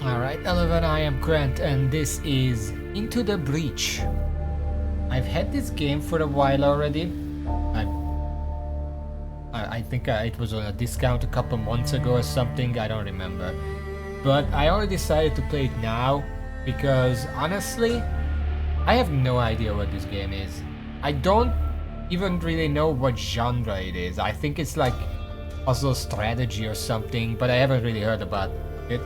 Alright, 11, I am Grant, and this is Into the Breach. I've had this game for a while already. I think it was on a discount a couple months ago or something, I don't remember. But I only decided to play it now because honestly, I have no idea what this game is. I don't even really know what genre it is. I think it's like puzzle strategy or something, but I haven't really heard about it.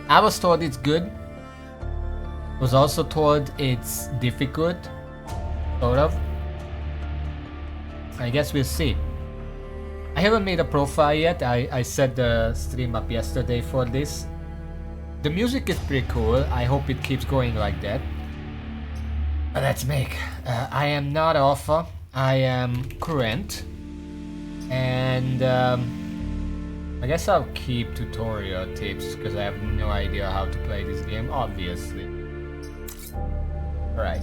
I was told it's good. Was also told it's difficult, sort of. I guess we'll see. I haven't made a profile yet. I set the stream up yesterday for this. The music is pretty cool. I hope it keeps going like that. Let's make. I am not Alpha. I am Current. And I guess I'll keep tutorial tips because I have no idea how to play this game, obviously. Right.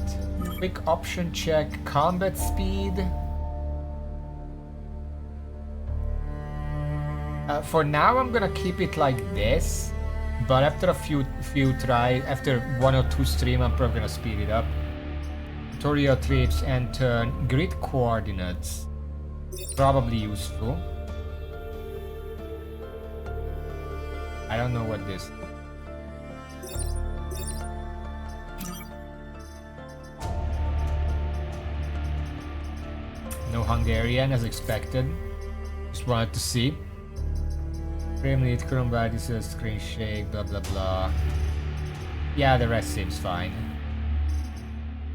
Quick option check. Combat speed. For now, I'm gonna keep it like this, but after a few tries, after 1 or 2 streams, I'm probably gonna speed it up. Tutorial trips and turn grid coordinates. Probably useful. I don't know what this. No Hungarian as expected. Just wanted to see. Frame rate, current body, screen shake, blah blah blah. Yeah, the rest seems fine.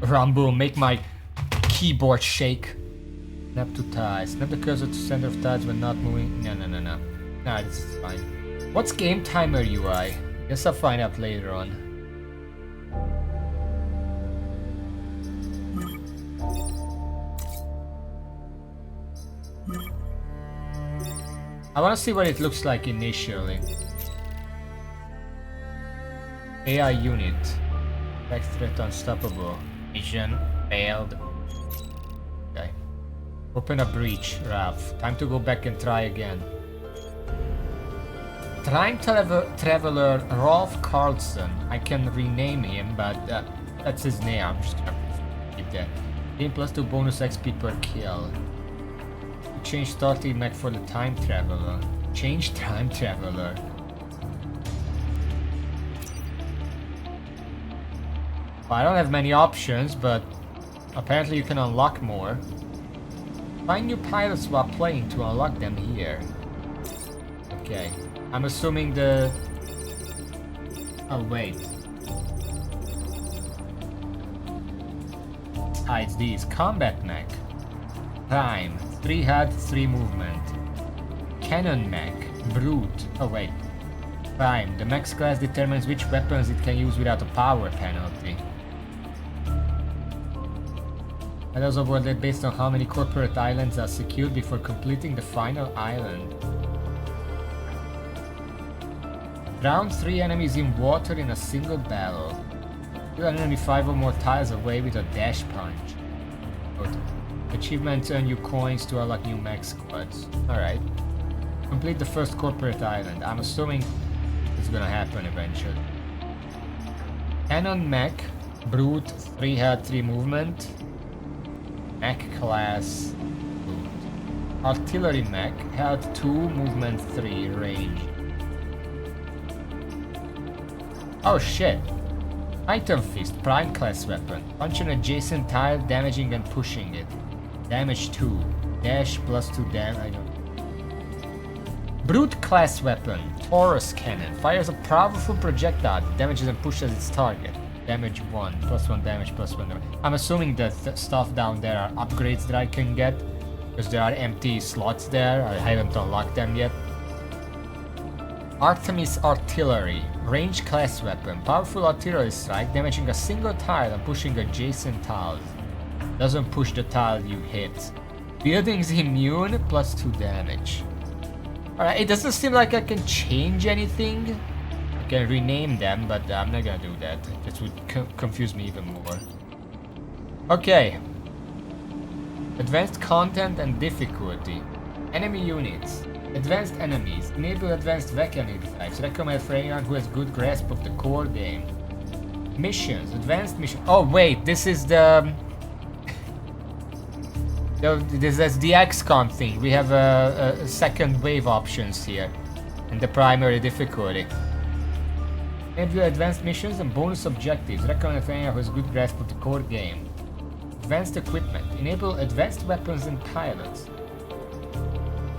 Rumble, make my keyboard shake. Snap to ties. Snap the cursor to center of ties when not moving. No. Nah, this is fine. What's game timer UI? Guess I'll find out later on. I want to see what it looks like initially. AI unit. Back threat unstoppable. Mission failed. Okay. Open a breach, Ralph. Time to go back and try again. Time Traveler Rolf Carlson. I can rename him, but that's his name. I'm just gonna keep that. Game +2 bonus XP per kill. Change starting mech for the Time Traveler. Change Time Traveler. Well, I don't have many options, but apparently you can unlock more. Find new pilots while playing to unlock them here. Okay. I'm assuming the... Oh, wait. Ah, it's these. Combat mech. Time. 3 health, 3 movement. Cannon mech. Brute. Oh, wait. Prime. The mech's class determines which weapons it can use without a power penalty. Medals awarded based on how many corporate islands are secured before completing the final island. Drown 3 enemies in water in a single battle. Kill an enemy 5 or more tiles away with a dash punch. Achievements earn you coins to unlock new mech squads. Alright. Complete the first corporate island. I'm assuming it's gonna happen eventually. Cannon mech. Brute. 3 health, 3 movement. Mech class. Brute. Artillery mech. Health 2, movement 3, range. Oh shit. Item Fist, Prime class weapon. Punch an adjacent tile, damaging and pushing it. Damage 2. Dash +2 damage. Brute class weapon. Taurus cannon. Fires a powerful projectile that damages and pushes its target. Damage 1. +1 damage, +1 damage. I'm assuming that the stuff down there are upgrades that I can get. Because there are empty slots there. I haven't unlocked them yet. Artemis Artillery. Range class weapon. Powerful artillery strike, damaging a single tile and pushing adjacent tiles. Doesn't push the tile you hit. Buildings immune, +2 damage. Alright, it doesn't seem like I can change anything. I can rename them, but I'm not gonna do that. This would confuse me even more. Okay. Advanced content and difficulty. Enemy units. Advanced enemies. Enable advanced vehicle types. Recommend for anyone who has good grasp of the core game. Missions. Advanced mission. Oh wait, this is the... This is the XCOM thing. We have a second wave options here. In the primary difficulty. Enable advanced missions and bonus objectives. Recommend for anyone who has good grasp of the core game. Advanced equipment. Enable advanced weapons and pilots.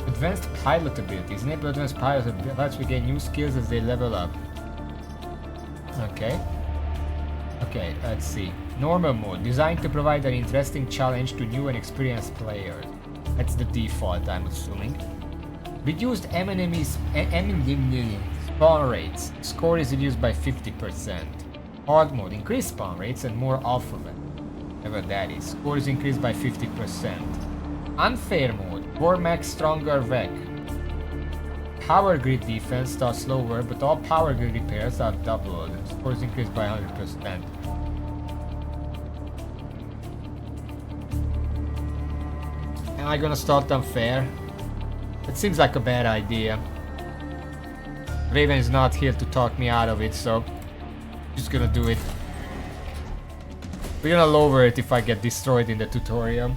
Advanced pilot abilities. Enable advanced pilot abilities. We gain new skills as they level up. Okay. Okay, let's see. Normal mode. Designed to provide an interesting challenge to new and experienced players. That's the default, I'm assuming. Reduced enemies spawn rates. Score is reduced by 50%. Hard mode. Increased spawn rates and more of them. Whatever that is. Score is increased by 50%. Unfair mode. More max stronger Vec. Power grid defense starts slower, but all power grid repairs are doubled. Score is increased by 100%. Am I gonna start unfair? It seems like a bad idea. Raven is not here to talk me out of it, so just gonna do it. We're gonna lower it if I get destroyed in the tutorial.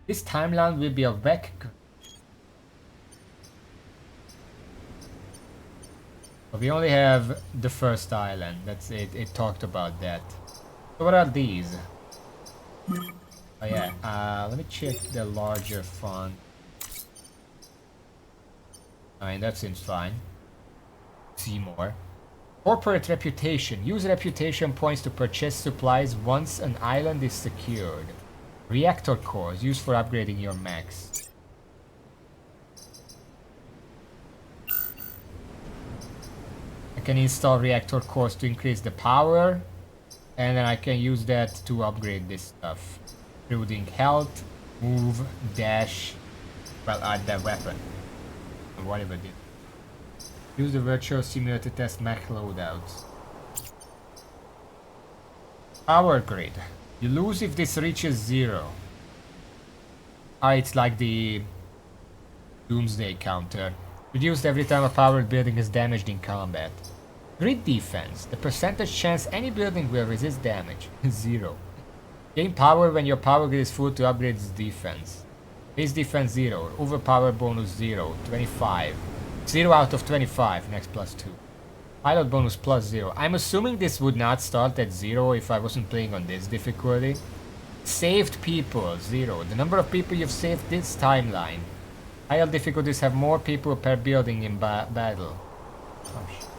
This timeline will be a wreck. But we only have the first island. That's it. It talked about that. So what are these? Oh yeah. Let me check the larger font. I mean, that seems fine. See more. Corporate reputation. Use reputation points to purchase supplies once an island is secured. Reactor cores. Used for upgrading your mechs. I can install reactor cores to increase the power. And then I can use that to upgrade this stuff. Including health, move, dash. Well, add that weapon. Or whatever it is. Use the virtual simulator to test mech loadouts. Power grid. You lose if this reaches 0. It's like the Doomsday counter. Reduced every time a powered building is damaged in combat. Grid defense. The percentage chance any building will resist damage. 0. Gain power when your power grid is full to upgrade its defense. Base defense 0. Overpower bonus 0. 25. 0 out of 25. Next plus 2. Pilot bonus plus 0. I'm assuming this would not start at 0 if I wasn't playing on this difficulty. Saved people 0. The number of people you've saved this timeline. Higher difficulties have more people per building in battle. Oh shit.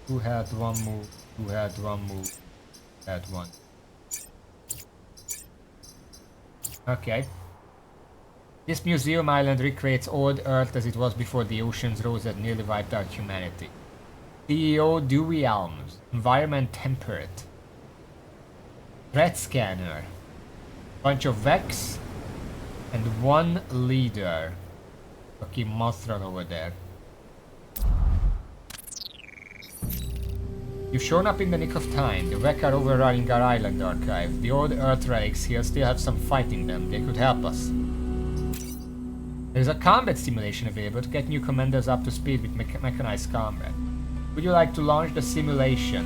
Who had one move? Who had one move? Had one. Okay. This museum island recreates old Earth as it was before the oceans rose and nearly wiped out humanity. CEO Dewey Elms. Environment temperate. Threat scanner. Bunch of Vex. And one leader. Okay, Mothron over there. You've shown up in the nick of time. The Vec are overrunning our island archive. The old Earth relics here still have some fight in them. They could help us. There's a combat simulation available to get new commanders up to speed with mechanized combat. Would you like to launch the simulation?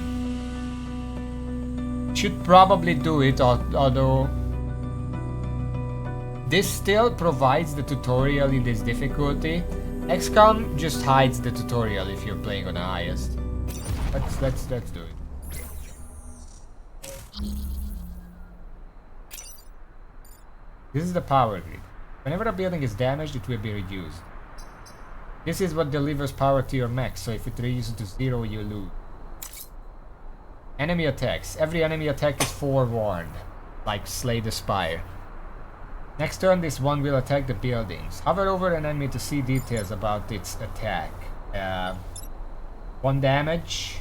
Should probably do it, although this still provides the tutorial in this difficulty. XCOM just hides the tutorial if you're playing on the highest. Let's do it. This is the power grid. Whenever a building is damaged, it will be reduced. This is what delivers power to your mech, so if it reduces to 0, you lose. Enemy attacks. Every enemy attack is forewarned, like Slay the Spire. Next turn, this one will attack the buildings. Hover over an enemy to see details about its attack. 1 damage.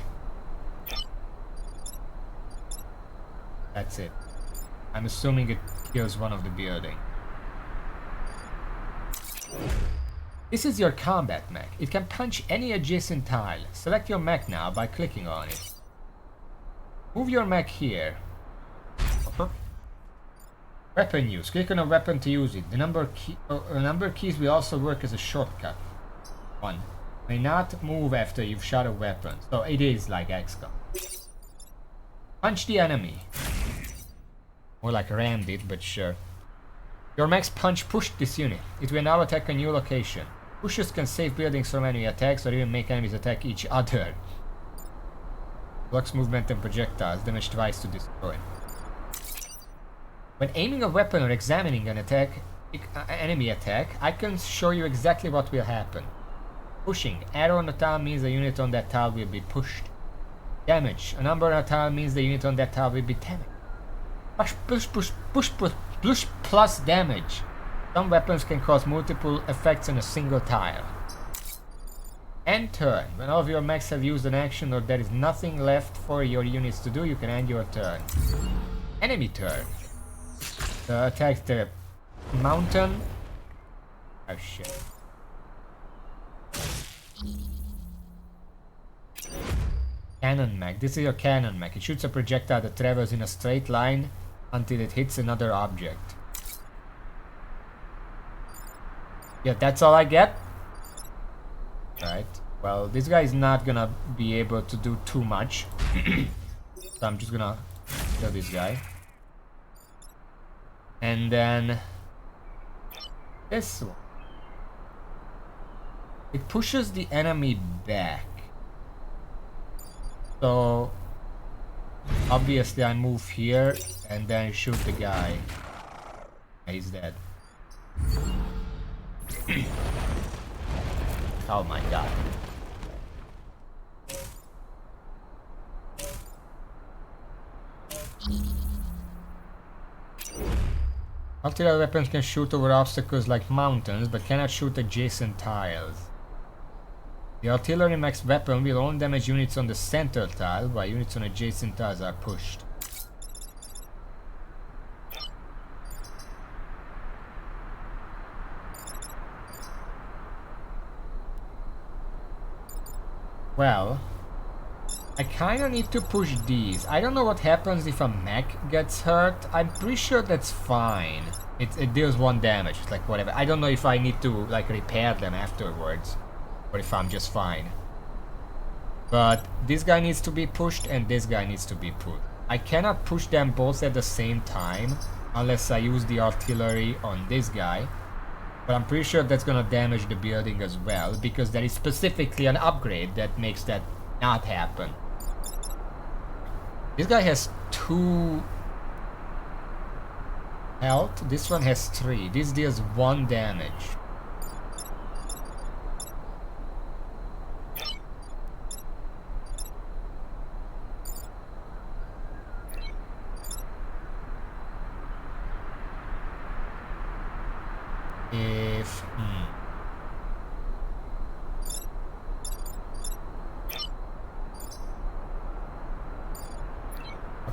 That's it. I'm assuming it kills one of the buildings. This is your combat mech. It can punch any adjacent tile. Select your mech now by clicking on it. Move your mech here. Weapon use. Click on a weapon to use it. The number keys will also work as a shortcut. 1. May not move after you've shot a weapon. So it is like XCOM. Punch the enemy. More like rammed it, but sure. Your max punch pushed this unit. It will now attack a new location. Pushes can save buildings from enemy attacks or even make enemies attack each other. Blocks movement and projectiles. Damage twice to destroy. When aiming a weapon or examining an enemy attack, I can show you exactly what will happen. Pushing. Arrow on the tile means the unit on that tile will be pushed. Damage. A number on a tile means the unit on that tile will be damaged. Push plus damage. Some weapons can cause multiple effects on a single tile. End turn. When all of your mechs have used an action or there is nothing left for your units to do, you can end your turn. Enemy turn. Attack the mountain. Oh shit. Cannon mech. This is your cannon mech. It shoots a projectile that travels in a straight line until it hits another object. Yeah, that's all I get? Right. Well, this guy is not gonna be able to do too much. So I'm just gonna kill this guy. And then this one. It pushes the enemy back. So obviously I move here and then shoot the guy. He's dead. Oh my god. Artillery weapons can shoot over obstacles like mountains, but cannot shoot adjacent tiles. The artillery max weapon will only damage units on the center tile, while units on adjacent tiles are pushed. Well, I kinda need to push these. I don't know what happens if a mech gets hurt. I'm pretty sure that's fine. It deals 1 damage, it's like whatever. I don't know if I need to like repair them afterwards, or if I'm just fine. But this guy needs to be pushed and this guy needs to be pushed. I cannot push them both at the same time unless I use the artillery on this guy. But I'm pretty sure that's gonna damage the building as well, because there is specifically an upgrade that makes that not happen. This guy has 2 health, this one has 3. This deals 1 damage.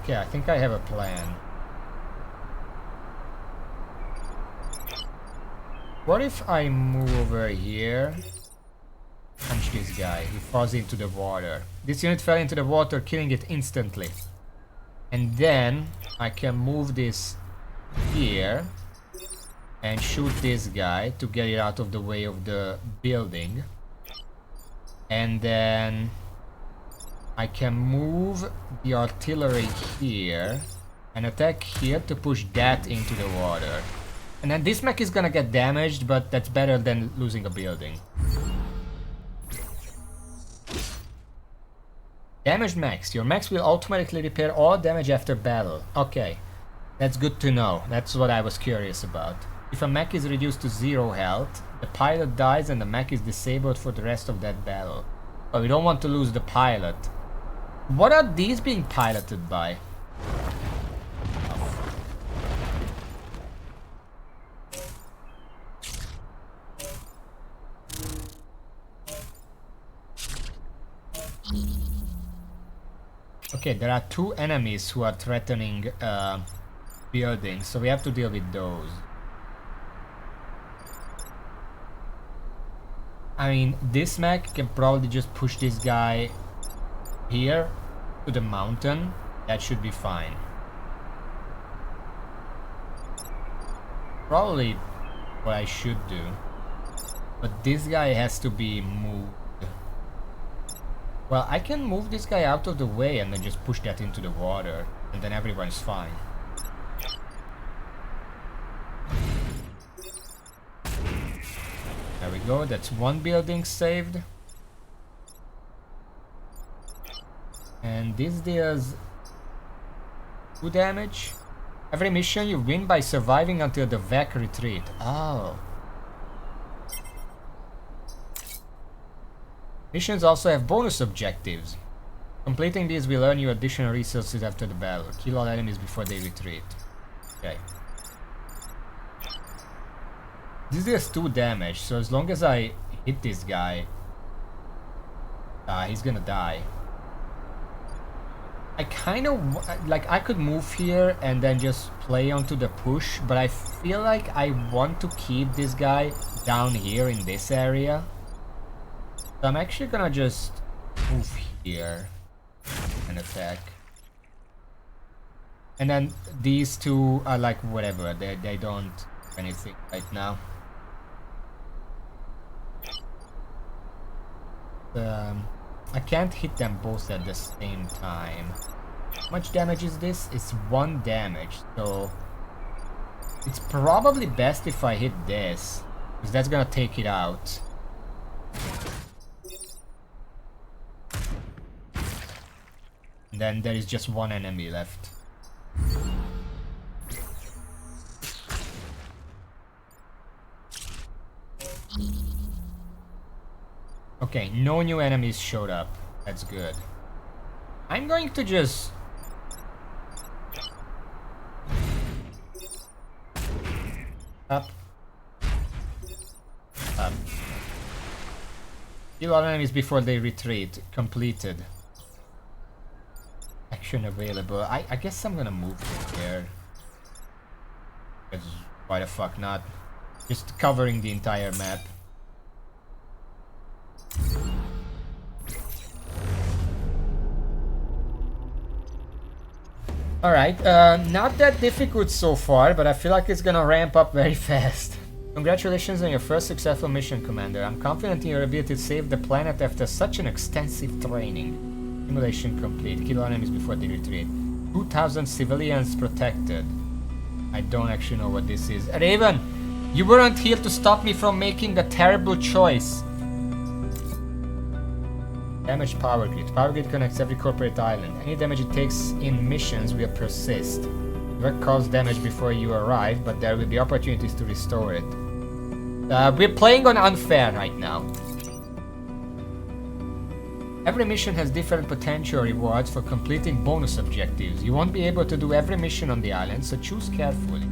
Okay, I think I have a plan. What if I move over here? Punch this guy. He falls into the water. This unit fell into the water, killing it instantly. And then I can move this here and shoot this guy to get it out of the way of the building. And then I can move the artillery here and attack here to push that into the water. And then this mech is gonna get damaged, but that's better than losing a building. Damaged mechs. Your mechs will automatically repair all damage after battle. Okay, that's good to know. That's what I was curious about. If a mech is reduced to 0 health, the pilot dies and the mech is disabled for the rest of that battle. But we don't want to lose the pilot. What are these being piloted by? Okay, there are 2 enemies who are threatening buildings, so we have to deal with those. I mean, this mech can probably just push this guy here to the mountain. That should be fine. probably what I should do. But this guy has to be moved. Well, I can move this guy out of the way and then just push that into the water. And then everyone's fine. There we go, that's one building saved. And this deals 2 damage. Every mission you win by surviving until the Vec retreat. Oh. Missions also have bonus objectives. Completing these will earn you additional resources after the battle. Kill all enemies before they retreat. Okay. This deals 2 damage, so as long as I hit this guy, he's gonna die. I kind of like I could move here and then just play onto the push, but I feel like I want to keep this guy down here in this area. So I'm actually gonna just move here and attack. And then these two are like whatever, they don't do anything right now. I can't hit them both at the same time. How much damage is this? It's 1 damage, so it's probably best if I hit this, because that's gonna take it out. And then there is just 1 enemy left. Okay, no new enemies showed up. That's good. I'm going to just... Up. Up. Kill all enemies before they retreat. Completed. Action available. I guess I'm gonna move here. Because why the fuck not? Just covering the entire map. Alright, not that difficult so far, but I feel like it's gonna ramp up very fast. Congratulations on your first successful mission, Commander. I'm confident in your ability to save the planet after such an extensive training. Simulation complete. Kill enemies before they retreat. 2,000 civilians protected. I don't actually know what this is. Raven! You weren't here to stop me from making a terrible choice. Damaged power grid. Power grid connects every corporate island. Any damage it takes in missions will persist. Work caused damage before you arrive, but there will be opportunities to restore it. We're playing on unfair right now. Every mission has different potential rewards for completing bonus objectives. You won't be able to do every mission on the island, so choose carefully.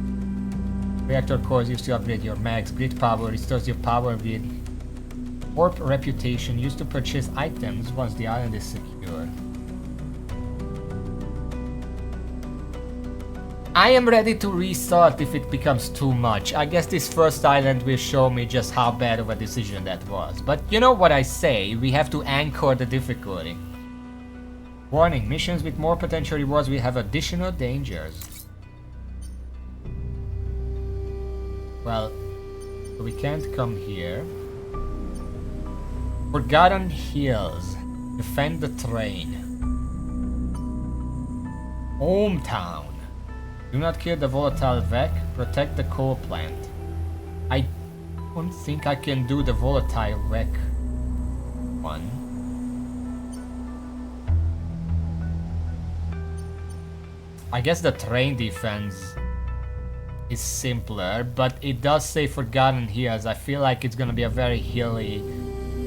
Reactor cores used to upgrade your max. Grid power restores your power grid. Warp reputation used to purchase items once the island is secure. I am ready to restart if it becomes too much. I guess this first island will show me just how bad of a decision that was. But you know what I say, we have to anchor the difficulty. Warning, missions with more potential rewards will have additional dangers. Well, we can't come here. Forgotten Hills. Defend the train. Hometown. Do not kill the volatile Vec. Protect the coal plant. I don't think I can do the volatile Vec one. I guess the train defense is simpler, but it does say Forgotten Hills. I feel like it's gonna be a very hilly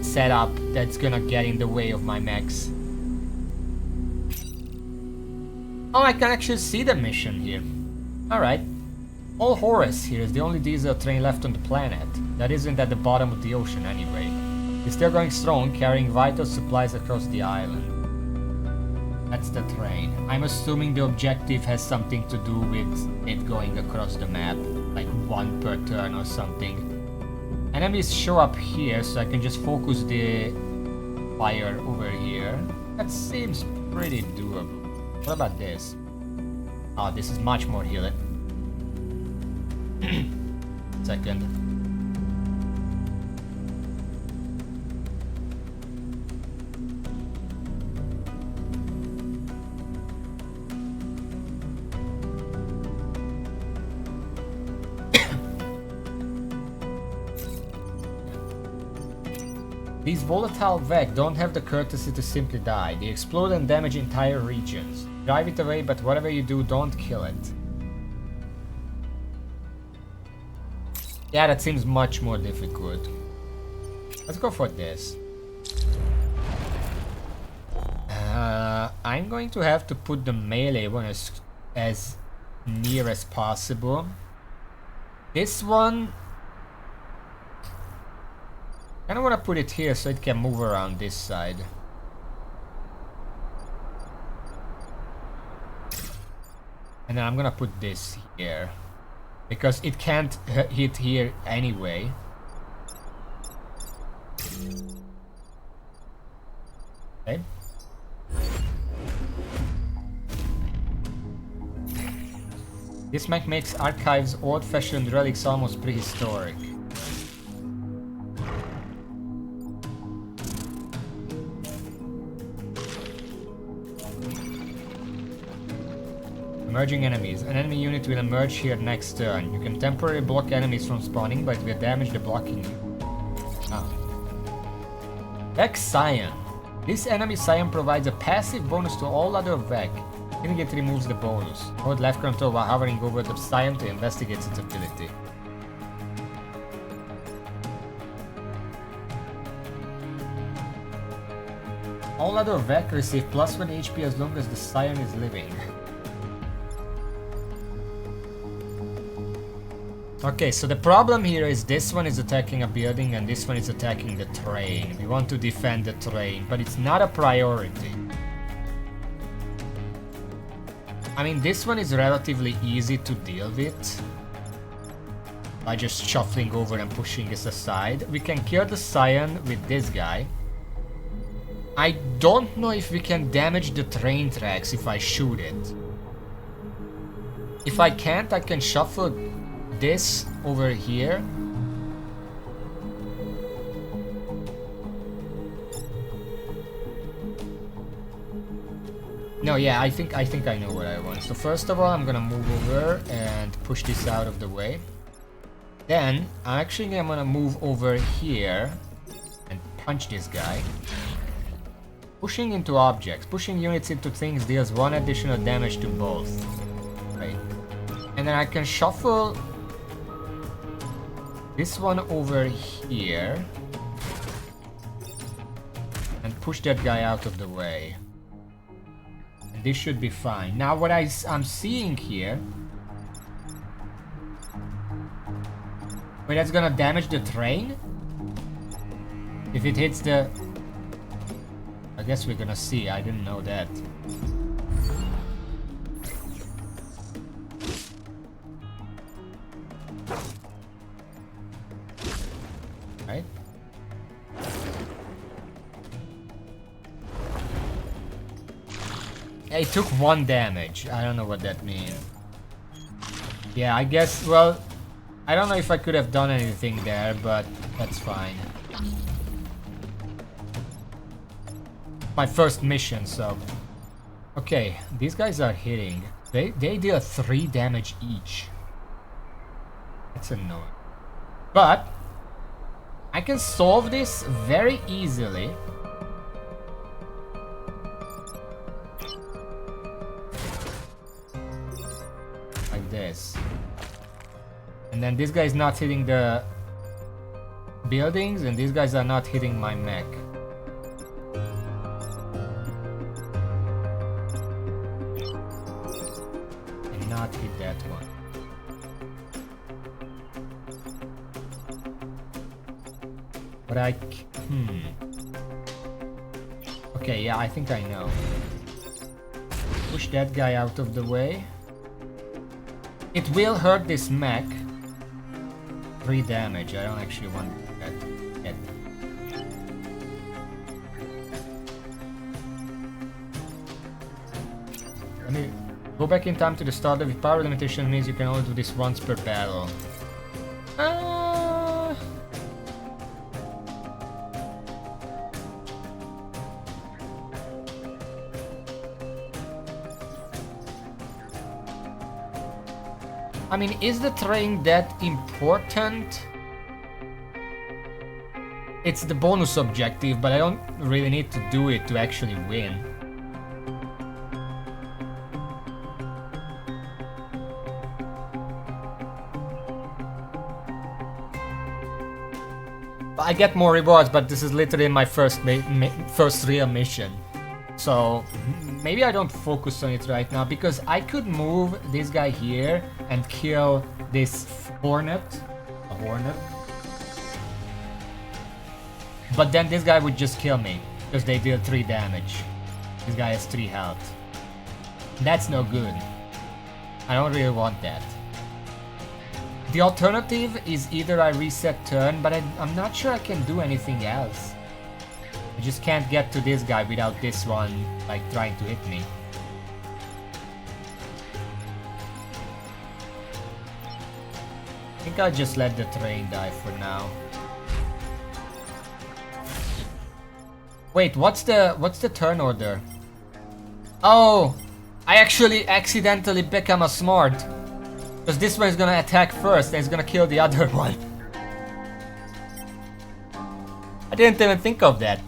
setup that's gonna get in the way of my mechs. Oh, I can actually see the mission here. Alright. All Horus here is the only diesel train left on the planet. That isn't at the bottom of the ocean anyway. It's still going strong, carrying vital supplies across the island. That's the train. I'm assuming the objective has something to do with it going across the map. Like 1 per turn or something. Enemies show up here, so I can just focus the fire over here. That seems pretty doable. What about this? Oh, this is much more healing. second. These volatile Vek don't have the courtesy to simply die. They explode and damage entire regions. Drive it away, but whatever you do, don't kill it. Yeah, that seems much more difficult. Let's go for this. I'm going to have to put the melee one as near as possible. This one... I kind of want to put it here so it can move around this side. And then I'm gonna put this here. Because it can't hit here anyway. Okay. This mech makes Archive's old-fashioned relics almost prehistoric. Emerging enemies. An enemy unit will emerge here next turn. You can temporarily block enemies from spawning, but it will damage the blocking unit. Vek Scion. This enemy Scion provides a passive bonus to all other Vek. Hitting it removes the bonus. Hold left control while hovering over the Scion to investigate its ability. All other Vek receive +1 HP as long as the Scion is living. Okay, so the problem here is this one is attacking a building and this one is attacking the train. We want to defend the train, but it's not a priority. I mean, this one is relatively easy to deal with. By just shuffling over and pushing this aside. We can kill the Scion with this guy. I don't know if we can damage the train tracks if I shoot it. If I can't, I can shuffle this over here. No, yeah, I think I know what I want. So first of all, I'm gonna move over and push this out of the way. Then actually I'm gonna move over here and punch this guy. Pushing into objects. Pushing units into things deals 1 additional damage to both. Right. And then I can shuffle this one over here and push that guy out of the way. And this should be fine. Now what I'm seeing here... Wait, that's gonna damage the train? If it hits the... I guess we're gonna see. I didn't know that. Right? It took 1 damage. I don't know what that means. Yeah, I guess, well, I don't know if I could have done anything there, but that's fine. My first mission, so... Okay, these guys are hitting. They deal 3 damage each. That's annoying. But I can solve this very easily. Like this. And then this guy's not hitting the buildings, and these guys are not hitting my mech. And not hit that one. But Okay, yeah, I think I know. Push that guy out of the way. It will hurt this mech. 3 damage. I don't actually want that yet. Let me go back in time to the start of it. Power limitation means you can only do this once per battle. Uh, I mean, is the terrain that important? It's the bonus objective, but I don't really need to do it to actually win. I get more rewards, but this is literally my first real mission. So maybe I don't focus on it right now, because I could move this guy here and kill this hornet. A hornet. But then this guy would just kill me, because they deal 3 damage. This guy has 3 health. That's no good. I don't really want that. The alternative is either I reset turn, but I'm not sure I can do anything else. I just can't get to this guy without this one, like, trying to hit me. I think I'll just let the train die for now. Wait, what's the turn order? Oh, I actually accidentally become a smart. Because this one is gonna attack first and it's gonna kill the other one. I didn't even think of that.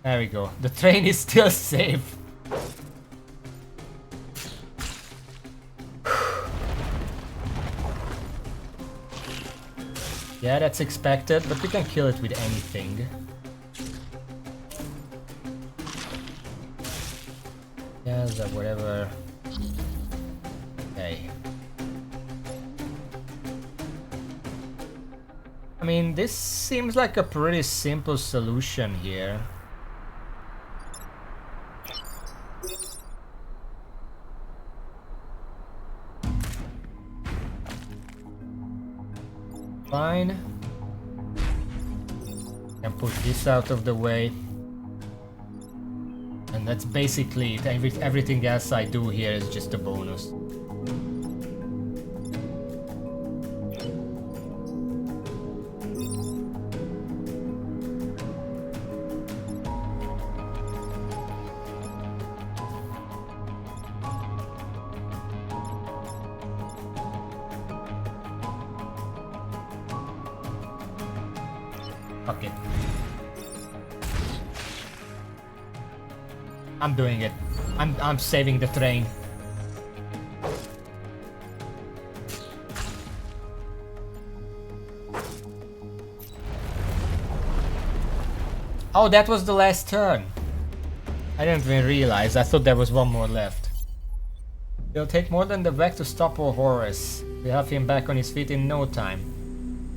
There we go. The train is still safe. Yeah, that's expected, but we can kill it with anything. Yes, or whatever. Okay. I mean, this seems like a pretty simple solution here. Fine. Can put this out of the way. And that's basically it. Everything else I do here is just a bonus. Fuck it. I'm doing it. I'm saving the train. Oh, that was the last turn. I didn't even realize. I thought there was one more left. It'll take more than the wreck to stop our Horus. We have him back on his feet in no time.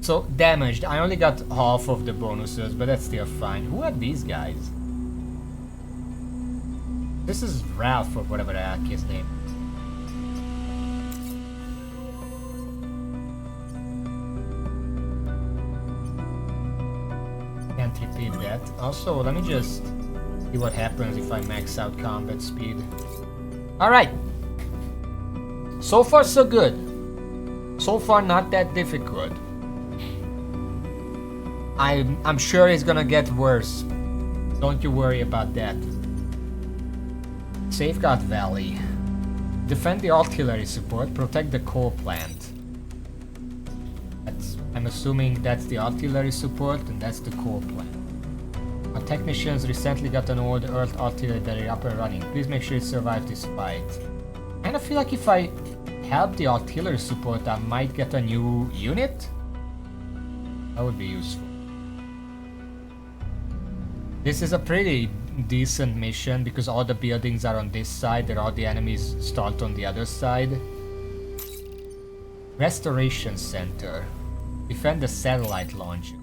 So, damaged. I only got half of the bonuses, but that's still fine. Who are these guys? This is Ralph, or whatever the heck his name. Can't repeat that. Also, let me just see what happens if I max out combat speed. Alright. So far, so good. So far, not that difficult. I'm sure it's gonna get worse. Don't you worry about that. Safeguard Valley. Defend the artillery support, protect the coal plant. I'm assuming that's the artillery support and that's the coal plant. Our technicians recently got an old Earth artillery up and running. Please make sure it survives this fight. I kinda feel like if I help the artillery support, I might get a new unit? That would be useful. This is a pretty decent mission because all the buildings are on this side and all the enemies start on the other side. Restoration Center. Defend the satellite launcher.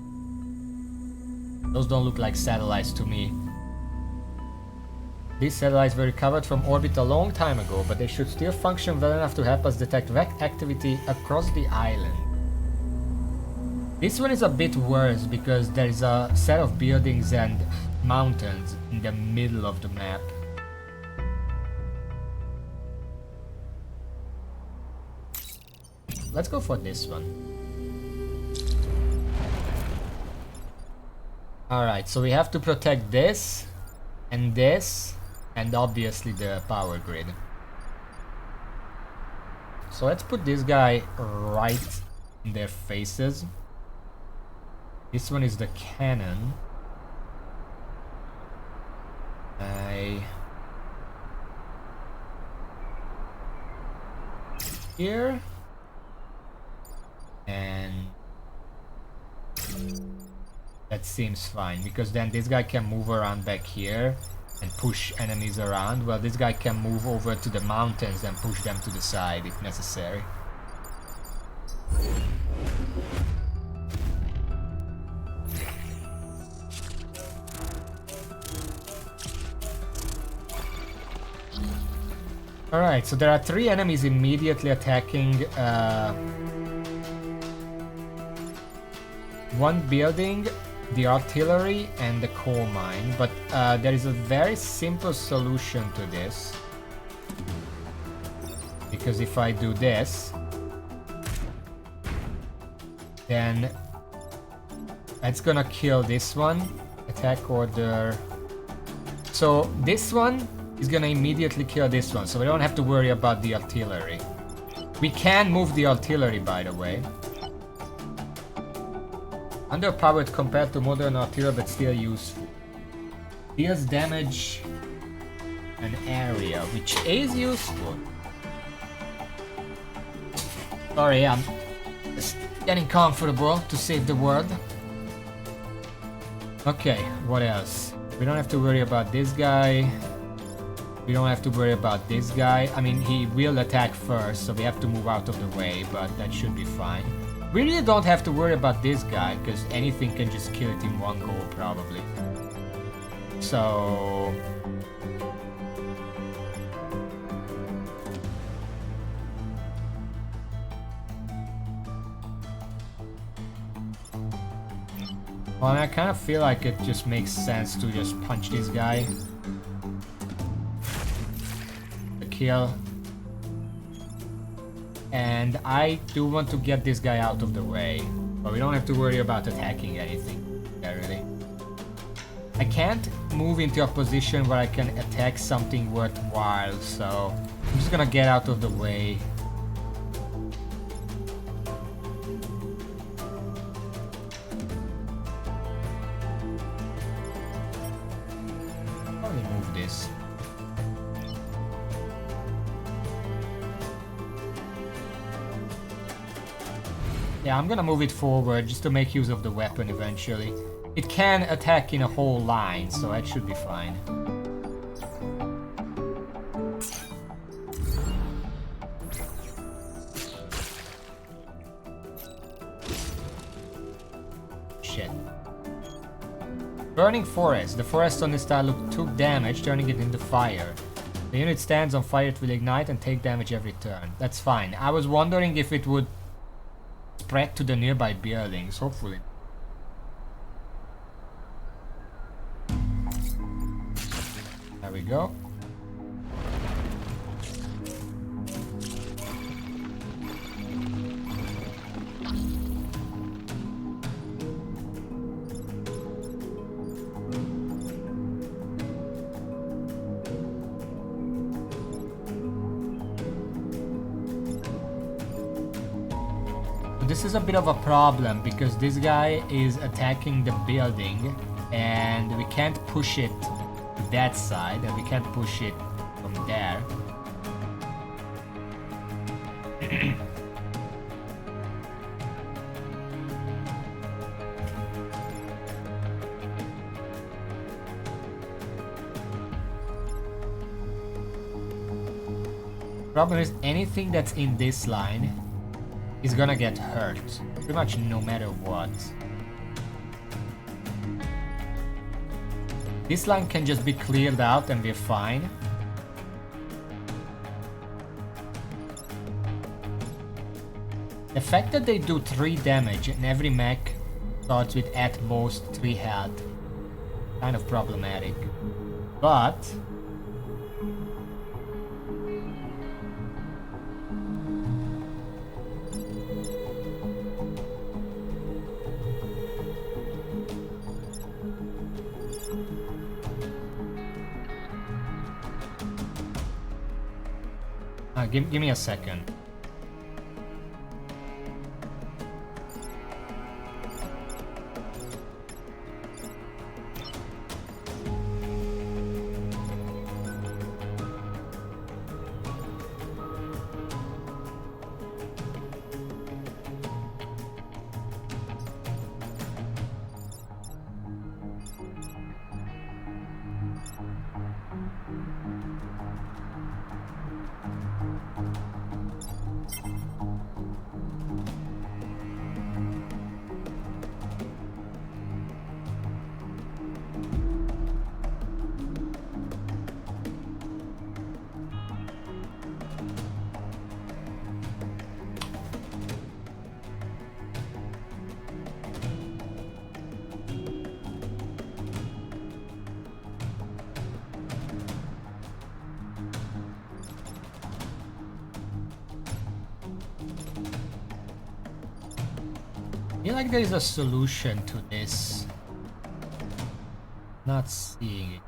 Those don't look like satellites to me. These satellites were recovered from orbit a long time ago, but they should still function well enough to help us detect wreck activity across the island. This one is a bit worse because there is a set of buildings and mountains in the middle of the map. Let's go for this one. Alright, so we have to protect this, and obviously the power grid. So let's put this guy right in their faces. This one is the cannon. Here. And that seems fine, because then this guy can move around back here and push enemies around. Well, this guy can move over to the mountains and push them to the side if necessary. Alright, so there are 3 enemies immediately attacking one building, the artillery, and the coal mine. But there is a very simple solution to this. Because if I do this, then that's gonna kill this one. Attack order. So this one is gonna immediately kill this one, so we don't have to worry about the artillery. We can move the artillery, by the way. Underpowered compared to modern artillery, but still useful. Deals damage an area, which is useful. Sorry, I'm just getting comfortable to save the world. Okay, what else? We don't have to worry about this guy. We don't have to worry about this guy. I mean, he will attack first, so we have to move out of the way, but that should be fine. We really don't have to worry about this guy, because anything can just kill it in one go, probably. So... well, I kind of feel like it just makes sense to just punch this guy. Kill. And I do want to get this guy out of the way, but we don't have to worry about attacking anything, really. I can't move into a position where I can attack something worthwhile, so I'm just gonna get out of the way. Let me move this. Yeah, I'm gonna move it forward just to make use of the weapon eventually. It can attack in a whole line, so that should be fine. Shit. Burning forest. The forest on this tile took damage, turning it into fire. The unit stands on fire, it will ignite and take damage every turn. That's fine. I was wondering if it would spread to the nearby buildings, hopefully. There we go. This is a bit of a problem because this guy is attacking the building and we can't push it to that side and we can't push it from there. Problem is, anything that's in this line is gonna get hurt, pretty much no matter what. This line can just be cleared out and we're fine. The fact that they do 3 damage and every mech starts with at most 3 health, kind of problematic. But Give me a second. I feel like there is a solution to this. Not seeing it.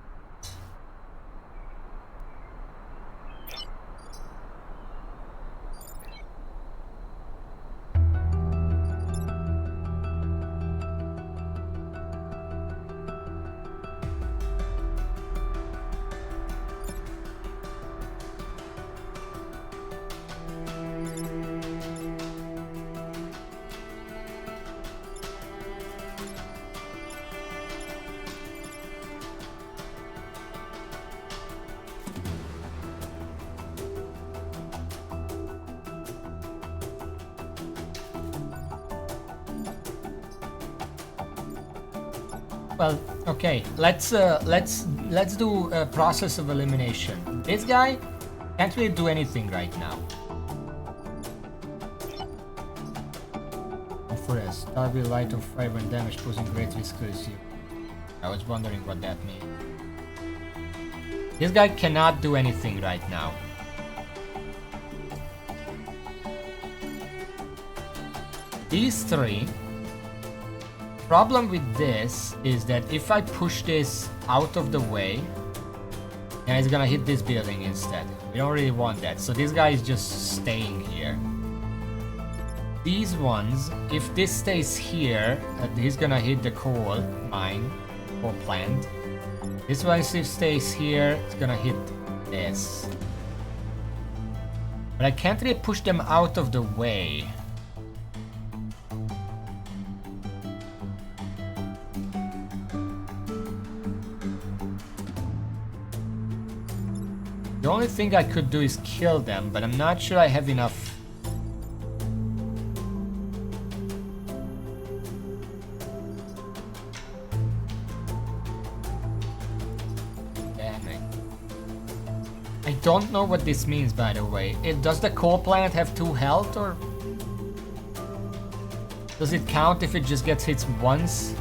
Well, okay. Let's do a process of elimination. This guy can't really do anything right now. For a Starville light of fire and damage posing great risk to you. I was wondering what that means. This guy cannot do anything right now. These three. Problem with this is that if I push this out of the way, then it's gonna hit this building instead. We don't really want that. So this guy is just staying here. These ones, if this stays here, he's gonna hit the coal mine or plant. This one, if it stays here, it's gonna hit this. But I can't really push them out of the way. The only thing I could do is kill them, but I'm not sure I have enough. Damn it. I don't know what this means, by the way. Does the coal plant have 2 health, or does it count if it just gets hit once?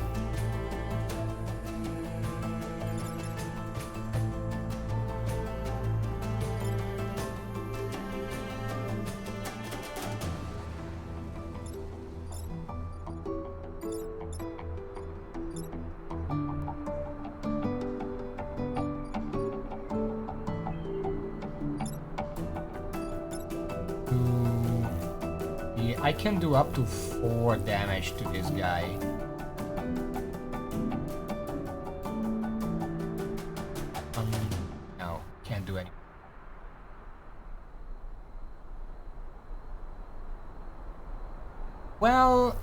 I can do up to 4 damage to this guy. No, can't do any. Well...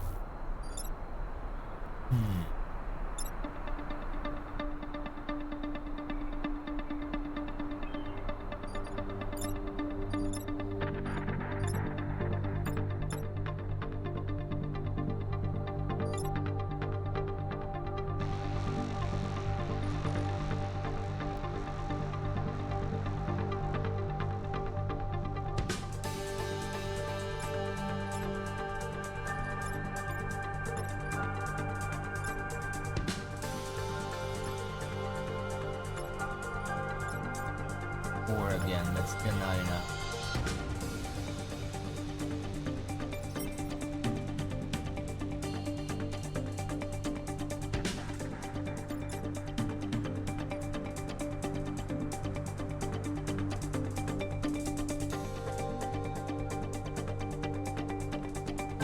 again, that's still not enough.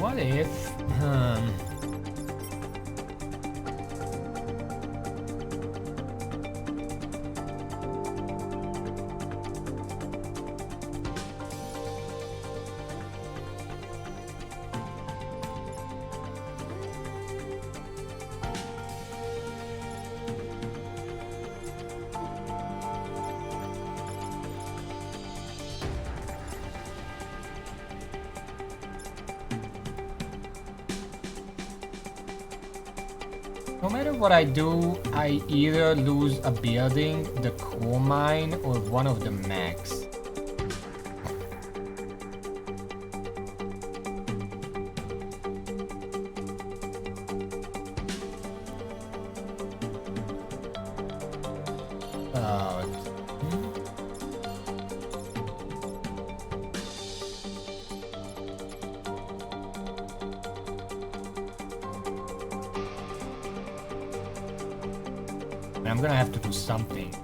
What if... No matter what I do, I either lose a building, the coal mine, or one of the mechs. I'm gonna have to do something.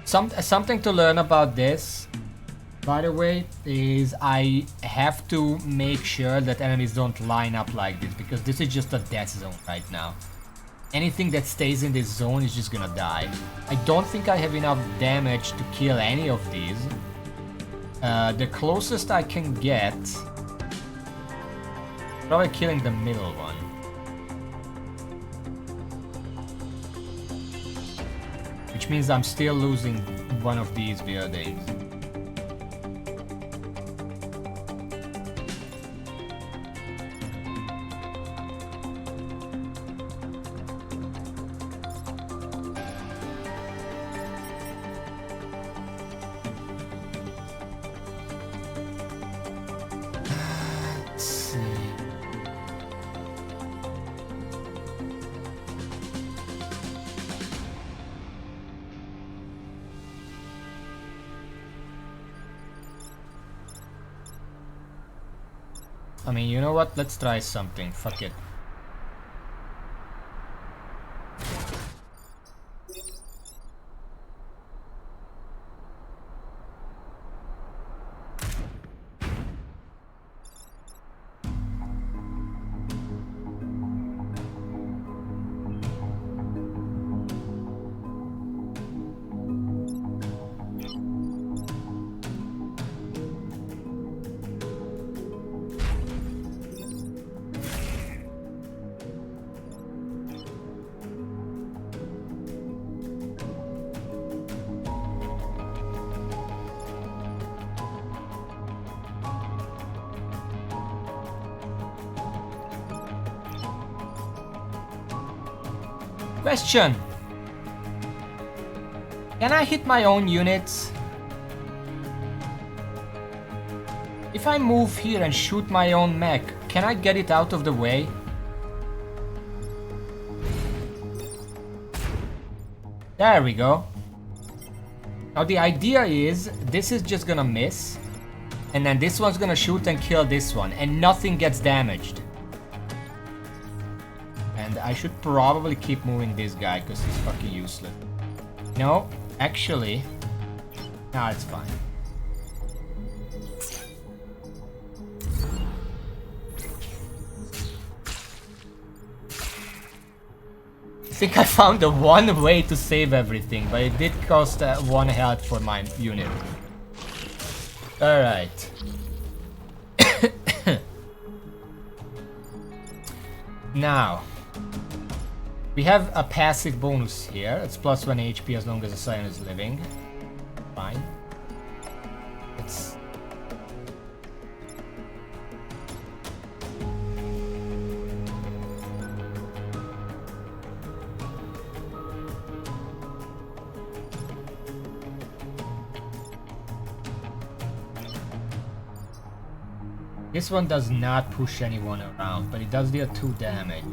Something to learn about this, by the way, is I have to make sure that enemies don't line up like this, because this is just a death zone right now. Anything that stays in this zone is just gonna die. I don't think I have enough damage to kill any of these. The closest I can get, probably killing the middle one. Which means I'm still losing one of these buildings. Let's see. I mean, you know what? Let's try something. Fuck it. Question. Can I hit my own units? If I move here and shoot my own mech, can I get it out of the way? There we go. Now the idea is, this is just gonna miss, and then this one's gonna shoot and kill this one, and nothing gets damaged. And I should probably keep moving this guy, because he's fucking useless. No, actually... Nah, it's fine. I think I found the one way to save everything, but it did cost 1 health for my unit. Alright. Now, we have a passive bonus here. It's plus 1 HP as long as the Scion is living. Fine. It's... This one does not push anyone around, but it does deal 2 damage.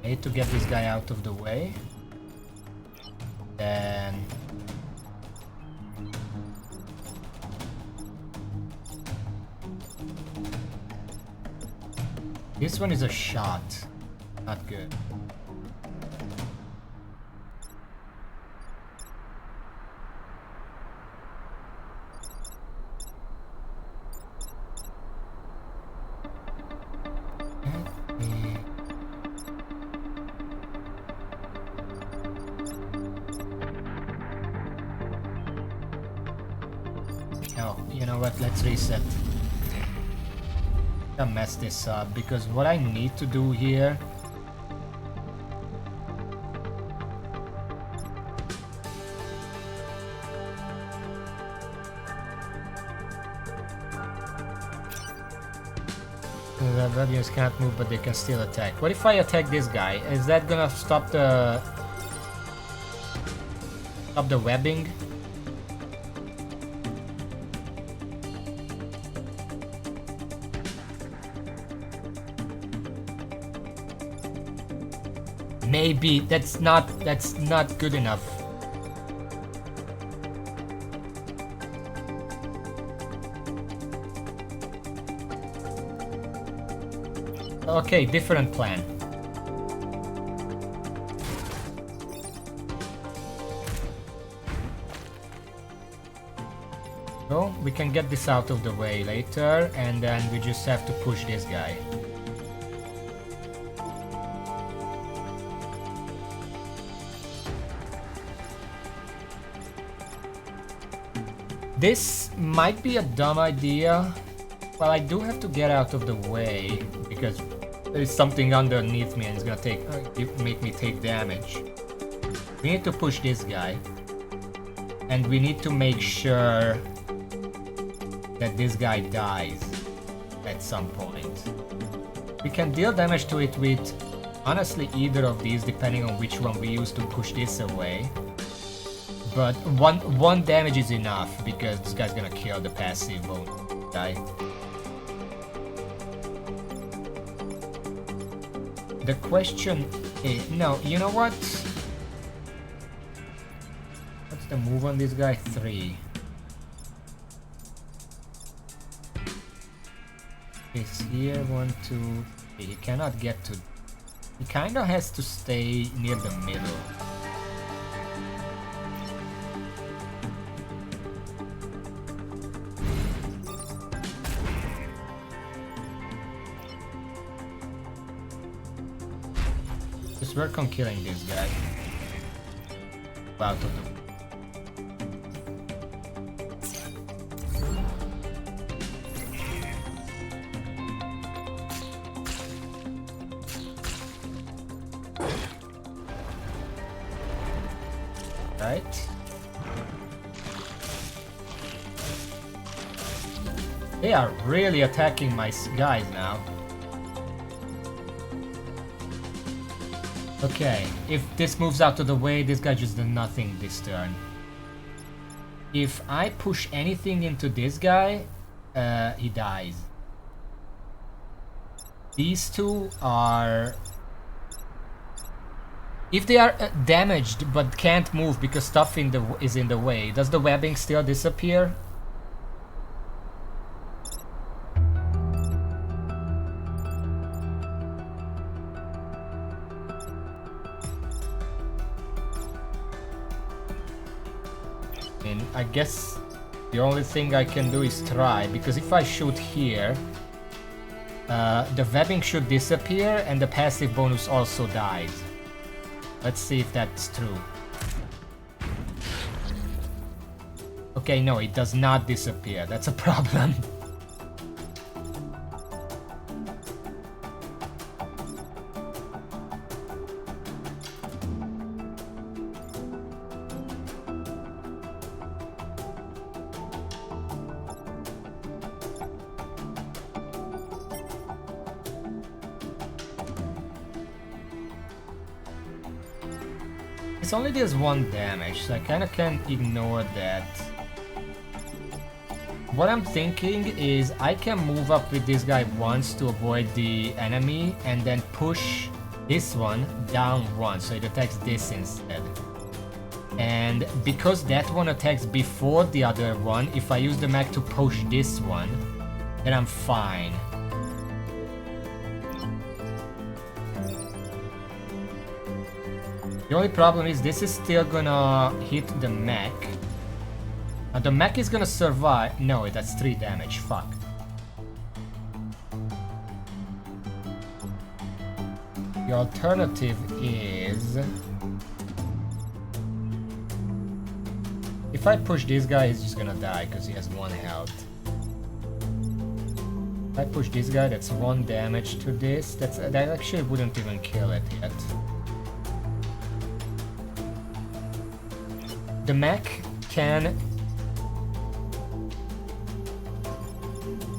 I need to get this guy out of the way. Then... this one is a shot. Not good. No, you know what? Let's reset. I mess this up because what I need to do here the Rebellions can't move but they can still attack. What if I attack this guy? Is that gonna stop the webbing? Maybe that's not good enough. Okay, different plan. So we can get this out of the way later, and then we just have to push this guy. This might be a dumb idea. Well, I do have to get out of the way because there is something underneath me and it's gonna make me take damage. We need to push this guy. And we need to make sure that this guy dies at some point. We can deal damage to it with honestly either of these depending on which one we use to push this away. But one damage is enough because this guy's gonna kill the passive bone guy. The question is, no, you know what? What's the move on this guy? 3. It's here, 1, 2, 3. He cannot get to. He kinda has to stay near the middle. Just work on killing this guy. Out of the... right. They are really attacking my guys now. Okay, if this moves out of the way, this guy just does nothing this turn. If I push anything into this guy, he dies. These two are... if they are damaged but can't move because stuff is in the way, does the webbing still disappear? I guess the only thing I can do is try, because if I shoot here, the webbing should disappear and the passive bonus also dies. Let's see if that's true. Okay, no, it does not disappear. That's a problem. It only does 1 damage, so I kinda can't ignore that. What I'm thinking is I can move up with this guy once to avoid the enemy and then push this one down 1, so it attacks this instead. And because that one attacks before the other one, if I use the mech to push this one, then I'm fine. The only problem is this is still gonna hit the mech. Now the mech is gonna survive. No, that's 3 damage. Fuck. The alternative is... if I push this guy, he's just gonna die because he has 1 health. If I push this guy, that's 1 damage to this. That actually wouldn't even kill it yet. The mech can...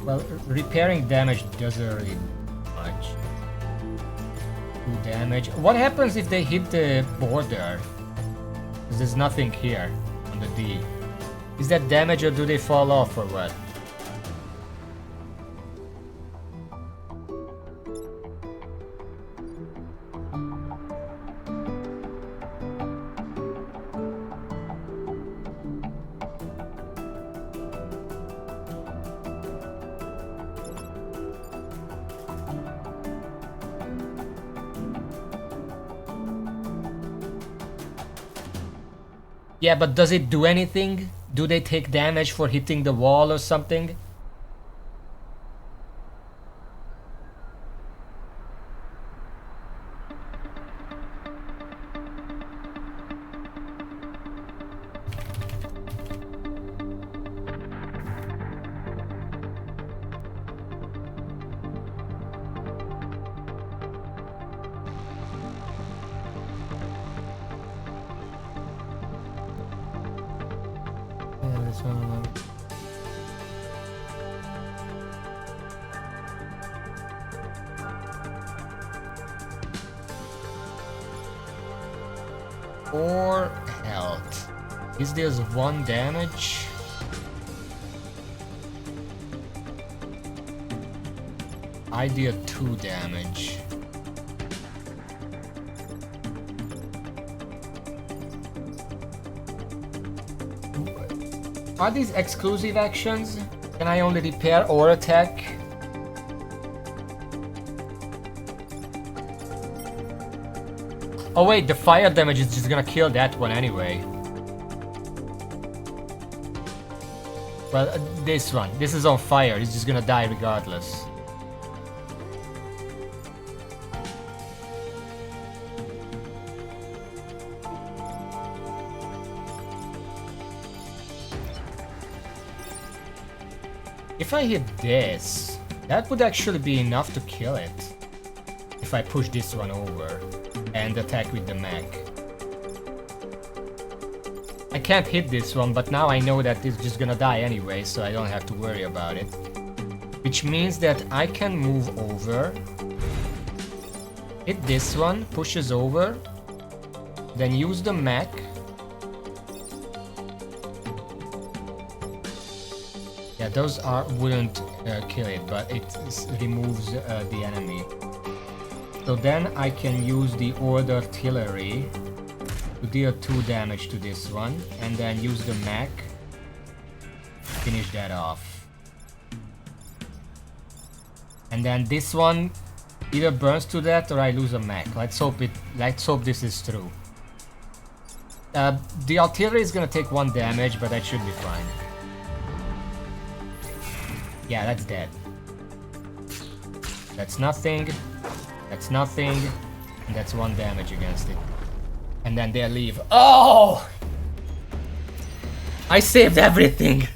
well, repairing damage doesn't really do much. 2 damage. What happens if they hit the border? Because there's nothing here on the D. Is that damage or do they fall off or what? Yeah, but does it do anything? Do they take damage for hitting the wall or something? Or health. This deals 1 damage. I deal 2 damage. Are these exclusive actions? Can I only repair or attack? Oh wait, the fire damage is just gonna kill that one anyway. Well, this one. This is on fire. He's just gonna die regardless. If I hit this, that would actually be enough to kill it. If I push this one over and attack with the mech. I can't hit this one, but now I know that it's just gonna die anyway, so I don't have to worry about it. Which means that I can move over, hit this one, pushes over, then use the mech. Yeah, those wouldn't kill it, but it removes the enemy. So then I can use the Ord Artillery to deal 2 damage to this one, and then use the mech, finish that off. And then this one either burns to death or I lose a mech. Let's hope this is true. The artillery is gonna take 1 damage, but that should be fine. Yeah, that's dead. That's nothing. That's nothing. And that's 1 damage against it. And then they leave. Oh! I saved everything!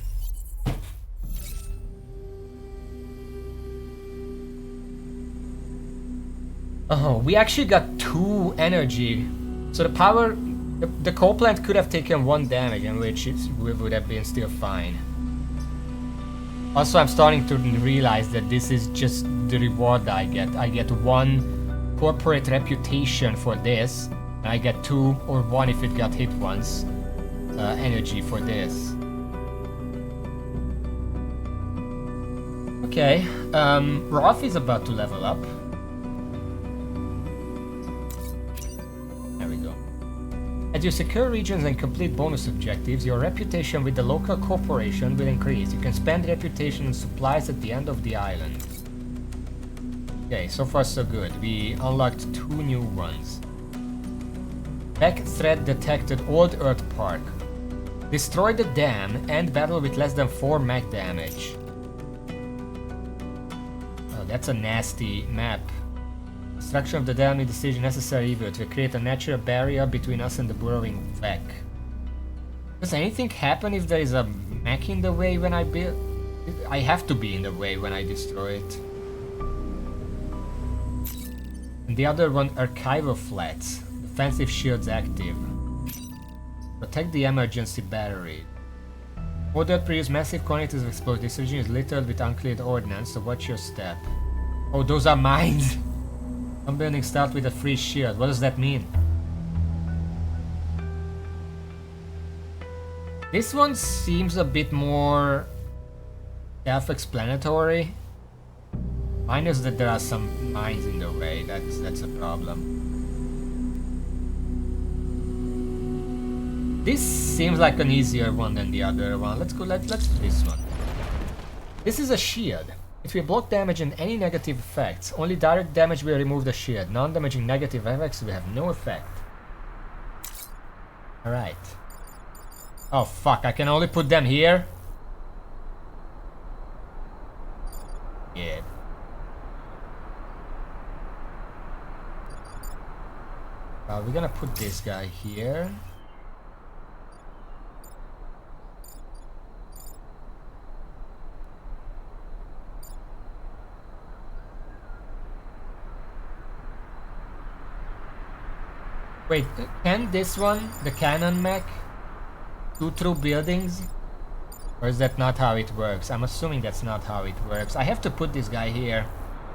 Oh, we actually got 2 energy. So the power... The coal plant could have taken 1 damage, in which it would have been still fine. Also, I'm starting to realize that this is just the reward I get. I get 1 corporate reputation for this, and I get 2 or 1 if it got hit once energy for this. Okay, Roth is about to level up. we go. As you secure regions and complete bonus objectives, your reputation with the local corporation will increase. You can spend reputation and supplies at the end of the island. Okay, so far so good. We unlocked 2 new ones. Tech threat detected, Old Earth Park. Destroy the dam, end battle with less than 4 mech damage. Oh, that's a nasty map. Destruction of the dam is decision necessary evil to create a natural barrier between us and the burrowing wreck. Does anything happen if there is a mech in the way when I build? I have to be in the way when I destroy it. And the other one, Archival Flats. Defensive shields active. Protect the emergency battery. Order produce massive quantities of explosive. This region is littered with uncleared ordnance, so watch your step. Oh, those are mines! Some buildings start with a free shield. What does that mean? This one seems a bit more self-explanatory. Minus that there are some mines in the way. That's a problem. This seems like an easier one than the other one. Let's do this one. This is a shield. It will block damage and any negative effects. Only direct damage will remove the shield. Non-damaging negative effects will have no effect. Alright. Oh fuck, I can only put them here? Yeah. We're gonna put this guy here. Wait, can this one, the cannon mech, do through buildings? Or is that not how it works? I'm assuming that's not how it works. I have to put this guy here,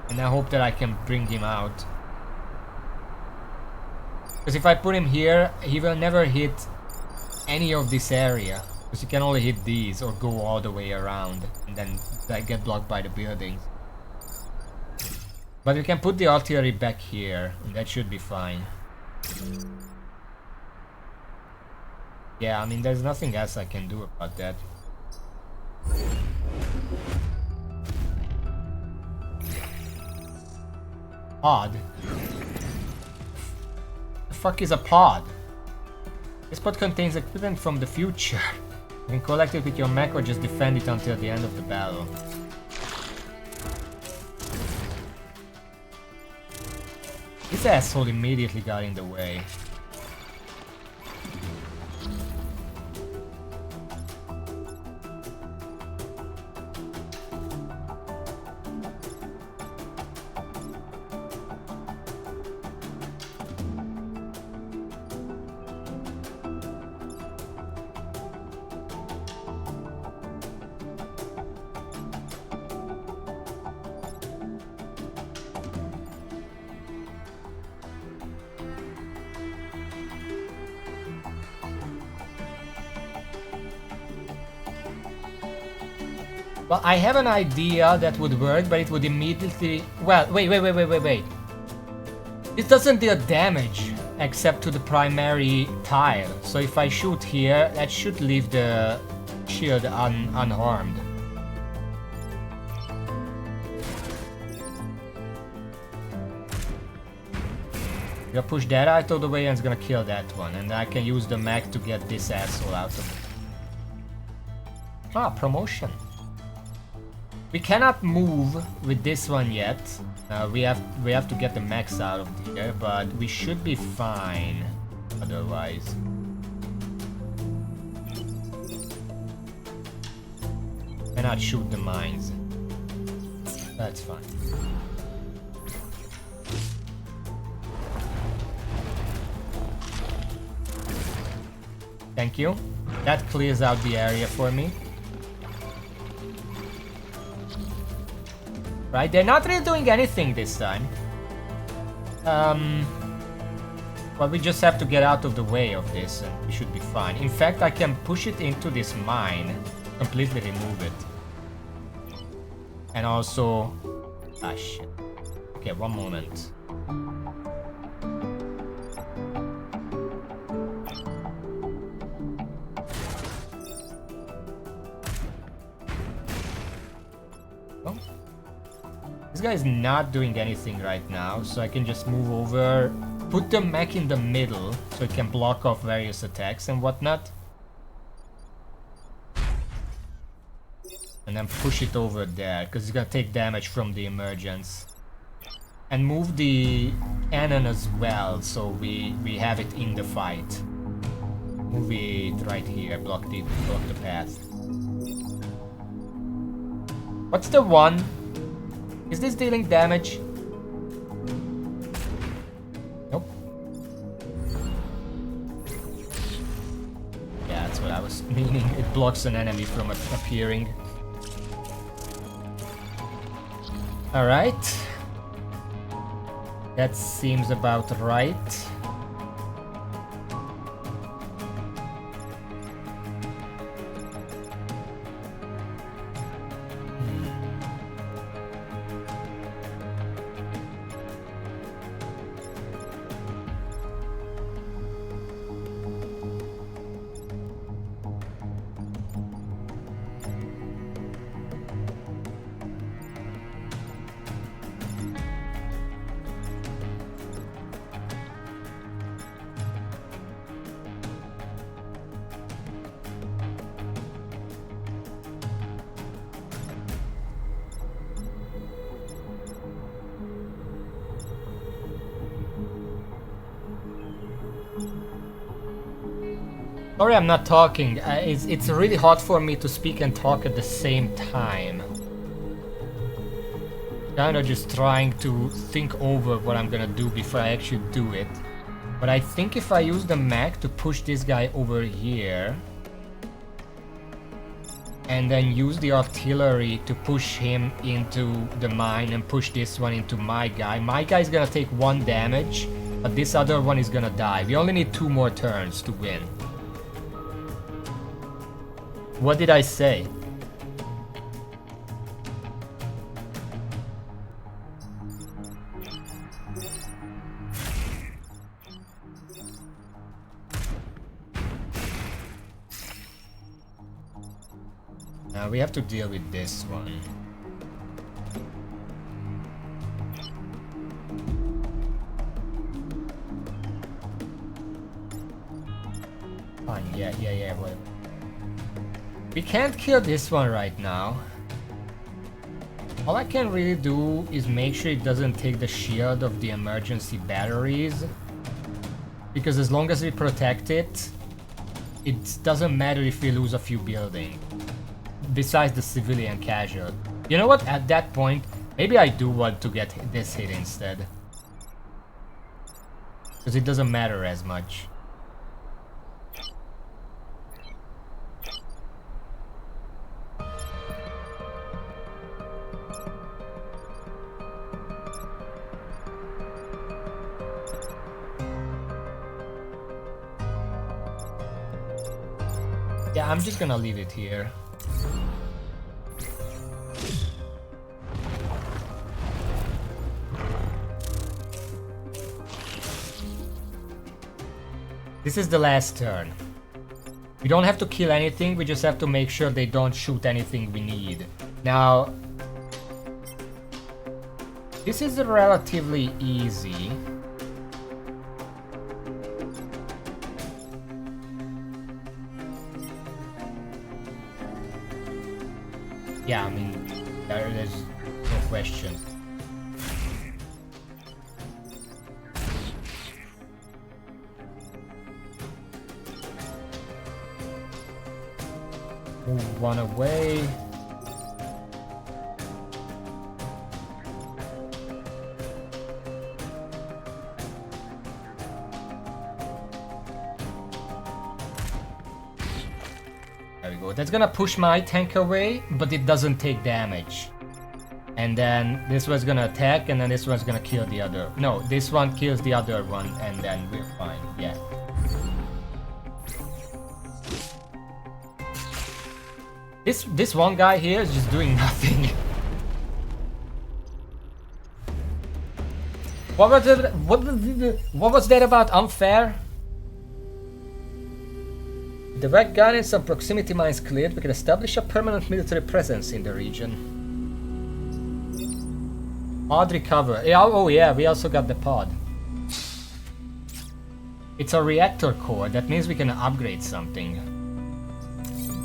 and I hope that I can bring him out. Because if I put him here, he will never hit any of this area. Because you can only hit these, or go all the way around, and then get blocked by the buildings. But we can put the artillery back here, and that should be fine. Yeah, I mean, there's nothing else I can do about that. Pod? The fuck is a pod? This pod contains equipment from the future. You can collect it with your mech or just defend it until the end of the battle. This asshole immediately got in the way. Well, I have an idea that would work, but it would immediately... Well, wait. This doesn't deal damage, except to the primary tile. So if I shoot here, that should leave the shield unharmed. I'm gonna push that out of the way and it's gonna kill that one. And I can use the mech to get this asshole out of it. Ah, promotion. We cannot move with this one yet. We have to get the mechs out of here, but we should be fine otherwise. Cannot shoot the mines. That's fine. Thank you. That clears out the area for me. Right, they're not really doing anything this time. But we just have to get out of the way of this and we should be fine. In fact, I can push it into this mine, completely remove it. And also... Ah, shit. Okay, one moment. Oh. This guy is not doing anything right now, so I can just move over, put the mech in the middle so it can block off various attacks and whatnot. And then push it over there, because it's gonna take damage from the emergence. And move the cannon as well, so we have it in the fight. Move it right here, block the path. What's the one? Is this dealing damage? Nope. Yeah, that's what I was meaning. It blocks an enemy from appearing. Alright. That seems about right. Sorry I'm not talking, it's really hard for me to speak and talk at the same time. Kinda just trying to think over what I'm gonna do before I actually do it. But I think if I use the mech to push this guy over here, and then use the artillery to push him into the mine and push this one into my guy's gonna take 1 damage, but this other one is gonna die. We only need 2 more turns to win. What did I say? Now we have to deal with this one. Fine, yeah, well. We can't kill this one right now. All I can really do is make sure it doesn't take the shield of the emergency batteries. Because as long as we protect it, it doesn't matter if we lose a few buildings. Besides the civilian casualty. You know what? At that point, maybe I do want to get this hit instead. Because it doesn't matter as much. Yeah, I'm just gonna leave it here. This is the last turn. We don't have to kill anything, we just have to make sure they don't shoot anything we need. Now, this is relatively easy. Yeah, I mean, there's no question. Move 1 away. There we go. That's gonna push my tank away, but it doesn't take damage. And then this one's gonna attack, and then this one's gonna kill the other. No, this one kills the other one, and then we're fine. Yeah. This one guy here is just doing nothing. What was that about unfair? The red gun and some proximity mines cleared, we can establish a permanent military presence in the region. Pod recover. Yeah, oh yeah, we also got the pod. It's a reactor core. That means we can upgrade something.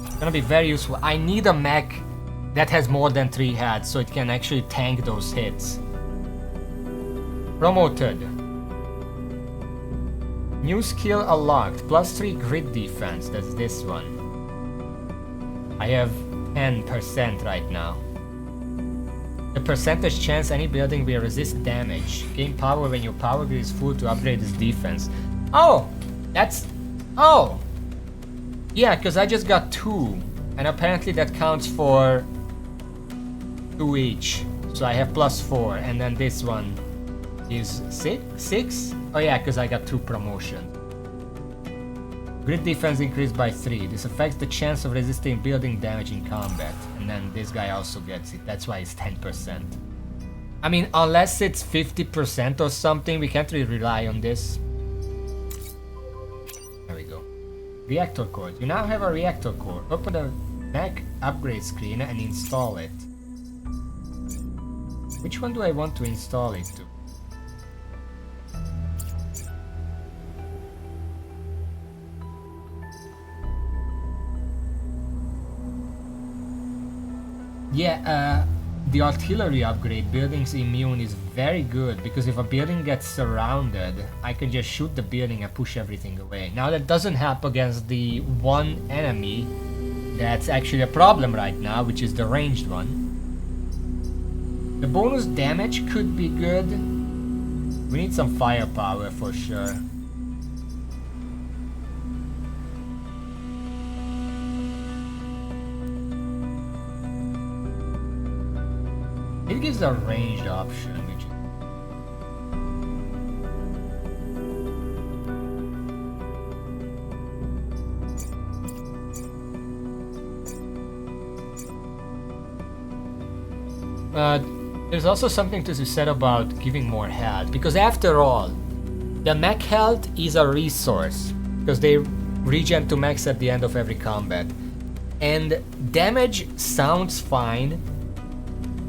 It's gonna be very useful. I need a mech that has more than 3 heads so it can actually tank those hits. Promoted. New skill unlocked. +3 grid defense. That's this one. I have 10% right now. The percentage chance any building will resist damage. Gain power when your power grid is full to upgrade its defense. Oh! That's... Oh! Yeah, because I just got 2. And apparently that counts for 2 each. So I have +4. And then this one is 6? Oh yeah, because I got 2 promotions. Grid defense increased by 3. This affects the chance of resisting building damage in combat. And then this guy also gets it. That's why it's 10%. I mean, unless it's 50% or something, we can't really rely on this. There we go. Reactor core. You now have a reactor core. Open the mech upgrade screen and install it. Which one do I want to install it to? Yeah, the artillery upgrade, buildings immune, is very good because if a building gets surrounded, I can just shoot the building and push everything away. Now that doesn't help against the one enemy that's actually a problem right now, which is the ranged one. The bonus damage could be good. We need some firepower for sure. It gives a ranged option, which there's also something to be said about giving more health, because after all, the mech health is a resource, because they regen to max at the end of every combat. And damage sounds fine,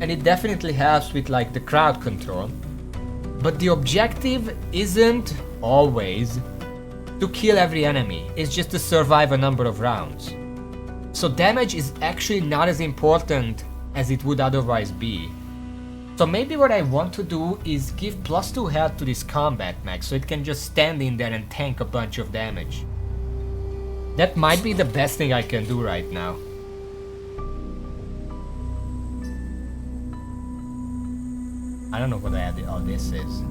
and it definitely helps with like the crowd control, but the objective isn't always to kill every enemy, it's just to survive a number of rounds. So damage is actually not as important as it would otherwise be. So maybe what I want to do is give +2 health to this combat mech so it can just stand in there and tank a bunch of damage. That might be the best thing I can do right now. I don't know what all this is.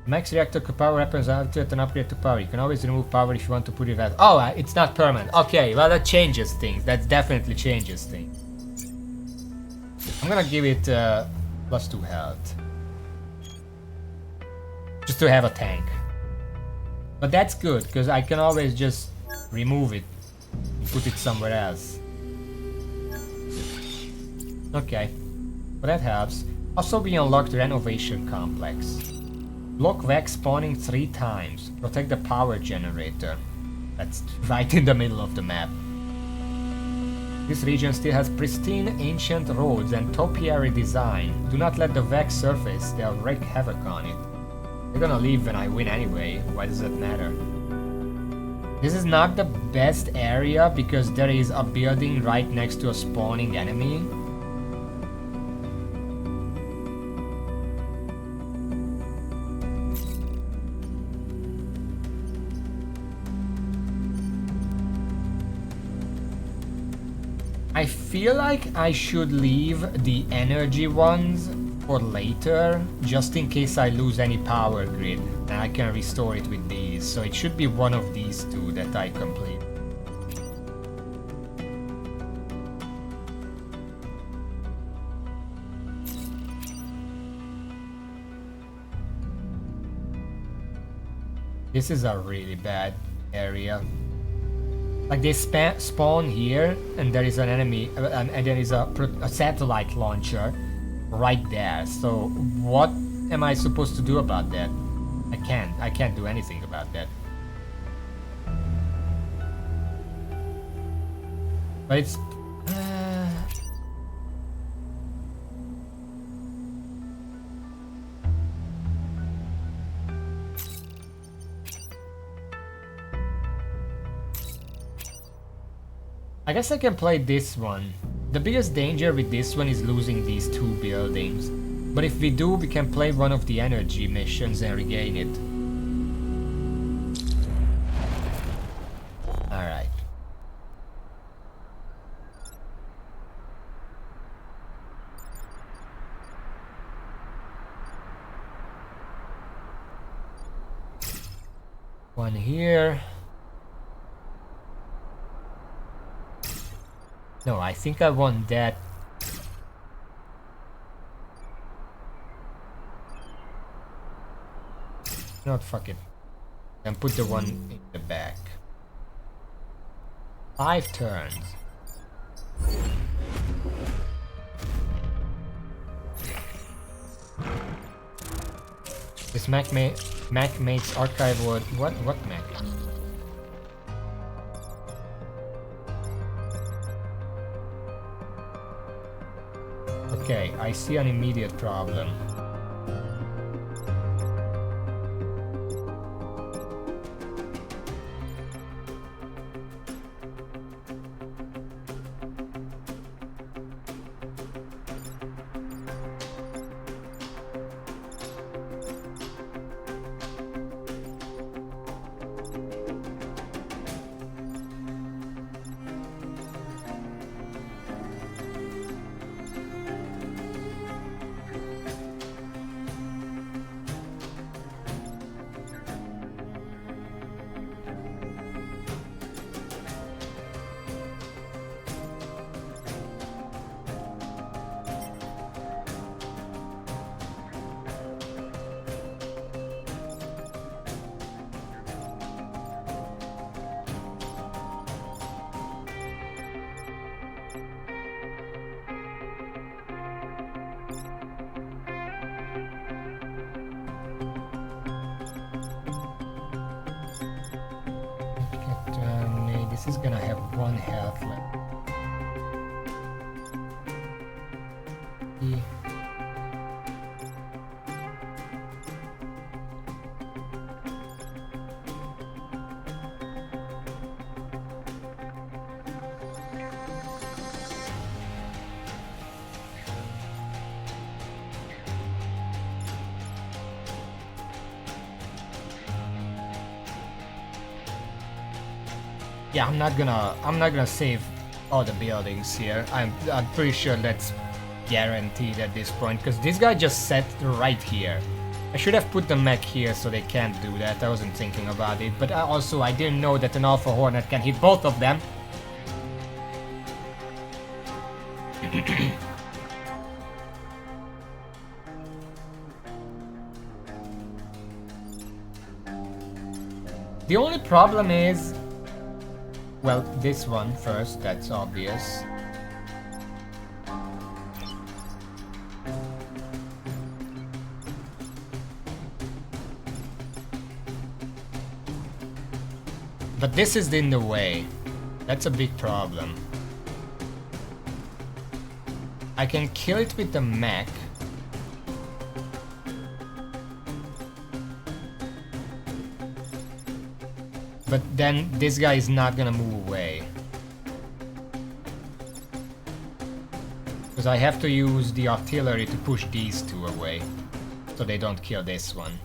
Max reactor power weapons are to an upgrade to power. You can always remove power if you want to put it at. Oh, it's not permanent. Okay, well that changes things. That definitely changes things. I'm gonna give it +2 health. Just to have a tank. But that's good, because I can always just remove it and put it somewhere else. Okay. But that helps. Also, we unlocked Renovation Complex. Block Vex spawning 3 times. Protect the power generator. That's right in the middle of the map. This region still has pristine ancient roads and topiary design. Do not let the Vex surface, they'll wreak havoc on it. They're gonna leave when I win anyway, why does that matter? This is not the best area because there is a building right next to a spawning enemy. I feel like I should leave the energy ones for later, just in case I lose any power grid, and I can restore it with these, so it should be one of these 2 that I complete. This is a really bad area. Like they spawn here, and there is an enemy, and there is a satellite launcher right there. So what am I supposed to do about that? I can't do anything about that. But it's I guess I can play this one. The biggest danger with this one is losing these 2 buildings. But if we do, we can play one of the energy missions and regain it. Alright. One here. No, I think I want that. Not fuck it. And put the one in the back. 5 turns. This Mac makes archive word. What Mac? Okay, I see an immediate problem. This is gonna have 1 health left. Yeah, I'm not gonna save all the buildings here. I'm pretty sure that's guaranteed at this point, because this guy just set right here. I should have put the mech here so they can't do that. I wasn't thinking about it, but I didn't know that an Alpha Hornet can hit both of them. The only problem is, well, this one first, that's obvious. But this is in the way. That's a big problem. I can kill it with the mech. But then this guy is not gonna move away. Because I have to use the artillery to push these 2 away. So they don't kill this one.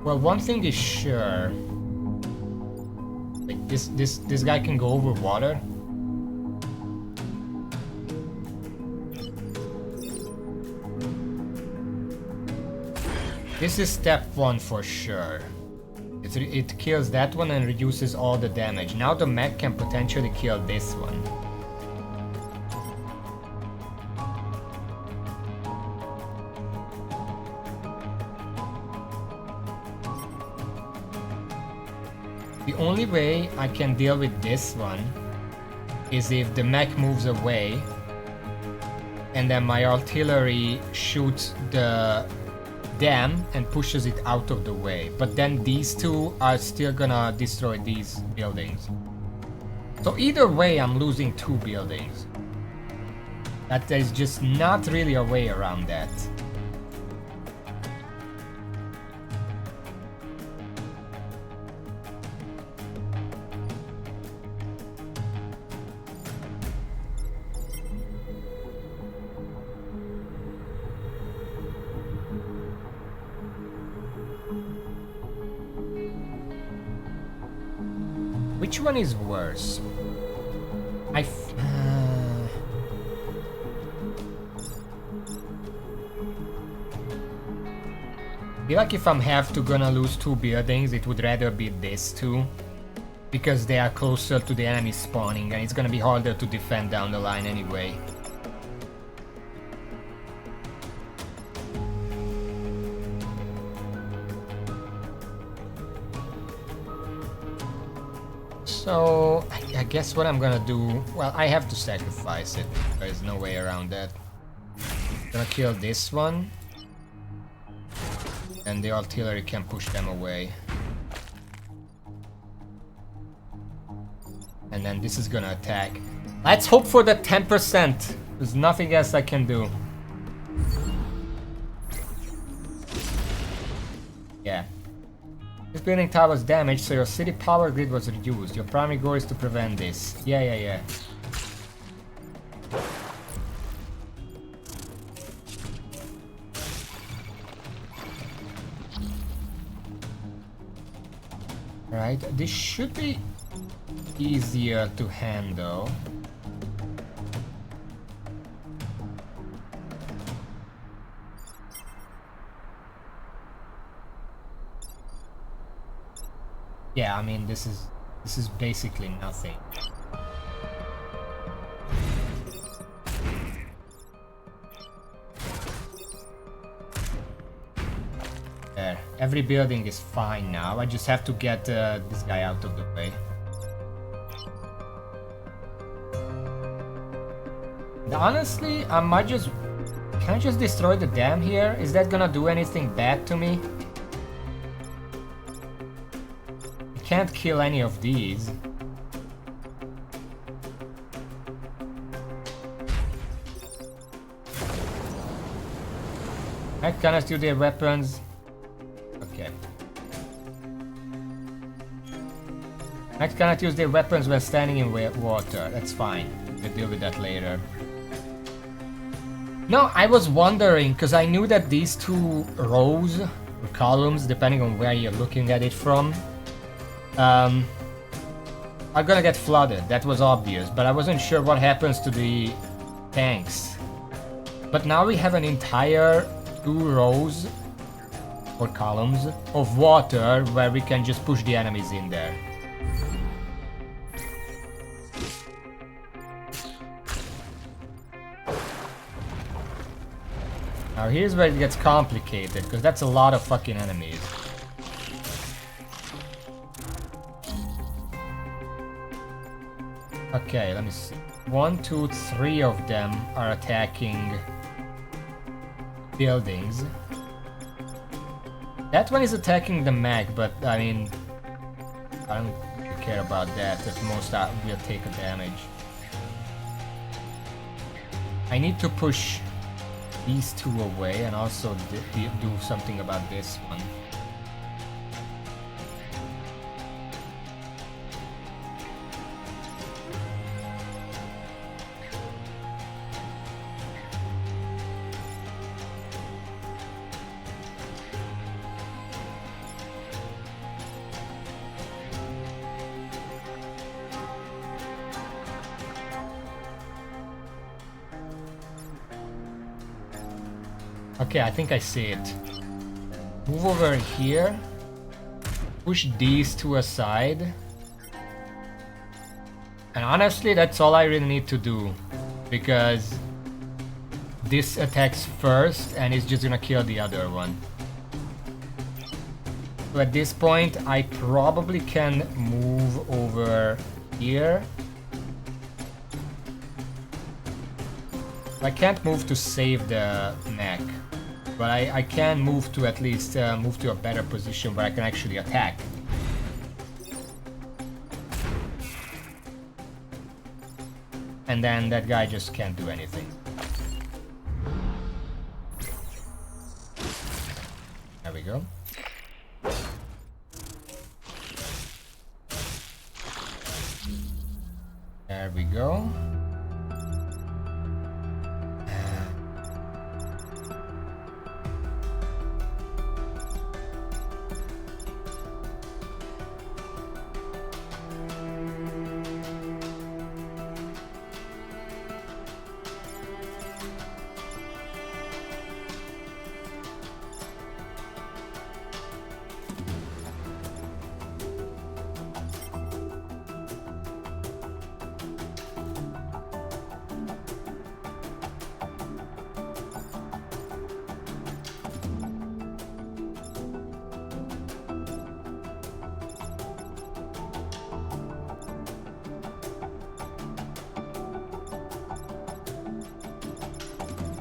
Well, one thing is sure. Like this guy can go over water. This is step 1 for sure. It kills that one and reduces all the damage. Now the mech can potentially kill this one. The only way I can deal with this one is if the mech moves away and then my artillery shoots the dam and pushes it out of the way. But then these 2 are still gonna destroy these buildings. So either way I'm losing 2 buildings. That there's just not really a way around that. Which one is worse? I feel like if I'm gonna lose 2 buildings, it would rather be this two. Because they are closer to the enemy spawning and it's gonna be harder to defend down the line anyway. So, I guess what I'm gonna do... Well, I have to sacrifice it. There's no way around that. Gonna kill this one. And the artillery can push them away. And then this is gonna attack. Let's hope for the 10%. There's nothing else I can do. Yeah. This building tower was damaged, so your city power grid was reduced. Your primary goal is to prevent this. Yeah. Right, this should be easier to handle. Yeah, I mean this is basically nothing. There, every building is fine now. I just have to get this guy out of the way. Honestly, I might just... Can I just destroy the dam here? Is that gonna do anything bad to me? I can't kill any of these. I cannot use their weapons. Okay. I cannot use their weapons when standing in water. That's fine. We'll deal with that later. No, I was wondering, because I knew that these two rows, or columns, depending on where you're looking at it from, are gonna get flooded. That was obvious, but I wasn't sure what happens to the tanks. But now we have an entire 2 rows, or columns, of water where we can just push the enemies in there. Now here's where it gets complicated, because that's a lot of fucking enemies. Okay, let me see. 1, 2, 3 of them are attacking buildings. That one is attacking the mag, but I mean, I don't really care about that. At most, will take a damage. I need to push these 2 away and also do something about this one. Okay, I think I see it. Move over here. Push these 2 aside. And honestly, that's all I really need to do. Because this attacks first and it's just gonna kill the other one. So at this point, I probably can move over here. I can't move to save the mech. But I can move to at least move to a better position where I can actually attack. and then that guy just can't do anything. There we go. There we go.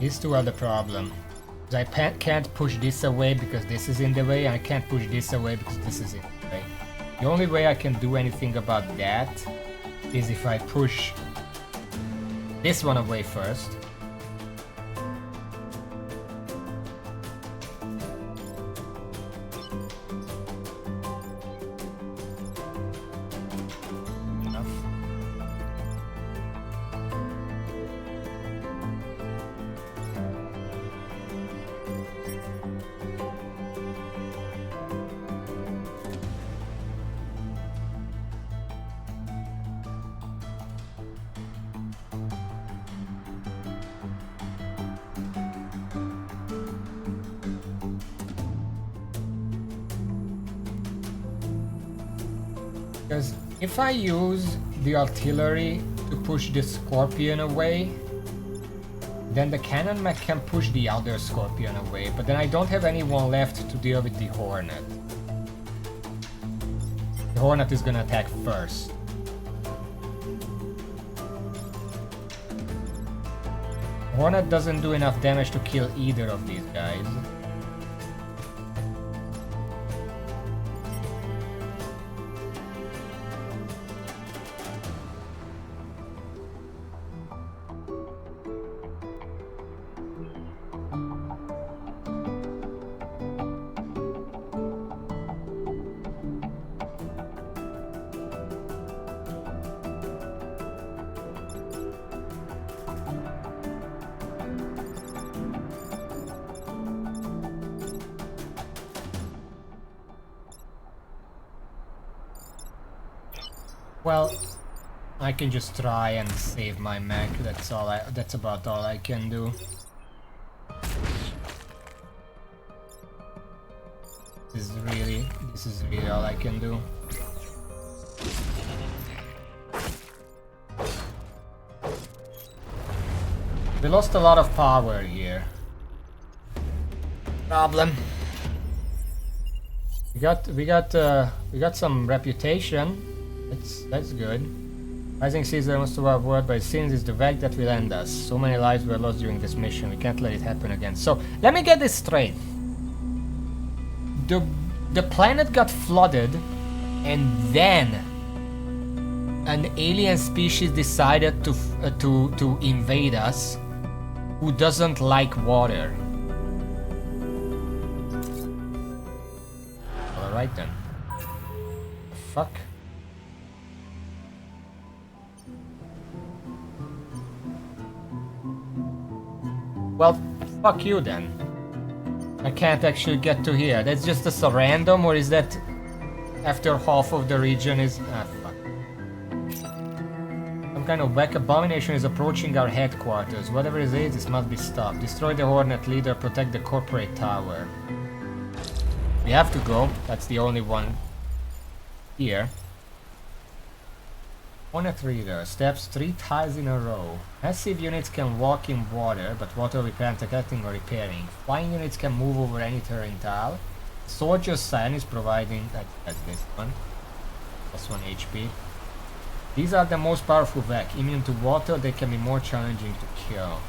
These two are the problem. I can't push this away because this is in the way, and I can't push this away because this is in the way. The only way I can do anything about that is if I push this one away first. Because if I use the artillery to push the Scorpion away, then the cannon mech can push the other Scorpion away, but then I don't have anyone left to deal with the Hornet. The Hornet is gonna attack first. Hornet doesn't do enough damage to kill either of these guys. Well, I can just try and save my mech. That's about all I can do. This is really all I can do. We lost a lot of power here. Problem. We got some reputation. That's good. Rising seas are most of our world, but it seems it's the Vec that will end us. So many lives were lost during this mission. We can't let it happen again. So let me get this straight. The planet got flooded, and then an alien species decided to invade us, who doesn't like water. All right then. Fuck. Well, fuck you then. I can't actually get to here. That's just a random, or is that after half of the region is... Ah, fuck. Some kind of whack abomination is approaching our headquarters. Whatever it is, this must be stopped. Destroy the Hornet leader, protect the corporate tower. We have to go. That's the only one here. Hornet Reader steps 3 tiles in a row. Massive units can walk in water, but water repair protecting or repairing. Flying units can move over any terrain tile. Soldier's Sign is providing... That's this one. Plus 1 HP. These are the most powerful Vec. Immune to water, they can be more challenging to kill.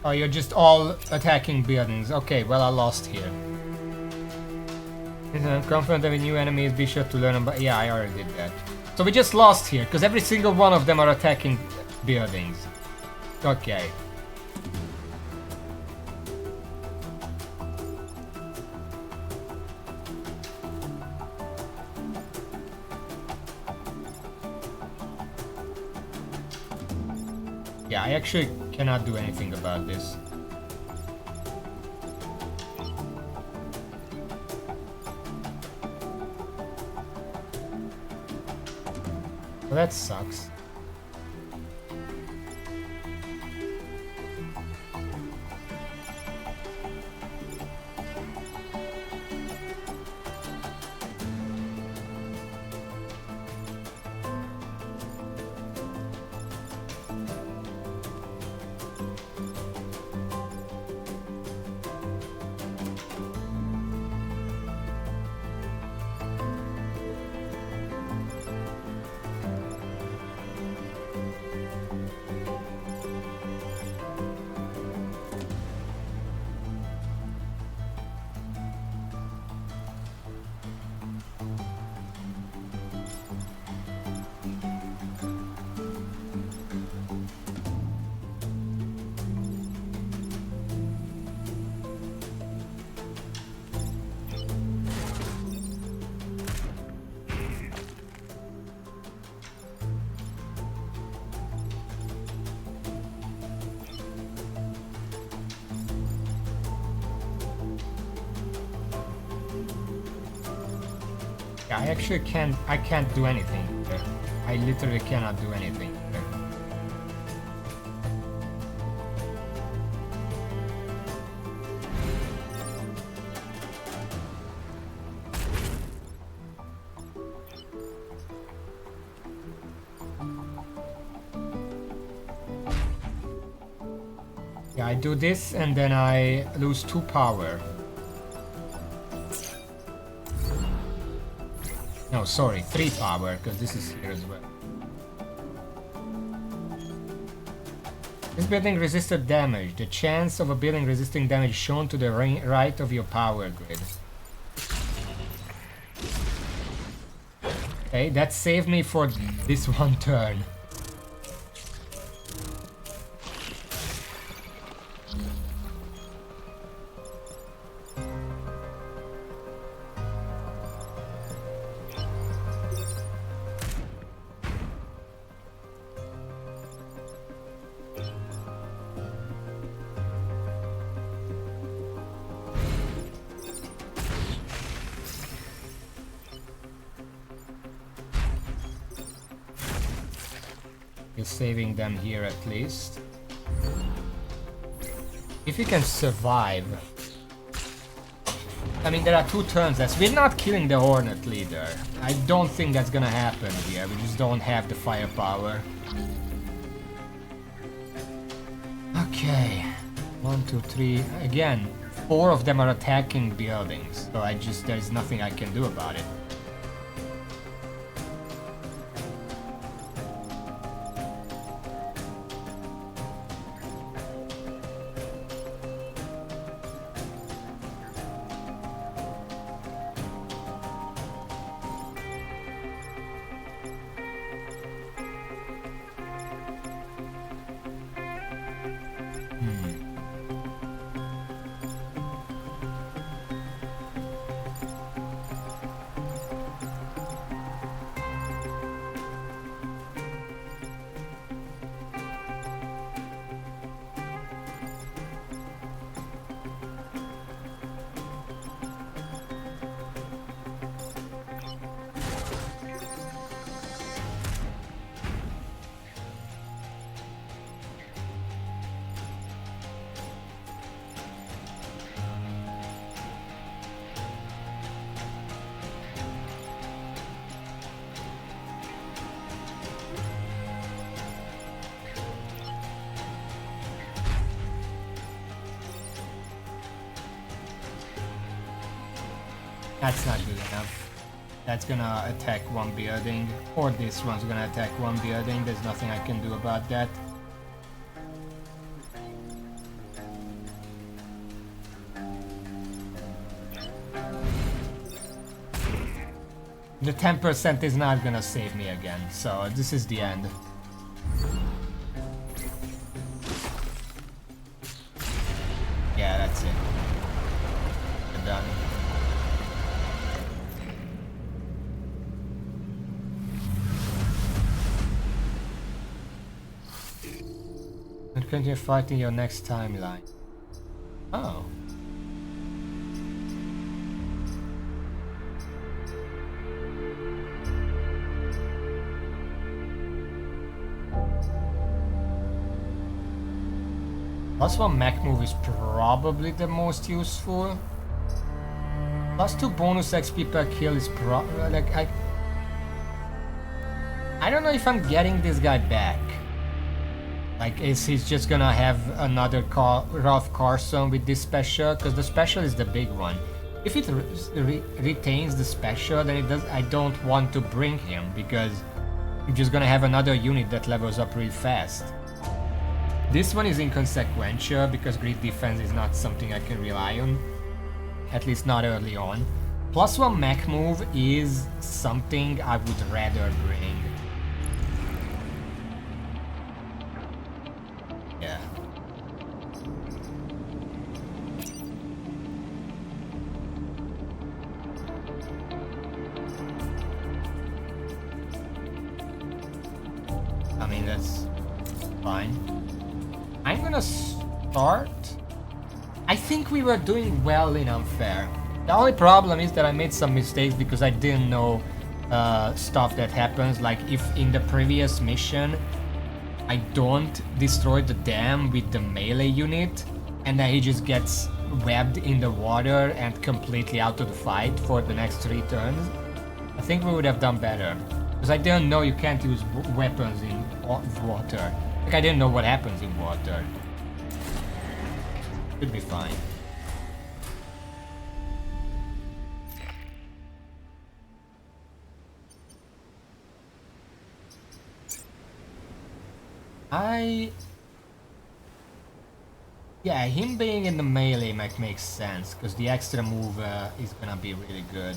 Oh, you're just all attacking buildings. Okay, well I lost here. Confront every new enemies, be sure to learn about... Yeah, I already did that. So we just lost here, because every single one of them are attacking buildings. Okay. Yeah, I actually cannot do anything about this. Well, that sucks. I actually can't do anything here. I literally cannot do anything here. Yeah, I do this and then I lose 2 power. No, sorry, 3 power, because this is here as well. This building resisted damage. The chance of a building resisting damage shown to the right of your power grid. Okay, that saved me for this one turn. Saving them here at least. If we can survive. I mean, there are 2 turns left. We're not killing the Hornet leader. I don't think that's gonna happen here. We just don't have the firepower. Okay. 1, 2, 3. Again, 4 of them are attacking buildings. So there's nothing I can do about it. That's not good enough. That's gonna attack one building, or this one's gonna attack one building. There's nothing I can do about that. The 10% is not gonna save me again, so this is the end. Yeah, that's it. We're done. And continue fighting your next timeline. Oh. +1 mech move is probably the most useful. +2 bonus XP per kill is like I don't know if I'm getting this guy back. Like, is he just gonna have another Ralph Carson with this special? Because the special is the big one. If it retains the special, then it does. I don't want to bring him because I'm just gonna have another unit that levels up real fast. This one is inconsequential because grid defense is not something I can rely on, at least not early on. +1 mech move is something I would rather bring. Yeah. I mean, that's fine. I'm gonna start. I think we were doing well in unfair. The only problem is that I made some mistakes because I didn't know stuff that happens. Like if in the previous mission I don't destroy the dam with the melee unit and then he just gets webbed in the water and completely out of the fight for the next 3 turns, I think we would have done better. Because I didn't know you can't use weapons in water. Like I didn't know what happens in water. Should be fine. Yeah, him being in the melee makes sense, because the extra move is gonna be really good.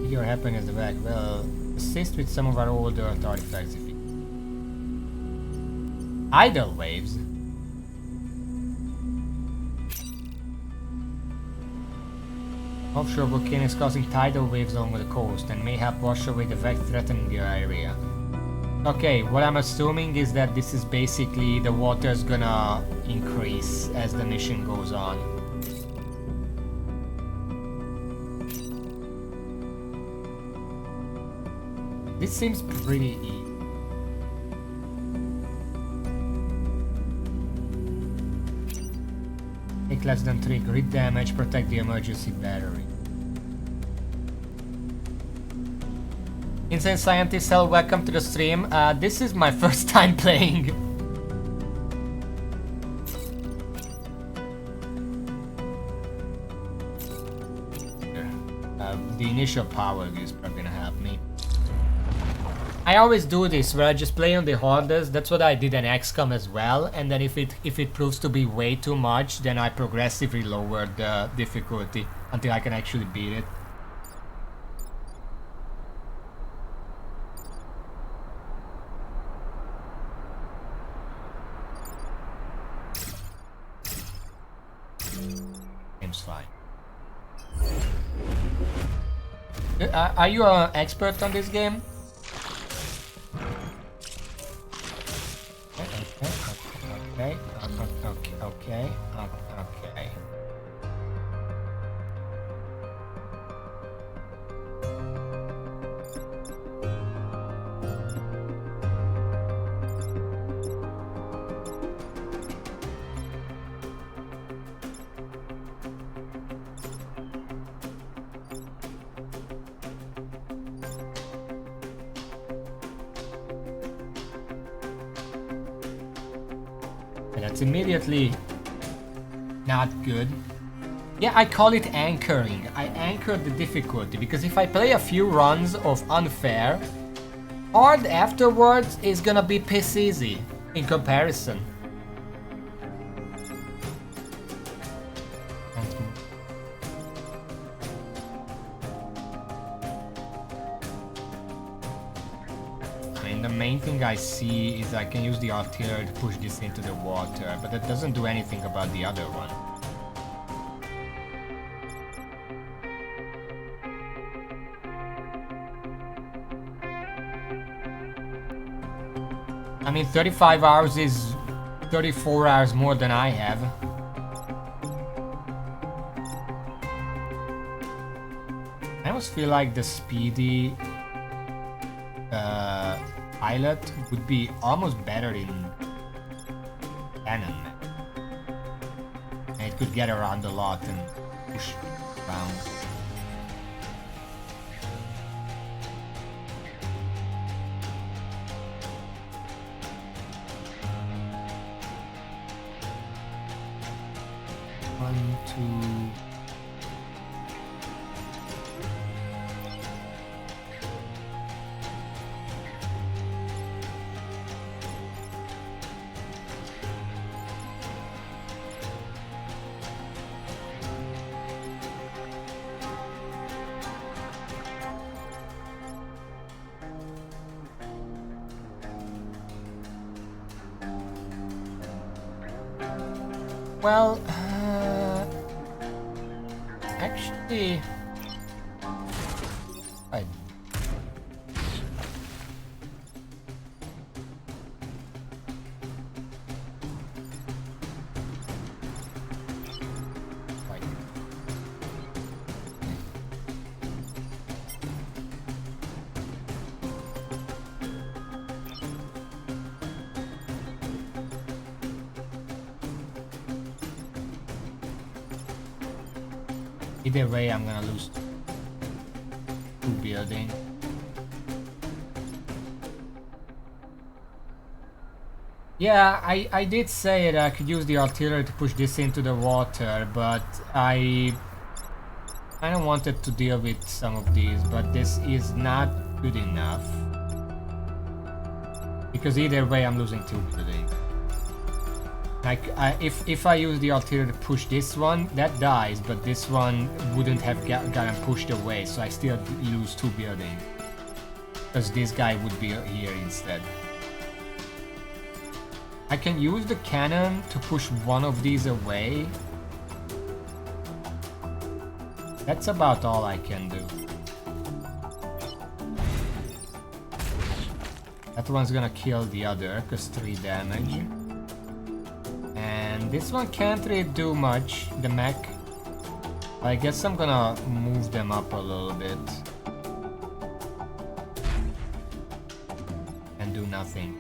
Your happiness back. Well, assist with some of our older artifacts if you... Idle waves. Offshore volcano is causing tidal waves along the coast and may help wash away the wreck threatening the area. Okay, what I'm assuming is that this is basically the water's gonna increase as the mission goes on. This seems pretty easy. Take less than 3 grid damage, protect the emergency battery. Insane Scientist, hello, welcome to the stream. This is my first time playing. The initial power is probably gonna help me. I always do this where I just play on the hardest. That's what I did in XCOM as well, and then if it proves to be way too much, then I progressively lower the difficulty until I can actually beat it. Game's fine. Are you an expert on this game? Okay. And that's immediately not good. Yeah, I call it anchoring. I anchor the difficulty because if I play a few runs of unfair, hard afterwards is gonna be piss easy in comparison. main thing I see is I can use the artillery to push this into the water, but that doesn't do anything about the other one. I mean, 35 hours is 34 hours more than I have. I almost feel like the speedy pilot would be almost better in cannon. And it could get around a lot and push around. One, two. Well, actually, I either way, I'm gonna lose 2 building. Yeah, I did say that I could use the artillery to push this into the water, but I kind of wanted to deal with some of these, but this is not good enough. Because either way, I'm losing 2 building. Like, if I use the artillery to push this one, that dies, but this one wouldn't have gotten pushed away, so I still lose 2 building. Because this guy would be here instead. I can use the cannon to push one of these away. That's about all I can do. That one's gonna kill the other, because 3 damage. And this one can't really do much, the mech. I guess I'm gonna move them up a little bit. And do nothing.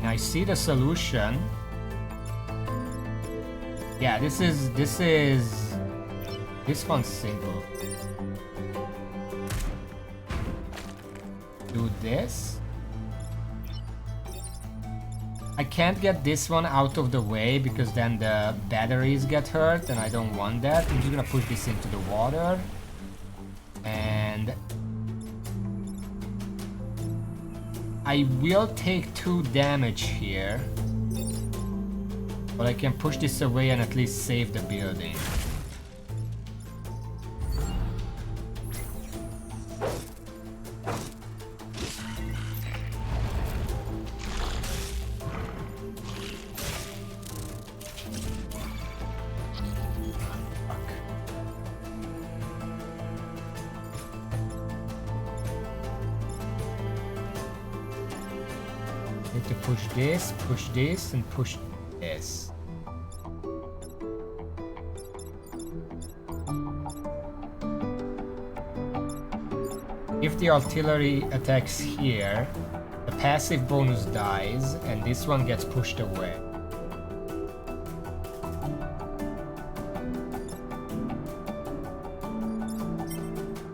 I see the solution. Yeah, this one's simple. Do this. I can't get this one out of the way because then the batteries get hurt and I don't want that. I'm just gonna push this into the water. And I will take 2 damage here, but I can push this away and at least save the building. To push this, and push this. If the artillery attacks here, the passive bonus dies, and this one gets pushed away.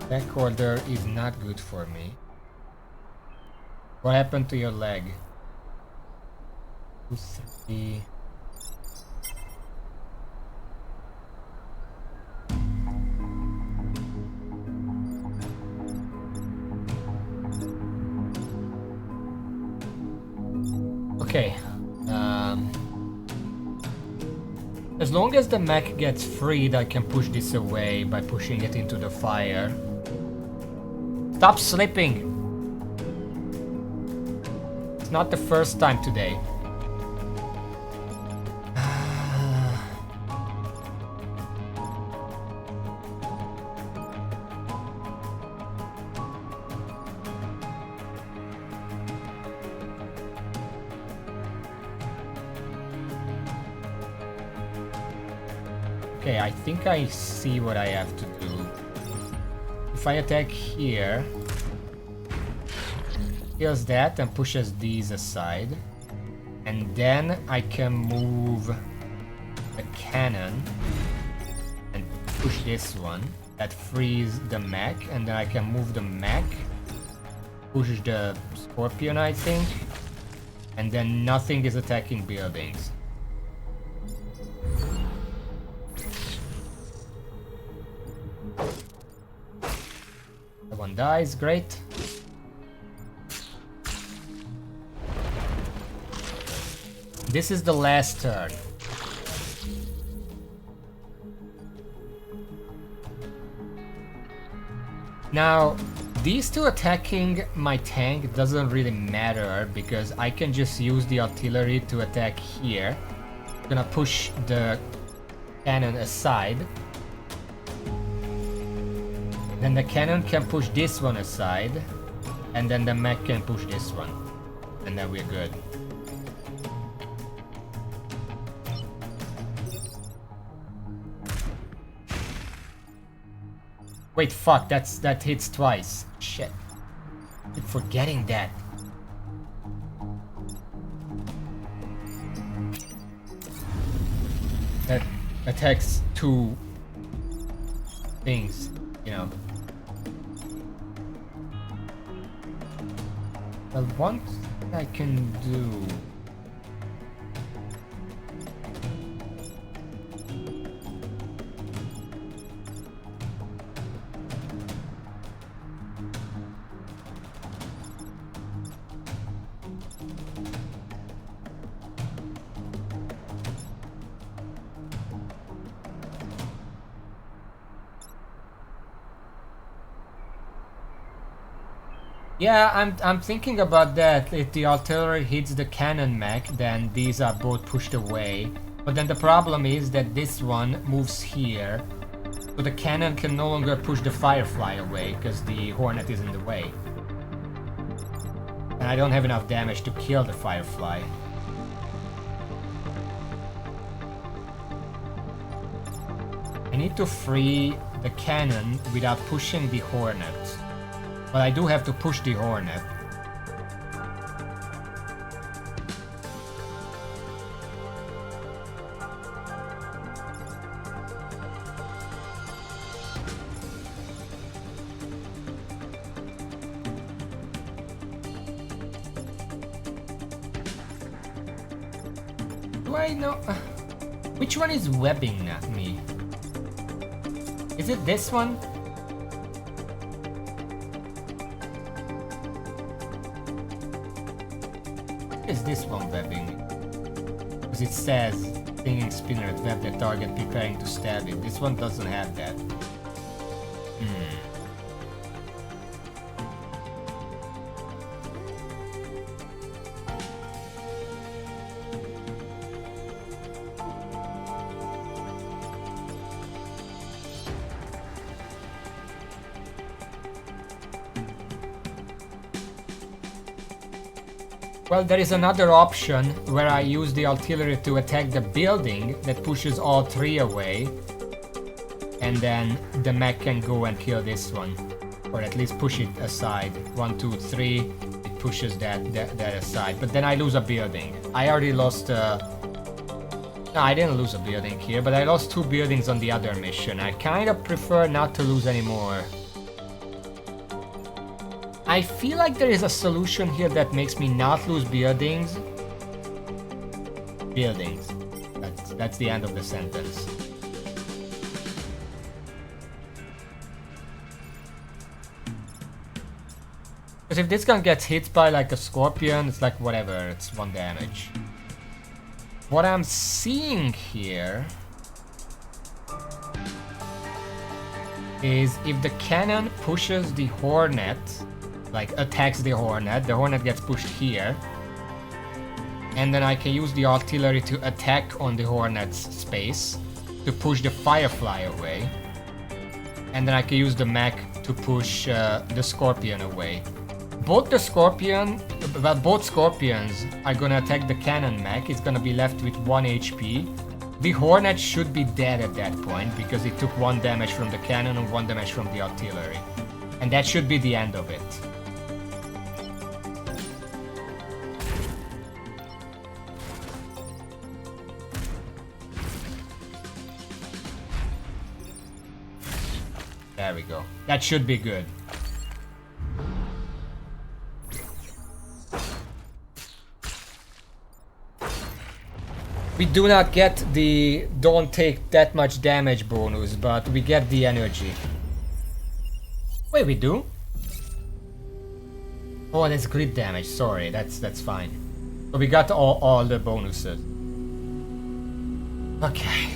Back order is not good for me. What happened to your leg? 2, 3. Okay. As long as the mech gets freed, I can push this away by pushing it into the fire. Stop slipping! It's not the first time today. Okay, I think I see what I have to do. If I attack here, kills that and pushes these aside. And then I can move the cannon and push this one. That frees the mech, and then I can move the mech, push the scorpion, I think, and then nothing is attacking buildings. One dies, great. This is the last turn. Now, these two attacking my tank doesn't really matter because I can just use the artillery to attack here. I'm gonna push the cannon aside. Then the cannon can push this one aside, and then the mech can push this one, and then we're good. Wait, fuck, that hits twice. Shit. I keep forgetting that. That attacks two things, you know. Well, one thing I can do... Yeah, I'm thinking about that. If the artillery hits the cannon mech, then these are both pushed away. But then the problem is that this one moves here, so the cannon can no longer push the Firefly away because the Hornet is in the way. And I don't have enough damage to kill the Firefly. I need to free the cannon without pushing the Hornet. But I do have to push the Hornet. Do I know? Which one is webbing at me? Is it this one? Is this one webbing? Because it says stinging spinner at web the target preparing to stab it. This one doesn't have that. Well, there is another option where I use the artillery to attack the building that pushes all three away. And then the mech can go and kill this one. Or at least push it aside. 1, 2, 3, it pushes that aside. But then I lose a building. I already lost... No, I didn't lose a building here, but I lost 2 buildings on the other mission. I kind of prefer not to lose anymore. I feel like there is a solution here that makes me not lose buildings. Buildings. That's the end of the sentence. Because if this gun gets hit by like a scorpion, it's like whatever, it's 1 damage. What I'm seeing here is if the cannon pushes the hornet, like attacks the hornet gets pushed here. And then I can use the artillery to attack on the hornet's space to push the firefly away. And then I can use the mech to push the scorpion away. Both scorpions are gonna attack the cannon mech. It's gonna be left with 1 HP. The hornet should be dead at that point because it took 1 damage from the cannon and 1 damage from the artillery. And that should be the end of it. There we go. That should be good. We do not get the don't take that much damage bonus, but we get the energy. Wait, we do? Oh, that's crit damage. Sorry, that's fine. So we got all the bonuses. Okay.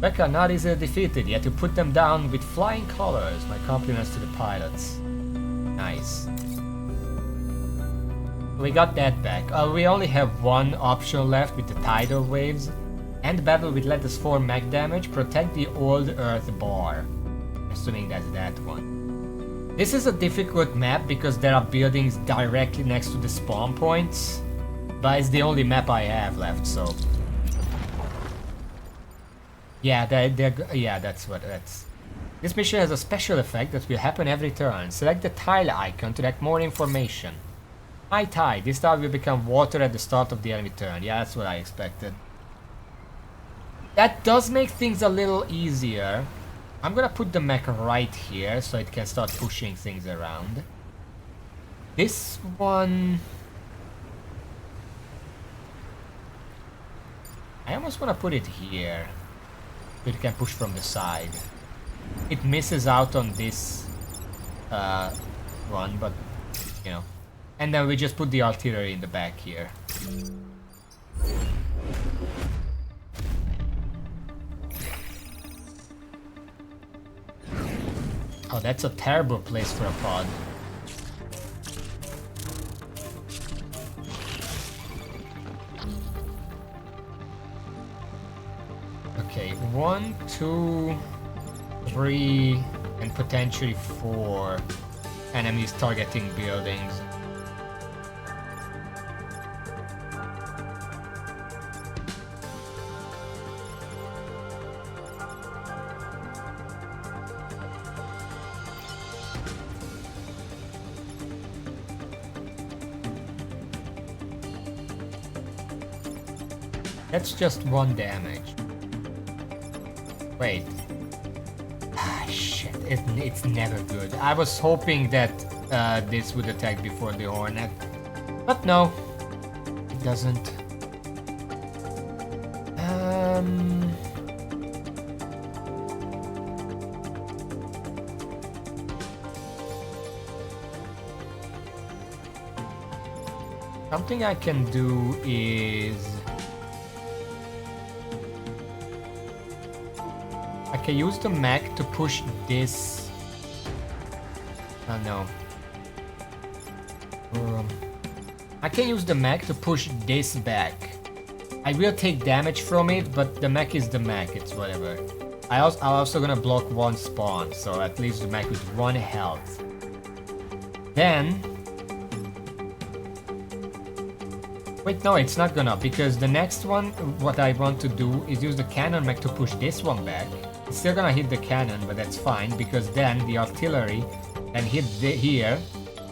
Becca not easily defeated, yet to put them down with flying colors. My compliments to the pilots. Nice. We got that back. We only have 1 option left with the tidal waves. End battle with let us 4 mech damage. Protect the old earth bar. Assuming that's that one. This is a difficult map because there are buildings directly next to the spawn points. But it's the only map I have left, so... Yeah, that's. This mission has a special effect that will happen every turn. Select the tile icon to get more information. High tide. This tile will become water at the start of the enemy turn. Yeah, that's what I expected. That does make things a little easier. I'm gonna put the mech right here so it can start pushing things around. This one... I almost wanna put it here. It can push from the side. It misses out on this one, but you know. And then we just put the artillery in the back here. Oh, that's a terrible place for a pod. Okay, 1, 2, 3, and potentially 4 enemies targeting buildings. That's just 1 damage. Wait. Ah, shit. It's never good. I was hoping that this would attack before the Hornet. But no. It doesn't. Something I can do is... I can use the mech to push this... Oh no. I can use the mech to push this back. I will take damage from it, but the mech is the mech, it's whatever. I'm also gonna block 1 spawn, so at least the mech with 1 health. Then... Wait, no, it's not gonna, because the next one, what I want to do is use the cannon mech to push this one back. It's still gonna hit the cannon, but that's fine, because then the artillery can hit here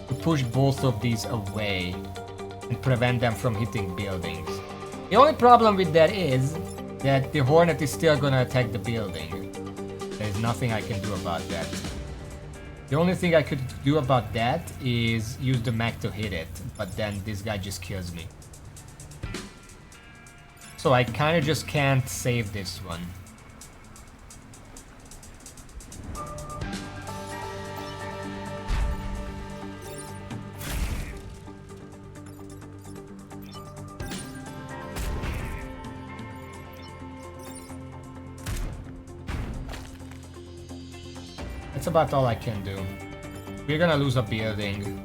to push both of these away and prevent them from hitting buildings. The only problem with that is that the Hornet is still gonna attack the building. There's nothing I can do about that. The only thing I could do about that is use the mech to hit it, but then this guy just kills me. So I kinda just can't save this one. That's about all I can do. We're gonna lose a building.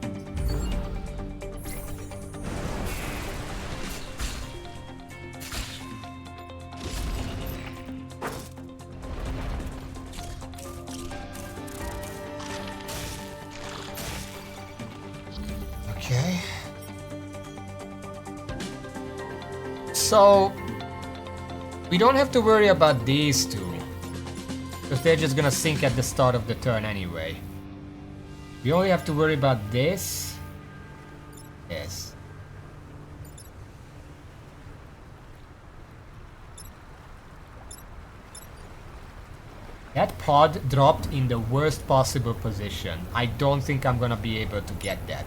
Okay. So we don't have to worry about these two, because they're just gonna sink at the start of the turn anyway. We only have to worry about this. Yes. That pod dropped in the worst possible position. I don't think I'm gonna be able to get that.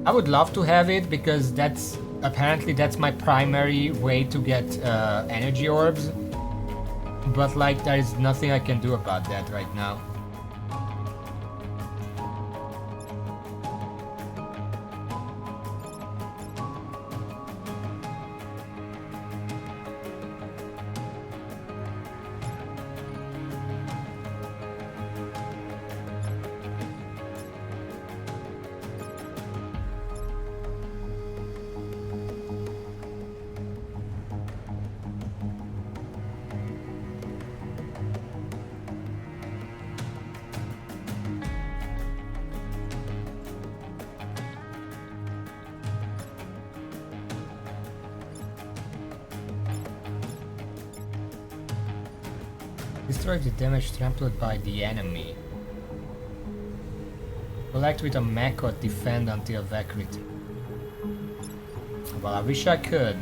I would love to have it because apparently that's my primary way to get energy orbs, but like there is nothing I can do about that right now. Destroy the damage trampled by the enemy. Collect with a mech or defend until Vecrit. Well, I wish I could.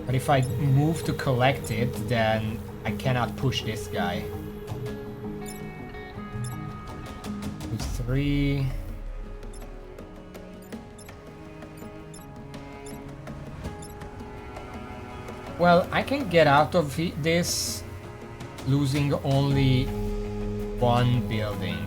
But if I move to collect it, then I cannot push this guy. 3. Well, I can get out of this losing only one building.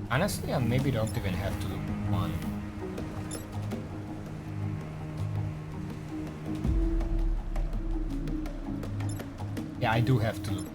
Honestly, I maybe don't even have to do one. Yeah, I do have to.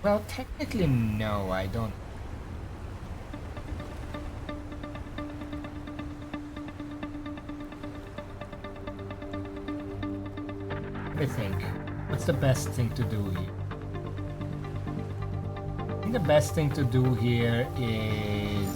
Well, technically, no, I don't. I think. What's the best thing to do here? I think the best thing to do here is...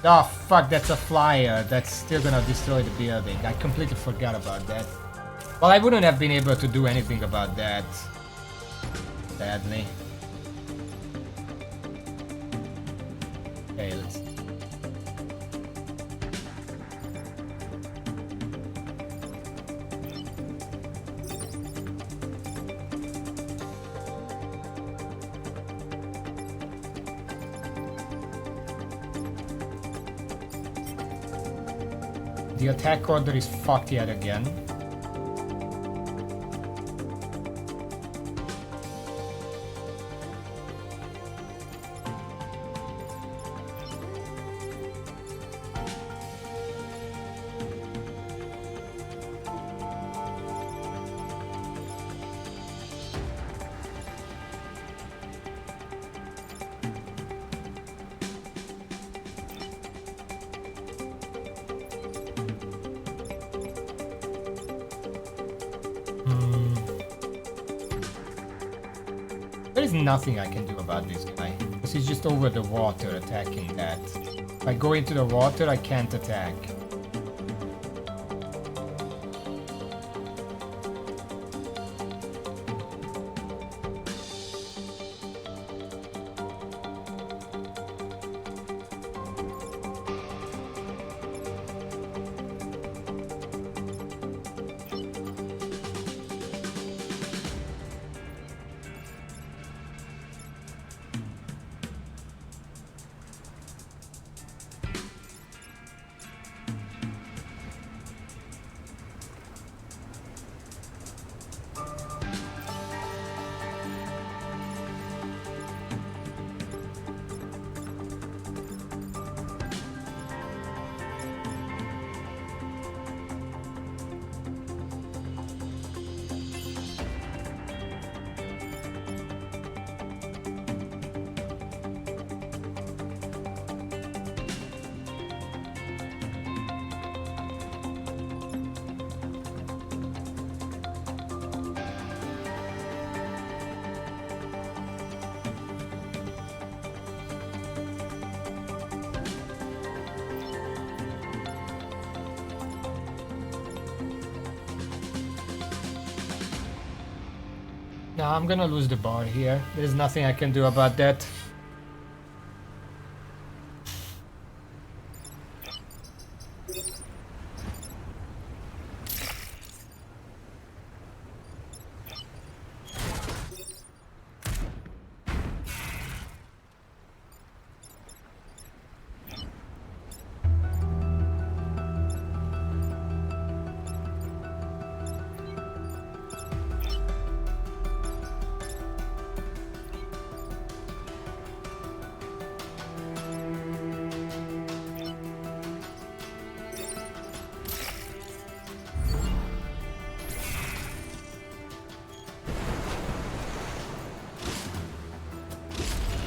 Oh fuck, that's a flyer. That's still gonna destroy the building. I completely forgot about that. Well, I wouldn't have been able to do anything about that. Sadly. Okay, let's... The attack order is fucked yet again. There is nothing I can do about this guy. Because he's just over the water attacking that. If I go into the water, I can't attack. No, I'm gonna lose the bar here. There's nothing I can do about that.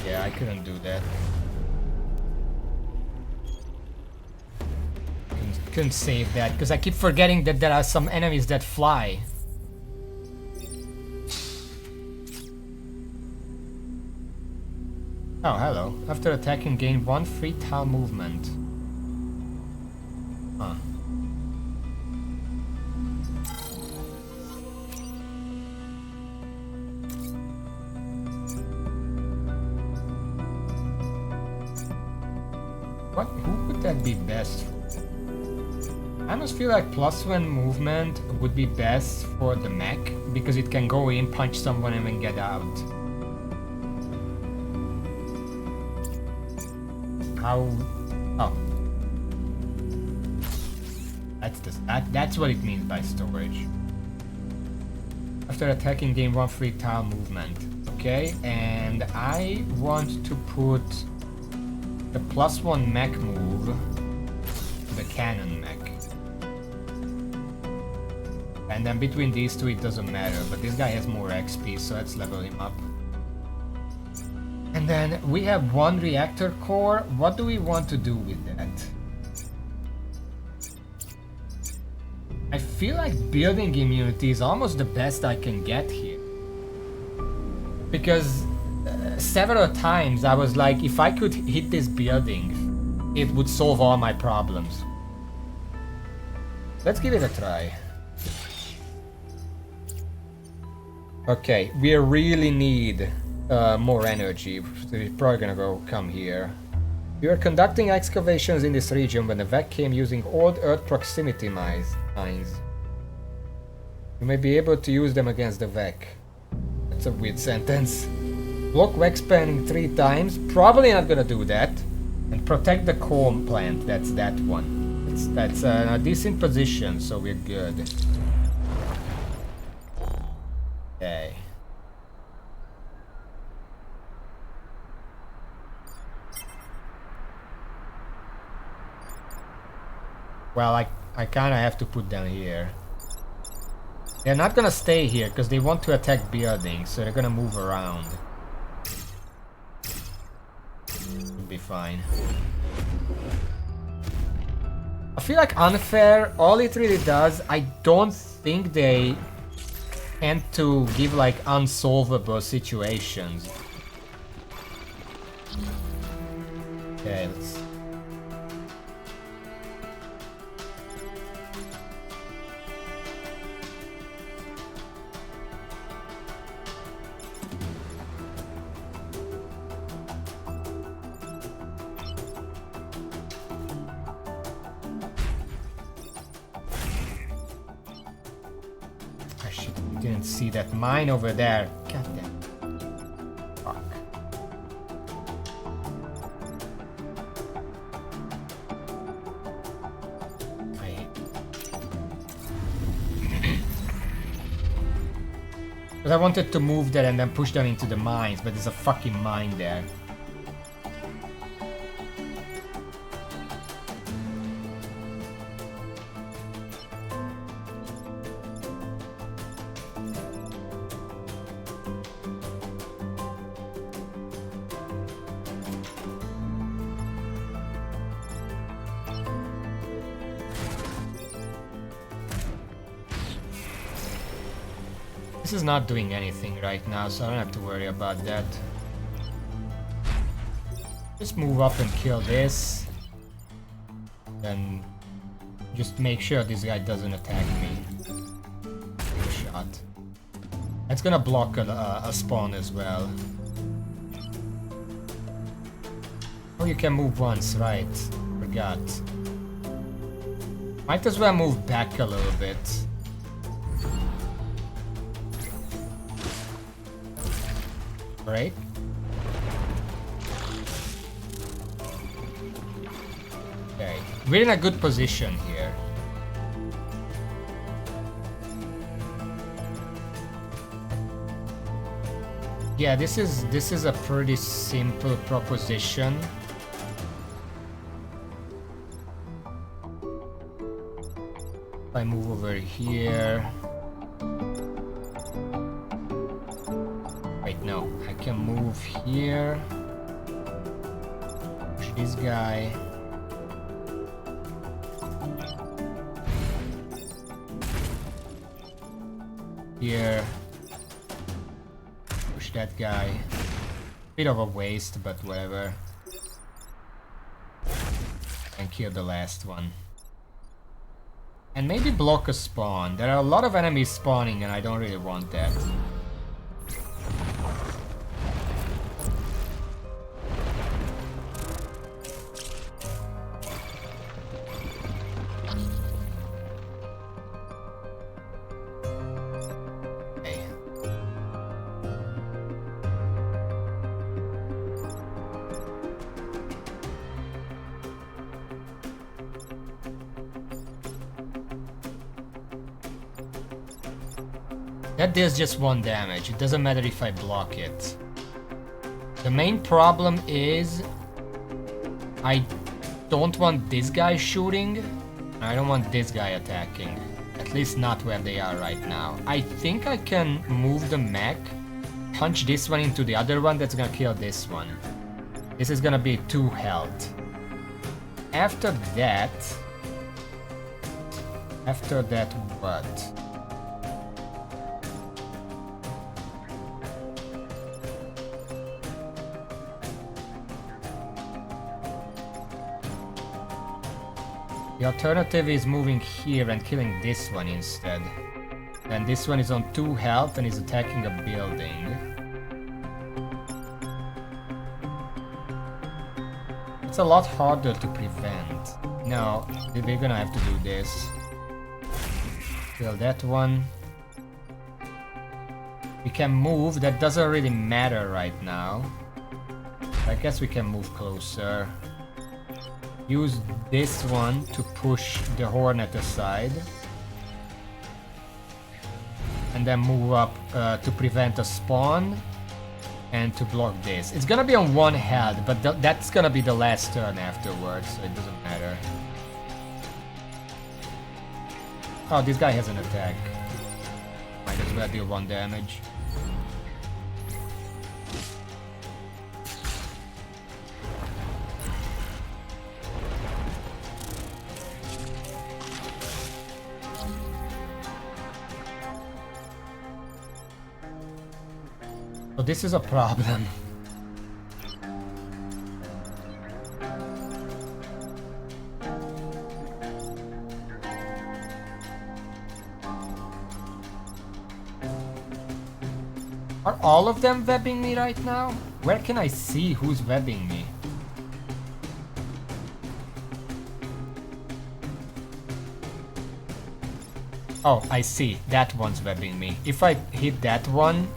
Yeah, I couldn't do that. Couldn't save that because I keep forgetting that there are some enemies that fly. Oh, hello. After attacking, gain 1 free tile movement. Huh. What? Who would that be best for? I almost feel like +1 movement would be best for the mech because it can go in, punch someone, and then get out. How? Oh, that's what it means by storage. After attacking, gain 1 free tile movement. Okay, and I want to put the +1 mech move to the cannon mech. And then between these two it doesn't matter, but this guy has more XP, so let's level him up. And then we have 1 reactor core. What do we want to do with that? I feel like building immunity is almost the best I can get here. Because several times I was like, if I could hit this building, it would solve all my problems. Let's give it a try. Okay, we really need more energy. We're probably gonna come here. We were conducting excavations in this region when the VEC came using old Earth proximity mines. You may be able to use them against the VEC. That's a weird sentence. Block VEC spanning 3 times. Probably not gonna do that. And protect the corn plant. That's that one. That's a decent position, so we're good. Okay. Well, I kinda have to put them here. They're not gonna stay here because they want to attack buildings, so they're gonna move around. It'll be fine. I feel like unfair, all it really does, I don't think they tend to give like unsolvable situations. Okay, let's... Didn't see that mine over there. God damn. Fuck. Because I wanted to move that and then push them into the mines, but there's a fucking mine there. This is not doing anything right now, so I don't have to worry about that. Just move up and kill this. Then just make sure this guy doesn't attack me. Good shot. It's gonna block a spawn as well. Oh, you can move once, right. Forgot. Might as well move back a little bit. Right? Okay, we're in a good position here. Yeah, this is a pretty simple proposition. If I move over here. Wait, no, I can move here. Push this guy. Here. Push that guy. Bit of a waste, but whatever. And kill the last one. And maybe block a spawn. There are a lot of enemies spawning and I don't really want that. That deals just 1 damage, it doesn't matter if I block it. The main problem is I don't want this guy shooting, I don't want this guy attacking. At least not where they are right now. I think I can move the mech, punch this one into the other one, that's gonna kill this one. This is gonna be 2 health. After that what? The alternative is moving here and killing this one instead. And this one is on 2 health and is attacking a building. It's a lot harder to prevent. No, we're gonna have to do this. Kill that one. We can move, that doesn't really matter right now. I guess we can move closer. Use this one to push the Hornet aside. And then move up to prevent a spawn. And to block this. It's gonna be on 1 health, but that's gonna be the last turn afterwards, so it doesn't matter. Oh, this guy has an attack. Might as well deal 1 damage. this is a problem. Are all of them webbing me right now? Where can I see who's webbing me? Oh, I see. That one's webbing me. If I hit that one,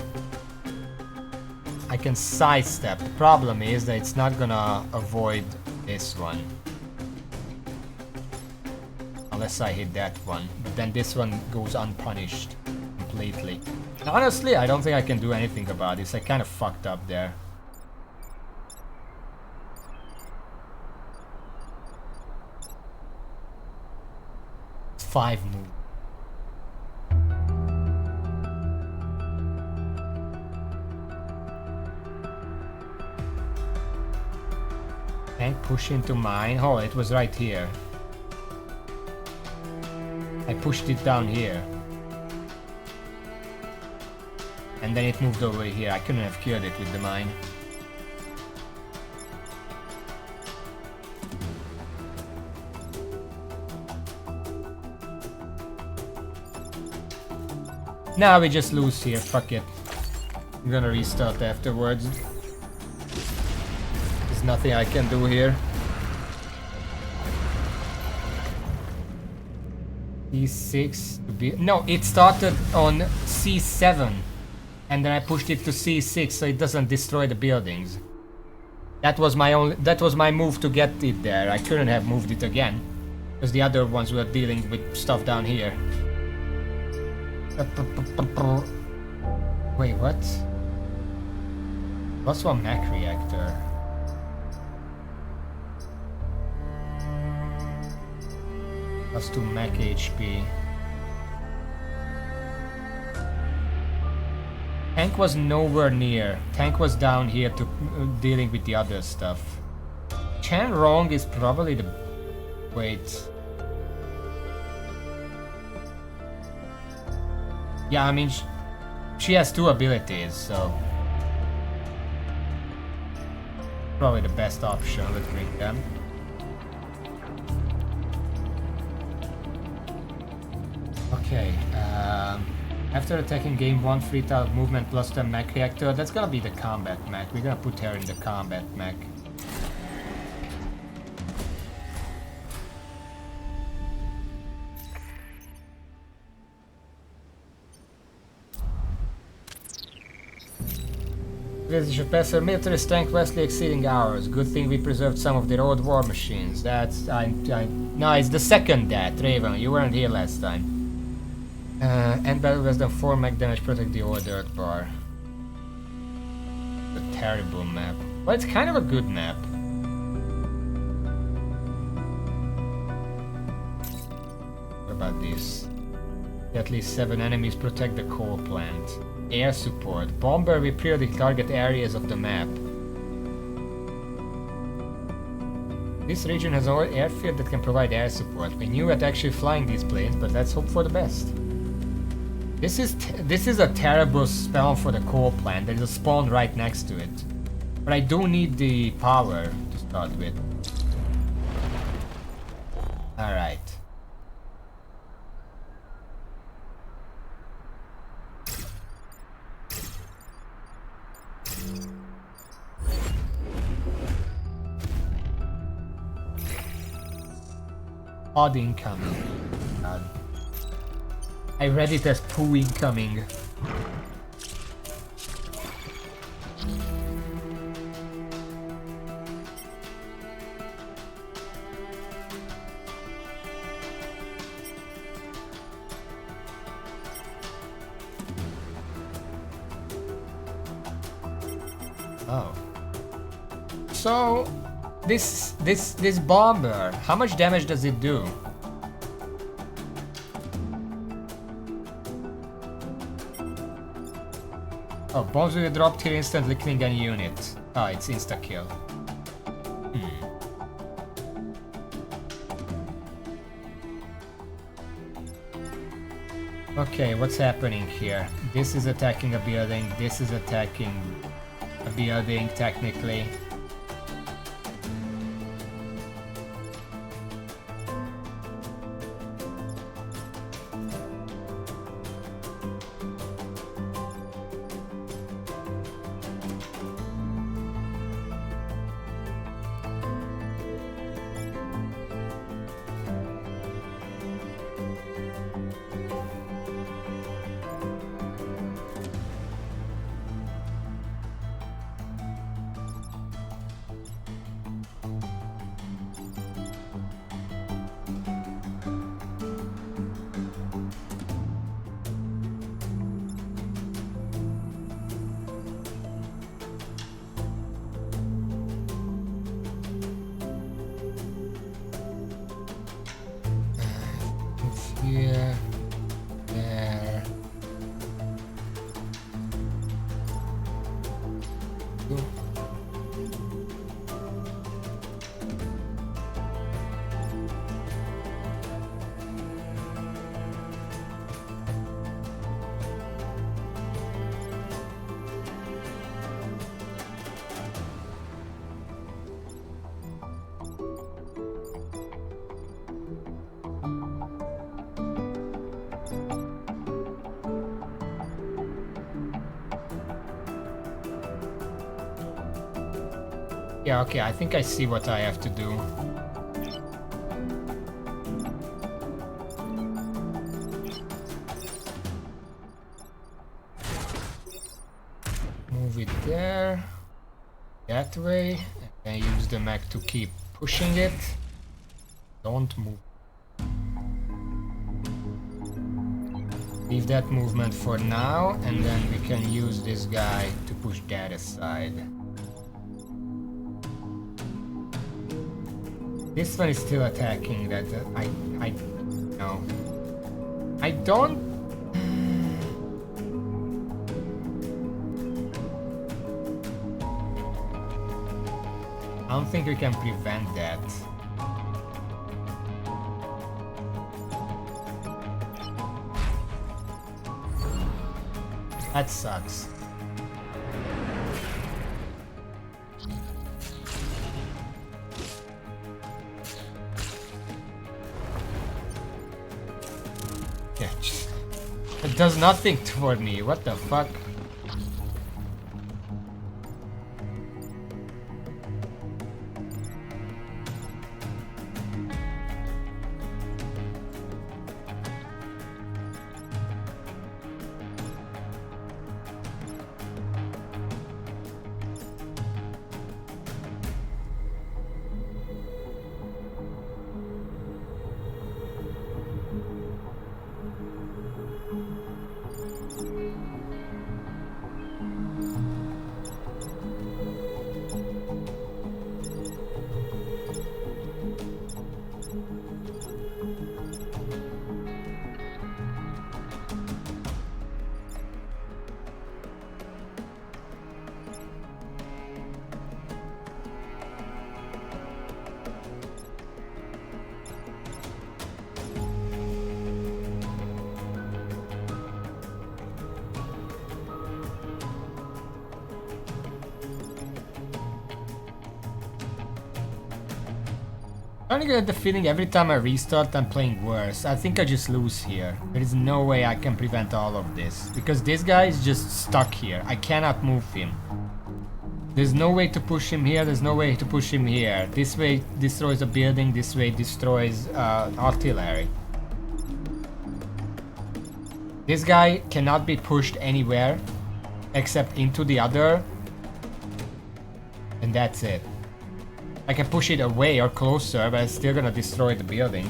I can sidestep. The problem is that it's not gonna avoid this one. Unless I hit that one. But then this one goes unpunished completely. Honestly, I don't think I can do anything about this. I kind of fucked up there. Five moves. Tank push into mine. Oh, it was right here. I pushed it down here. And then it moved over here. I couldn't have killed it with the mine. Now we just lose here. Fuck it. I'm gonna restart afterwards. There's nothing I can do here. C6 to be... No, it started on C7. And then I pushed it to C6 so it doesn't destroy the buildings. That was my move to get it there. I couldn't have moved it again. Because the other ones were dealing with stuff down here. Wait, what? What's one mech reactor? Plus 2 mech HP. Tank was nowhere near. Tank was down here to dealing with the other stuff. Chen Rong is probably the... Wait. Yeah, I mean, she has 2 abilities, so... Probably the best option. Let's bring them. Okay, after attacking game 1, free tile movement plus the mech reactor, that's gonna be the combat mech. We're gonna put her in the combat mech. Professor, military strength vastly exceeding ours. Good thing we preserved some of their old war machines. That's... No, it's the second that, Raven. You weren't here last time. End battle less than 4 mech damage, protect the old earth bar. A terrible map. Well, it's kind of a good map. What about this? At least 7 enemies protect the coal plant. Air support. Bomber will periodically target areas of the map. This region has an airfield that can provide air support. We knew at actually flying these planes, but let's hope for the best. This is a terrible spell for the coal plant. There's a spawn right next to it. But I do need the power to start with. Alright. Odd incoming. God. I read it as poo incoming. Oh. So this bomber, how much damage does it do? Oh, bombs will be dropped here instantly, killing any unit. Oh, it's insta-kill. Okay, what's happening here? This is attacking a building, this is attacking a building, technically. Here, there. Go. Yeah, okay, I think I see what I have to do. Move it there, that way, and then use the mech to keep pushing it. Don't move. Leave that movement for now, and then we can use this guy to push that aside. This one is still attacking that I no. I don't. I don't think we can prevent that. That sucks. Yeah, it does nothing toward me. What the fuck? I'm starting to get the feeling every time I restart I'm playing worse. I think I just lose here. There is no way I can prevent all of this. Because this guy is just stuck here. I cannot move him. There's no way to push him here, there's no way to push him here. This way destroys a building, this way destroys artillery. This guy cannot be pushed anywhere except into the other. And that's it. I can push it away or closer, but it's still gonna destroy the building.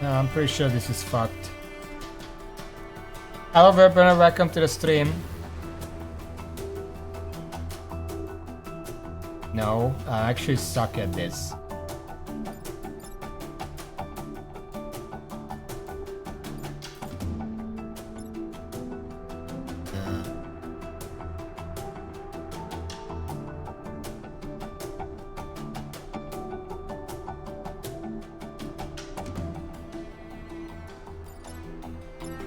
I'm pretty sure this is fucked. Hello Verburner, welcome to the stream. No, I actually suck at this.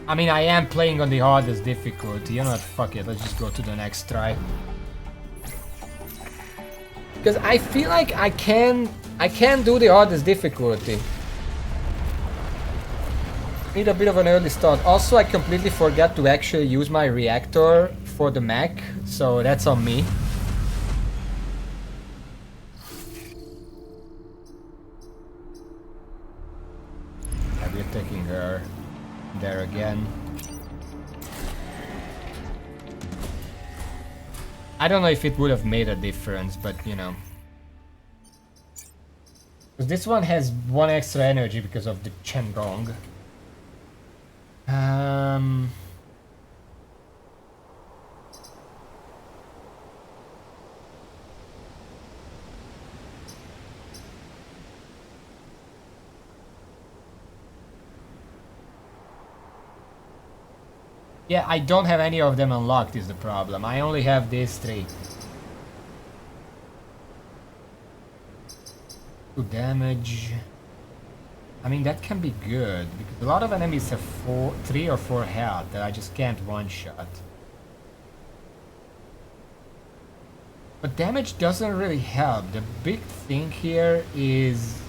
I mean, I am playing on the hardest difficulty. You know what? Fuck it. Let's just go to the next try. Because I feel like I can do the hardest difficulty. Need a bit of an early start. Also, I completely forgot to actually use my reactor for the mech, so that's on me. Yeah, we're taking her there again. I don't know if it would have made a difference, but you know. Because this one has 1 extra energy because of the Chenrong. Yeah, I don't have any of them unlocked is the problem. I only have these 3. 2 damage. I mean, that can be good, because a lot of enemies have 3 or 4 health that I just can't one-shot. But damage doesn't really help. The big thing here is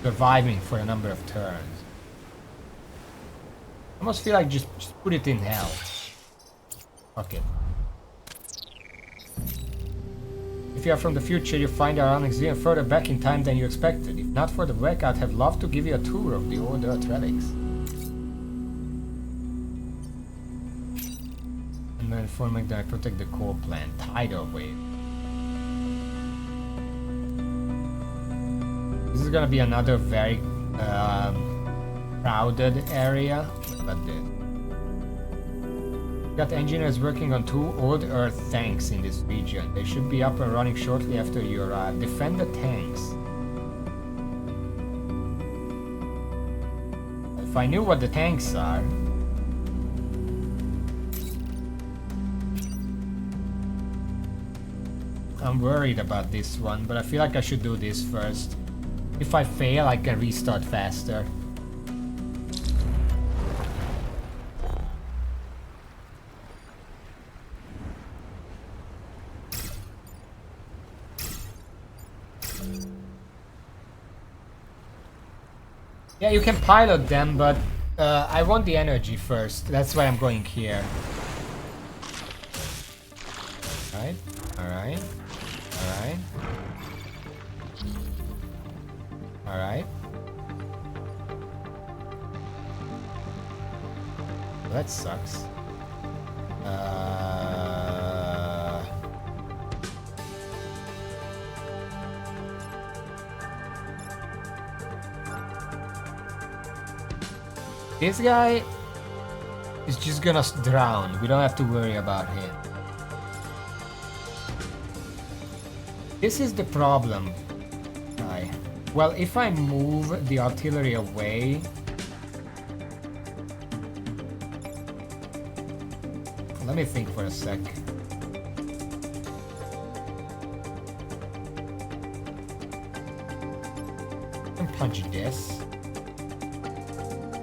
surviving for a number of turns. I almost feel like just put it in health. Fuck it. If you are from the future, you find our Onyx even further back in time than you expected. If not for the wreck, I'd have loved to give you a tour of the old Earth relics. And then informing that I protect the core plant. Tidal wave. This is gonna be another very crowded area. What about this? Got engineers working on 2 old Earth tanks in this region. They should be up and running shortly after you arrive. Defend the tanks. If I knew what the tanks are... I'm worried about this one, but I feel like I should do this first. If I fail, I can restart faster. Yeah, you can pilot them, but I want the energy first. That's why I'm going here. Alright, alright, alright. Alright. That sucks. This guy is just gonna drown. We don't have to worry about him. This is the problem. Well, if I move the artillery away... Let me think for a sec. I can punch this.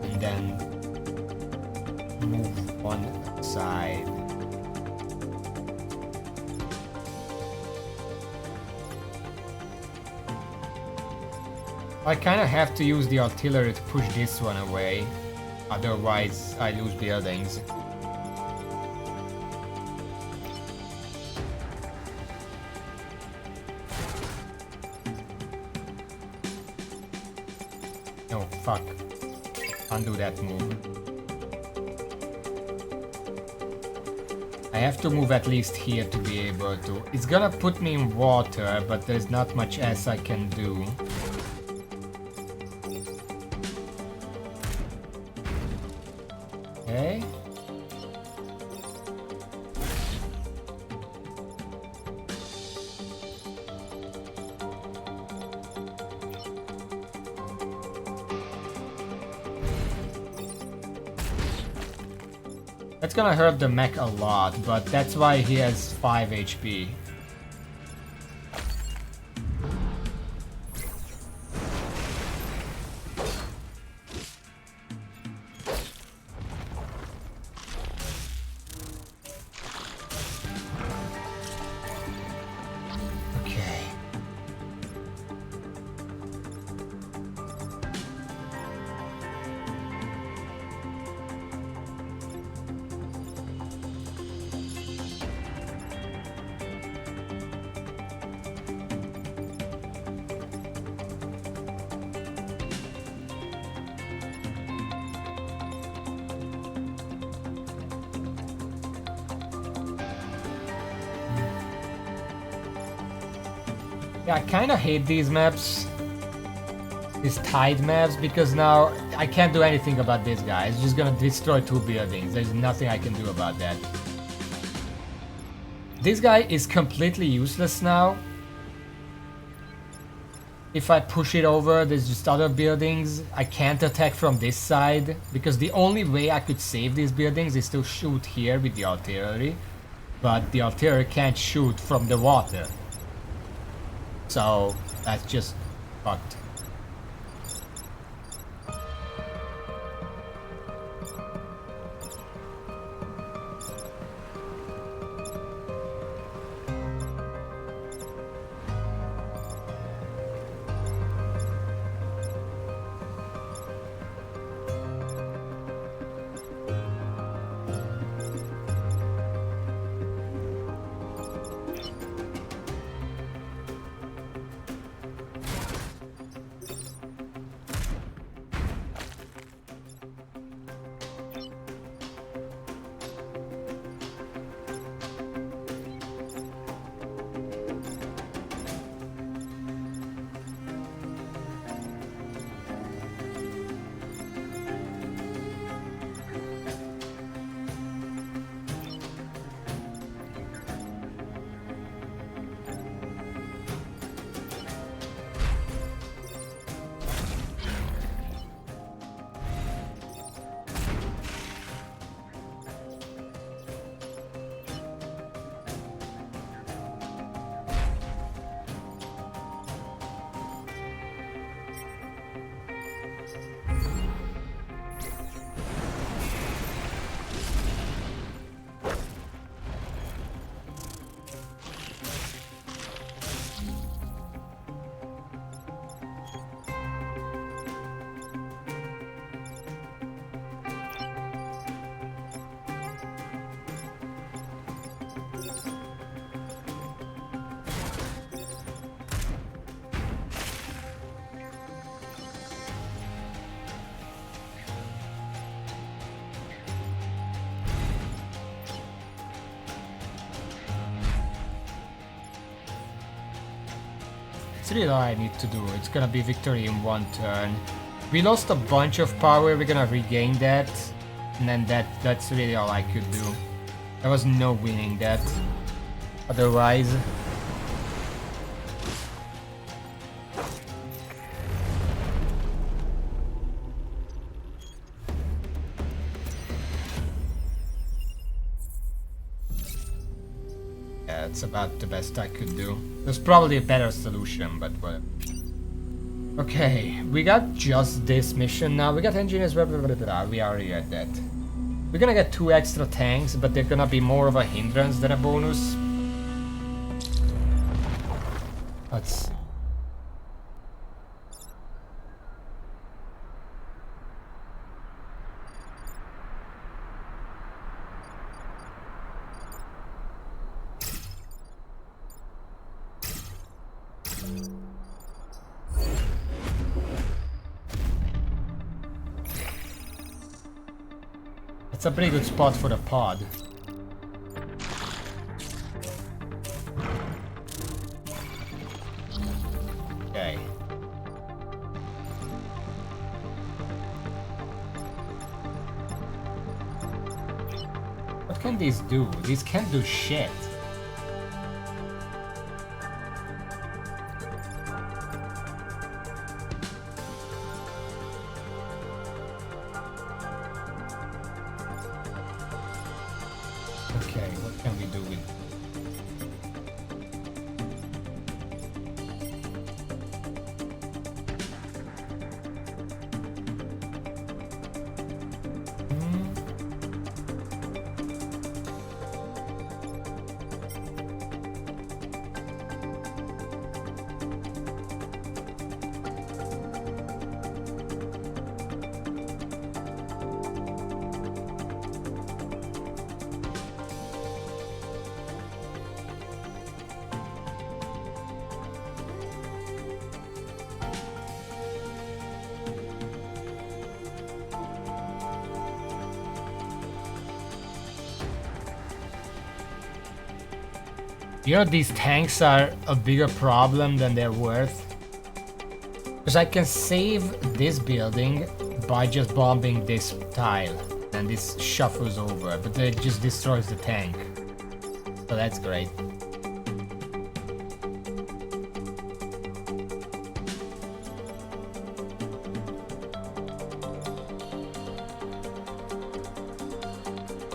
And then move one side. I kind of have to use the artillery to push this one away, otherwise I lose buildings. Oh fuck, undo that move. I have to move at least here to be able to. It's gonna put me in water, but there's not much else I can do. That's gonna hurt the mech a lot, but that's why he has 5 HP. Yeah, I kind of hate these maps. These tide maps, because now I can't do anything about this guy. It's just gonna destroy 2 buildings. There's nothing I can do about that. This guy is completely useless now. If I push it over, there's just other buildings. I can't attack from this side, because the only way I could save these buildings is to shoot here with the artillery. But the artillery can't shoot from the water. So that's just fucked. It's really all I need to do. It's gonna be victory in 1 turn. We lost a bunch of power, we're gonna regain that. And then that's really all I could do. There was no winning that. Otherwise... yeah, it's about the best I could do. There's probably a better solution, but whatever. Okay, we got just this mission now. We got engineers, blah, blah, blah, blah. We already got that. We're gonna get 2 extra tanks, but they're gonna be more of a hindrance than a bonus. Let's... It's a pretty good spot for the pod. Okay. What can these do? These can't do shit. Okay, what can we do with... You know, these tanks are a bigger problem than they're worth. Because I can save this building by just bombing this tile. And this shuffles over, but it just destroys the tank. So that's great.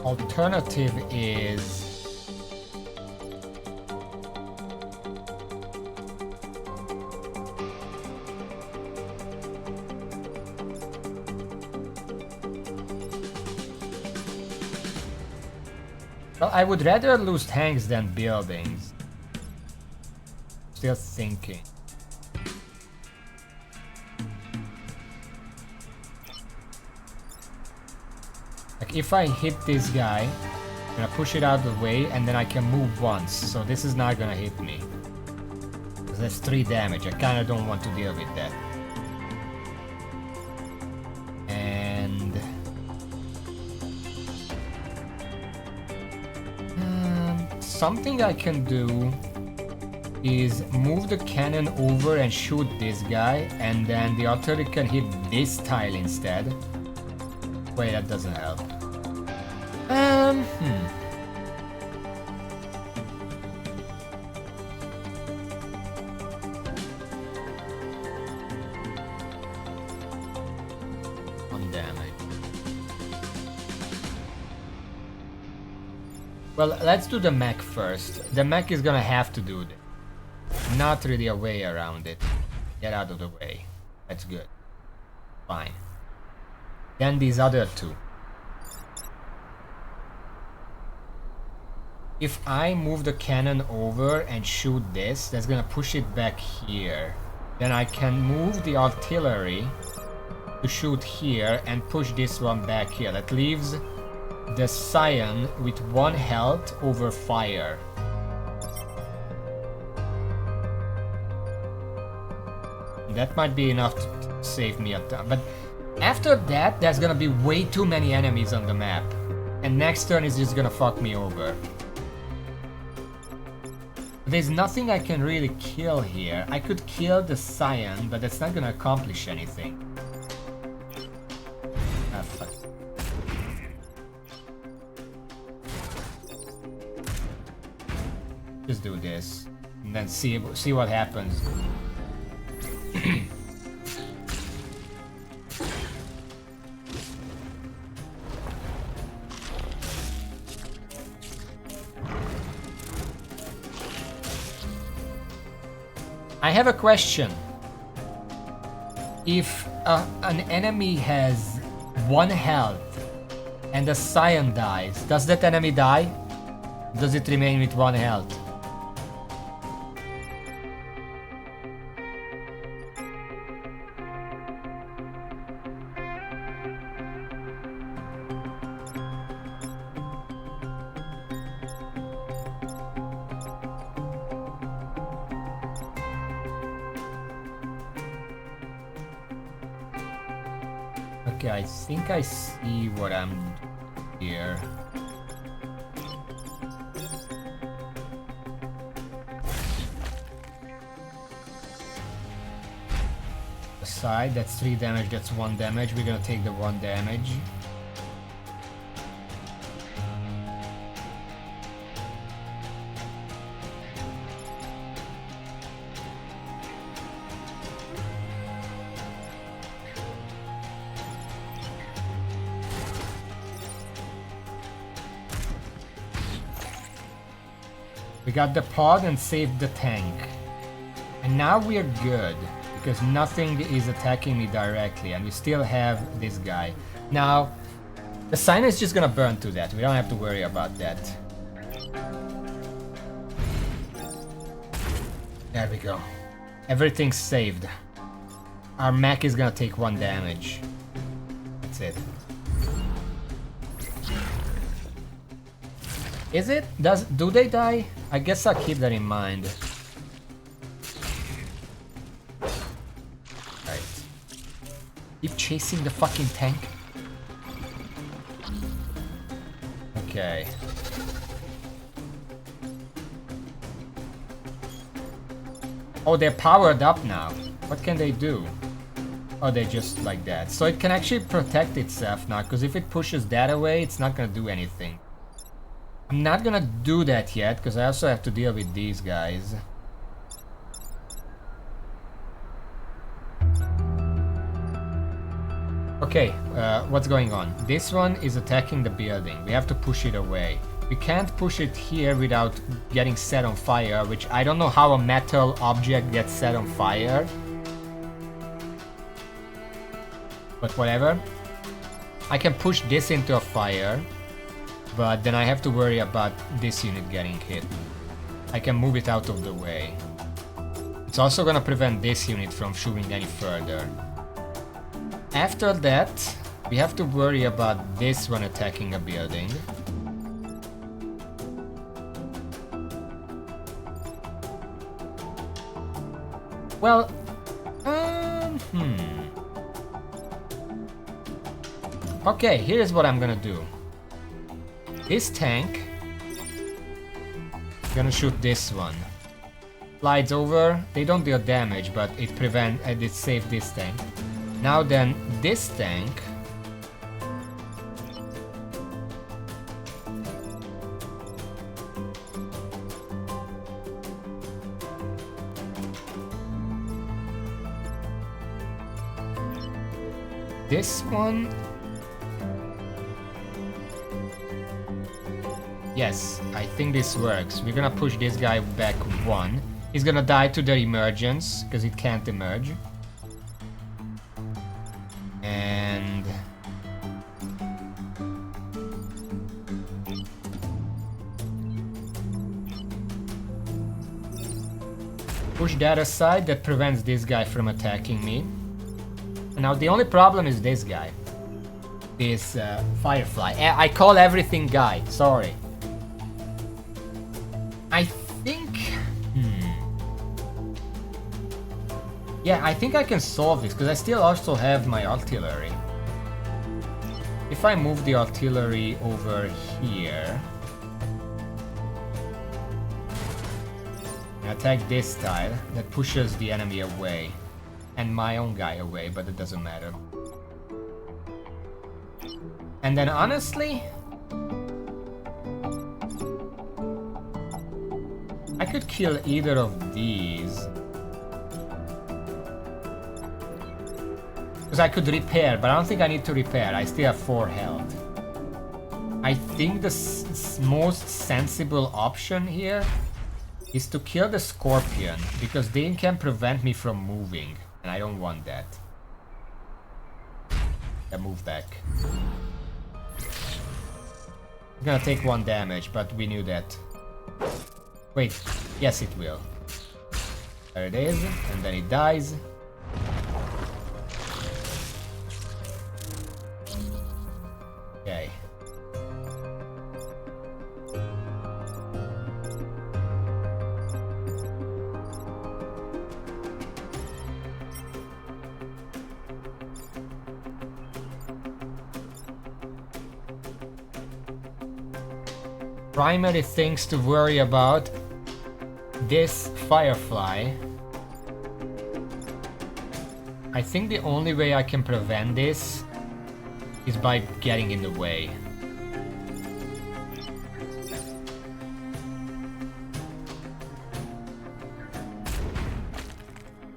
Alternative is... Well, I would rather lose tanks than buildings. Still thinking. Like, if I hit this guy, I'm gonna push it out of the way and then I can move once. So this is not gonna hit me. Because that's 3 damage. I kinda don't want to deal with that. And... something I can do is move the cannon over and shoot this guy, and then the artillery can hit this tile instead. Wait, that doesn't help. One damage. Well, let's do the mech first. The mech is gonna have to do this. Not really a way around it. Get out of the way. That's good. Fine. Then these other two. If I move the cannon over and shoot this, that's gonna push it back here. Then I can move the artillery to shoot here and push this one back here. That leaves the Scion with 1 health over fire. That might be enough to save me a ton. But after that, there's gonna be way too many enemies on the map. And next turn is just gonna fuck me over. There's nothing I can really kill here. I could kill the Scion, but that's not gonna accomplish anything. Ah, fuck. Just do this, and then see what happens. I have a question. If an enemy has 1 health and the Scion dies, does that enemy die? Does it remain with 1 health? Okay, I think I see what I'm here. Aside, that's 3 damage, that's 1 damage. We're gonna take the 1 damage. We got the pod and saved the tank. And now we're good, because nothing is attacking me directly, and we still have this guy. Now, the sign is just gonna burn to that. We don't have to worry about that. There we go. Everything's saved. Our mech is gonna take 1 damage. That's it. Is it? Do they die? I guess I'll keep that in mind. Right. Keep chasing the fucking tank. Okay. Oh, they're powered up now. What can they do? Oh, they're just like that. So it can actually protect itself now, because if it pushes that away, it's not gonna do anything. I'm not gonna do that yet, because I also have to deal with these guys. Okay, what's going on? This one is attacking the building. We have to push it away. We can't push it here without getting set on fire, which I don't know how a metal object gets set on fire. But whatever. I can push this into a fire, but then I have to worry about this unit getting hit. I can move it out of the way. It's also gonna prevent this unit from shooting any further. After that, we have to worry about this one attacking a building. Well, Okay, here's what I'm gonna do. This tank, gonna shoot this one. Slides over, they don't deal damage, but it saved this tank. Now then, this tank. This one. Yes, I think this works. We're gonna push this guy back 1. He's gonna die to the emergence, because it can't emerge. And... push that aside, that prevents this guy from attacking me. And now the only problem is this guy. This Firefly. I call everything guy, sorry. I think... Yeah, I think I can solve this, because I still also have my artillery. If I move the artillery over here... and attack this tile, that pushes the enemy away. And my own guy away, but it doesn't matter. And then honestly... I could kill either of these. Because I could repair, but I don't think I need to repair. I still have 4 health. I think the most sensible option here is to kill the Scorpion, because they can prevent me from moving. And I don't want that. I move back. I'm gonna take 1 damage, but we knew that. Wait, yes it will. There it is, and then it dies. Okay. Primary things to worry about. This Firefly. I think the only way I can prevent this is by getting in the way.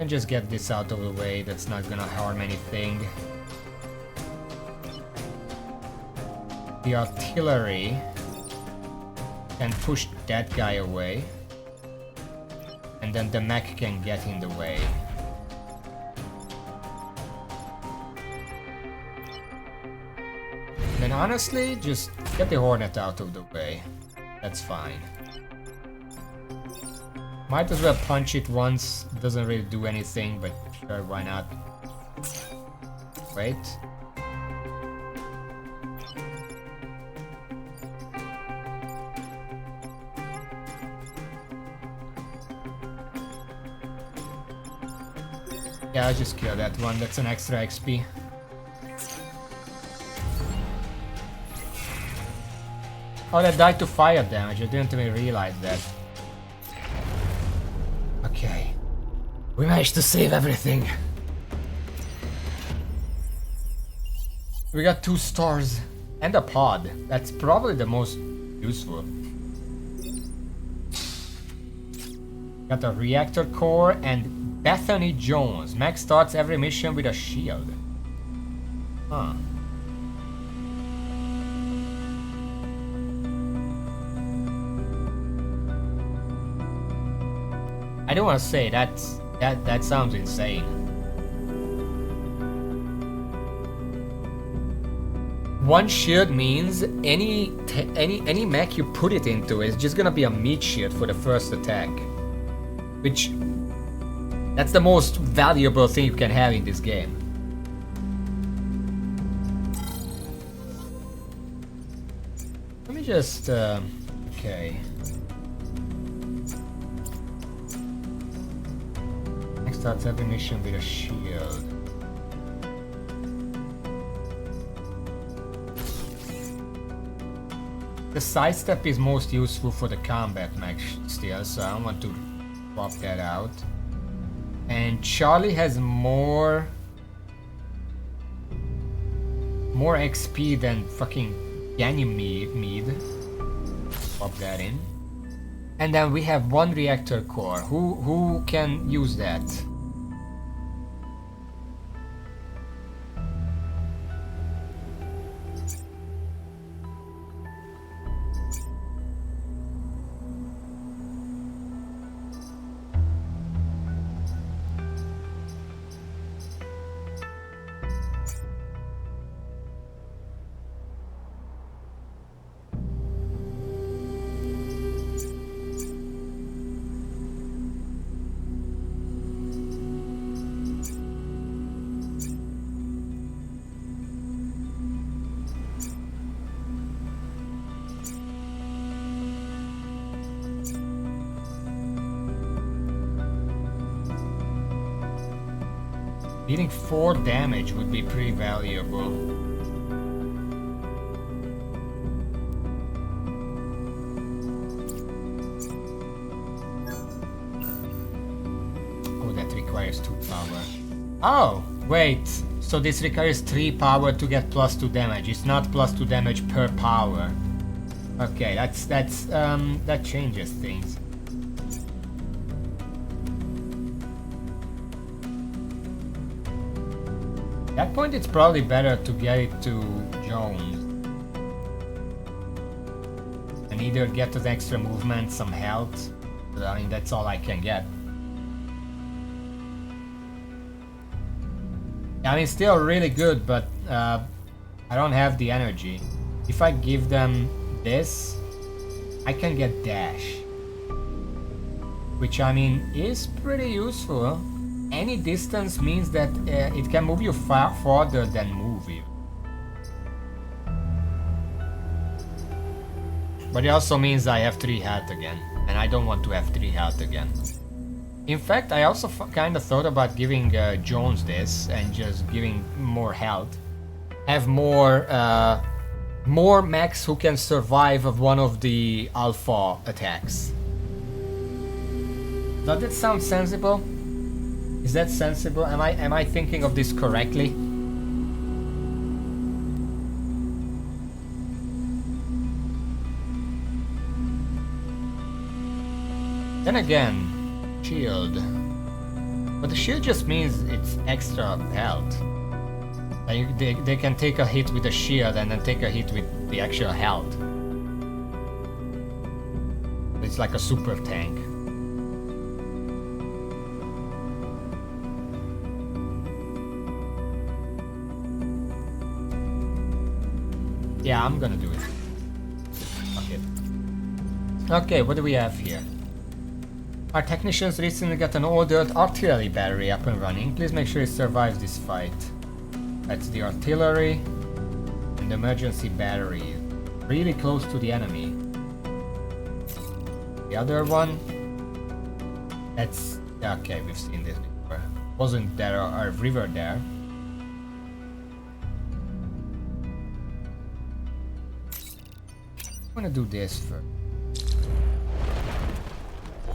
And just get this out of the way, that's not gonna harm anything. The artillery. and push that guy away. And then the mech can get in the way. And honestly, just get the Hornet out of the way. That's fine. Might as well punch it once. Doesn't really do anything, but sure, why not? Wait. Yeah, I'll just kill that one. That's an extra XP. Oh, that died to fire damage. I didn't even realize that. Okay. We managed to save everything. We got 2 stars. And a pod. That's probably the most useful. Got a reactor core and Bethany Jones. Max starts every mission with a shield. Huh. I don't want to say that sounds insane. One shield means any mech you put it into is just gonna be a meat shield for the first attack, which that's the most valuable thing you can have in this game. Let me just okay. Starts every mission with a shield. The sidestep is most useful for the combat mech still, so I want to swap that out. And Charlie has more XP than fucking Ganymede. Swap that in. And then we have 1 reactor core. Who can use that? Dealing 4 damage would be pretty valuable. Oh, that requires 2 power. Oh, wait. So this requires 3 power to get +2 damage. It's not +2 damage per power. Okay, that changes things. At that point, it's probably better to get it to Jones. And either get an extra movement, some health. I mean, that's all I can get. I mean, still really good, but I don't have the energy. If I give them this, I can get dash. Which, I mean, is pretty useful. Any distance means that it can move you far farther than move you. But it also means I have 3 health again, and I don't want to have 3 health again. In fact, I also kind of thought about giving Jones this and just giving more health. Have more mechs who can survive of one of the alpha attacks. Does that sound sensible? Is that sensible? Am I thinking of this correctly? Then again, shield. But the shield just means it's extra health. Like they can take a hit with the shield and then take a hit with the actual health. It's like a super tank. Yeah, I'm gonna do it. Okay. Okay, what do we have here? Our technicians recently got an ordered artillery battery up and running. Please make sure it survives this fight. That's the artillery and the emergency battery. Really close to the enemy. The other one, that's okay, we've seen this before. Wasn't there a river there? I'm gonna do this first.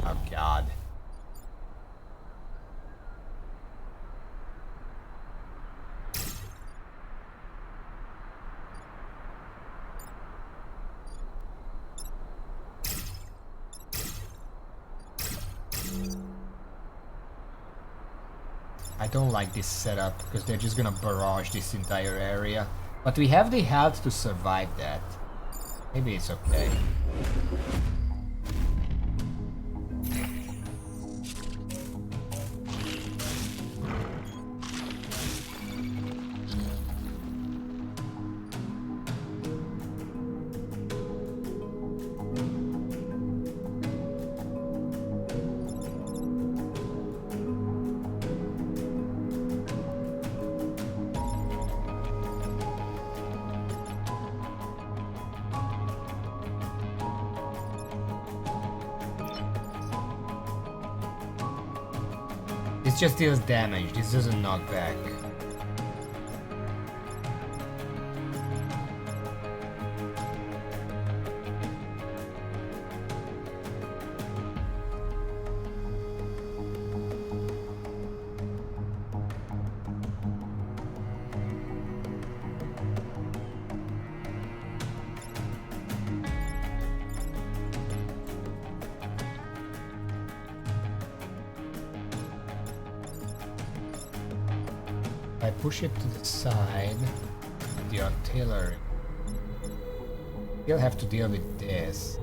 Oh god. I don't like this setup because they're just gonna barrage this entire area. But we have the health to survive that. Maybe it's okay. This just deals damage, this doesn't knock back. I push it to the side with the artillery. You'll have to deal with this.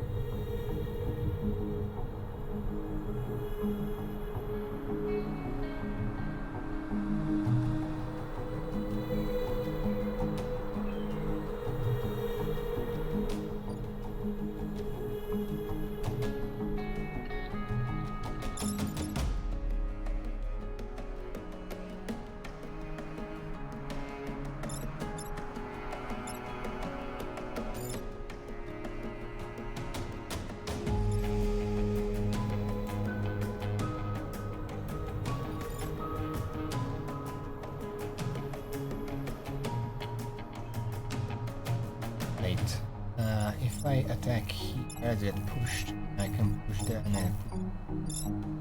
If I attack here, get pushed, I can push there and then...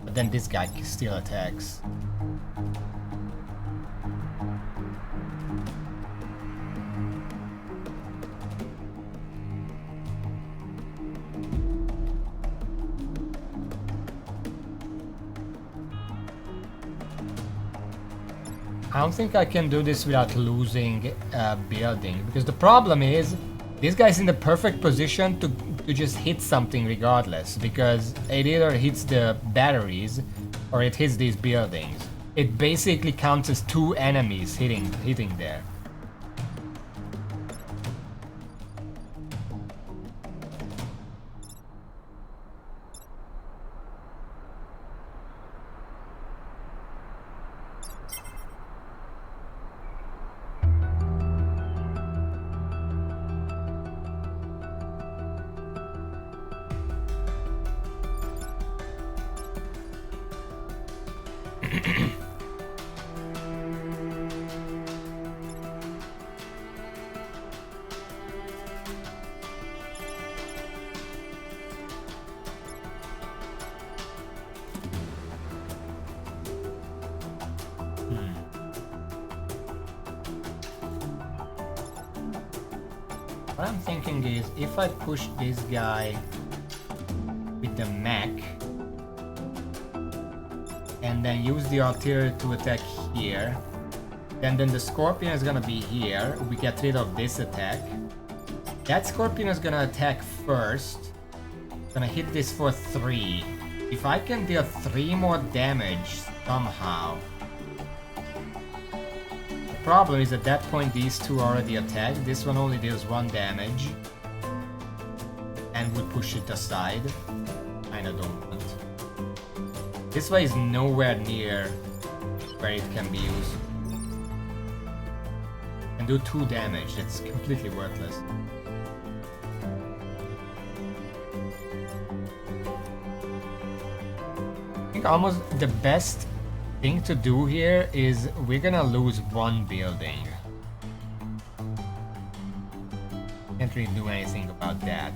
But then this guy still attacks. I don't think I can do this without losing a building, because the problem is this guy's in the perfect position to just hit something regardless, because it either hits the batteries or it hits these buildings. It basically counts as two enemies hitting there. What I'm thinking is, if I push this guy with the mech and then use the artillery to attack here, then the Scorpion is gonna be here. We get rid of this attack. That Scorpion is gonna attack first, Gonna hit this for 3. If I can deal 3 more damage somehow. The problem is at that point these two already attacked. This one only deals 1 damage. And would push it aside. Kinda don't want. This way is nowhere near where it can be used. And do 2 damage, it's completely worthless. I think almost the best thing to do here is we're gonna lose 1 building. Can't really do anything about that.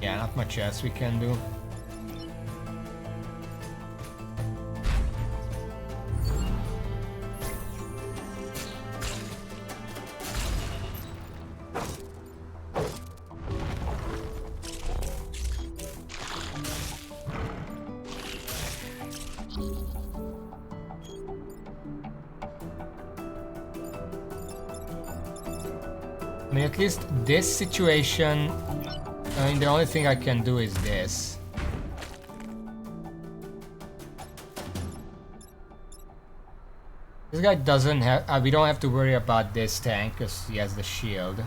Yeah, not much else we can do. I mean, at least this situation, I mean, the only thing I can do is this. This guy doesn't have... we don't have to worry about this tank because he has the shield.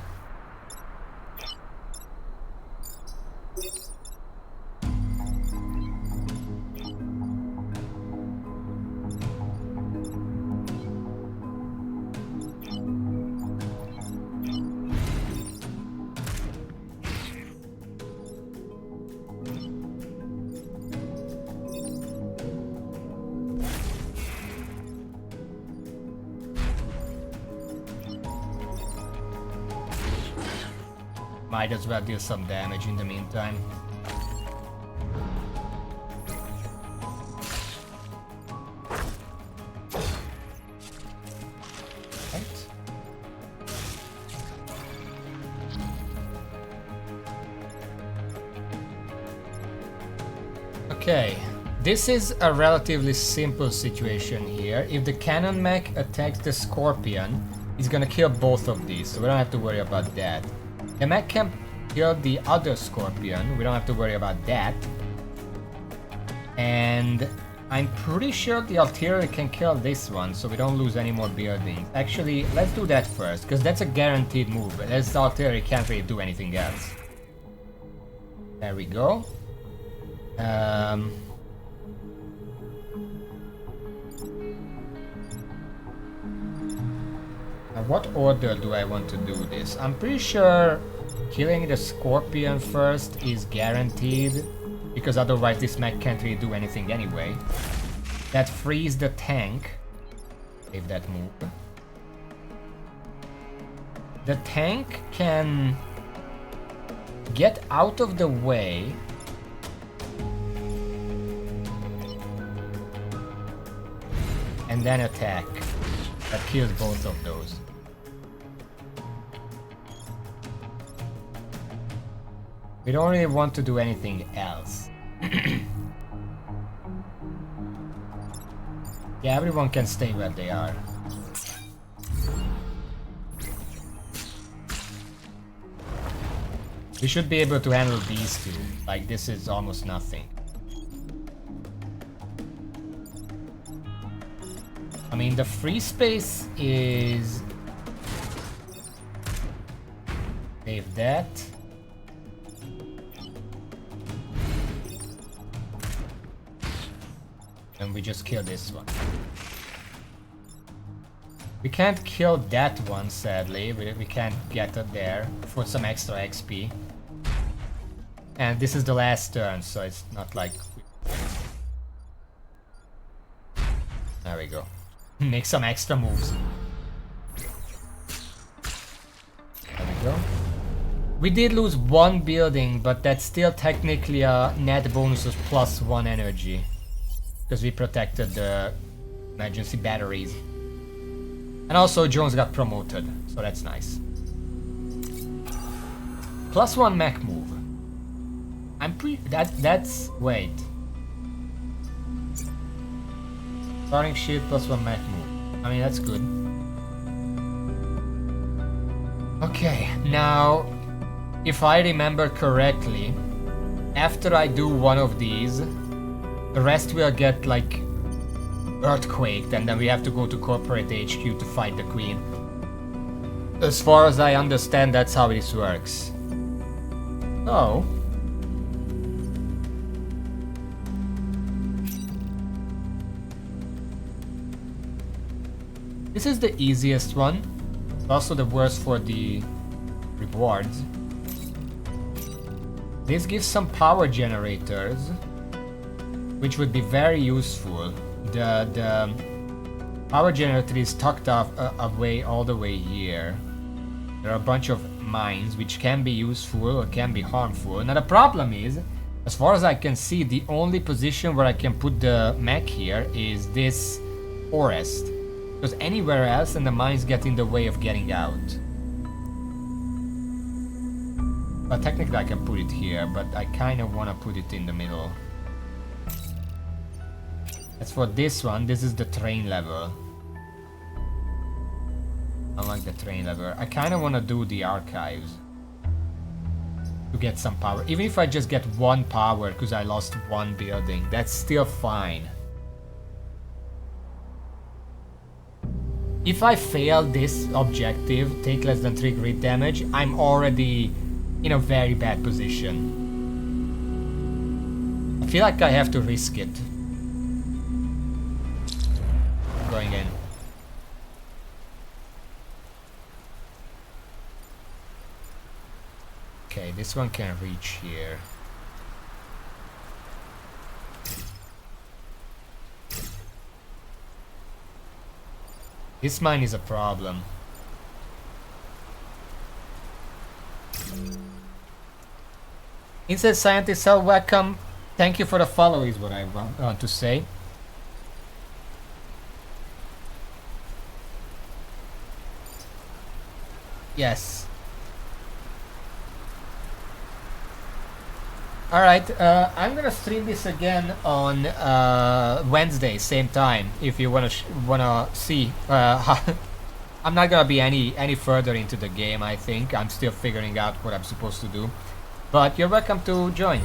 Might as well deal some damage in the meantime. Right. Okay, this is a relatively simple situation here. If the cannon mech attacks the Scorpion, he's gonna kill both of these, so we don't have to worry about that. The mech can kill the other Scorpion, we don't have to worry about that. And I'm pretty sure the artillery can kill this one, so we don't lose any more buildings. Actually, let's do that first, because that's a guaranteed move, as the artillery can't really do anything else. There we go. Now what order do I want to do this? I'm pretty sure killing the Scorpion first is guaranteed, because otherwise this mech can't really do anything anyway. That frees the tank. Save that move. The tank can get out of the way. And then attack. That kills both of those. We don't really want to do anything else. Yeah, everyone can stay where they are. We should be able to handle these two. Like, this is almost nothing. I mean, the free space is... Save that. And we just kill this one. We can't kill that one, sadly. We can't get it there for some extra XP. And this is the last turn, so it's not like... There we go. Make some extra moves. There we go. We did lose one building, but that's still technically a net bonus of +1 energy. Because we protected the emergency batteries. And also Jones got promoted, so that's nice. +1 mech move. I'm that's wait. Starting shield +1 mech move. I mean, that's good. Okay, now if I remember correctly, after I do one of these, the rest will get like earthquaked, and then we have to go to corporate HQ to fight the queen. As far as I understand, that's how this works. So this is the easiest one, also the worst for the rewards. This gives some power generators, which would be very useful. The power generator is tucked off away all the way here. There are a bunch of mines which can be useful or can be harmful. Now the problem is, as far as I can see, the only position where I can put the mech here is this forest. Because anywhere else and the mines get in the way of getting out. But technically I can put it here, but I kind of want to put it in the middle. As for this one, this is the train level. I like the train level. I kind of want to do the archives. To get some power. Even if I just get 1 power because I lost 1 building, that's still fine. If I fail this objective, take less than 3 grid damage, I'm already in a very bad position. I feel like I have to risk it. Going in. Okay, this one can reach here. This mine is a problem. Insect Scientist, so welcome. Thank you for the follow is what I want to say. Yes. Alright, I'm gonna stream this again on Wednesday, same time, if you wanna see. I'm not gonna be any further into the game, I think. I'm still figuring out what I'm supposed to do. But you're welcome to join.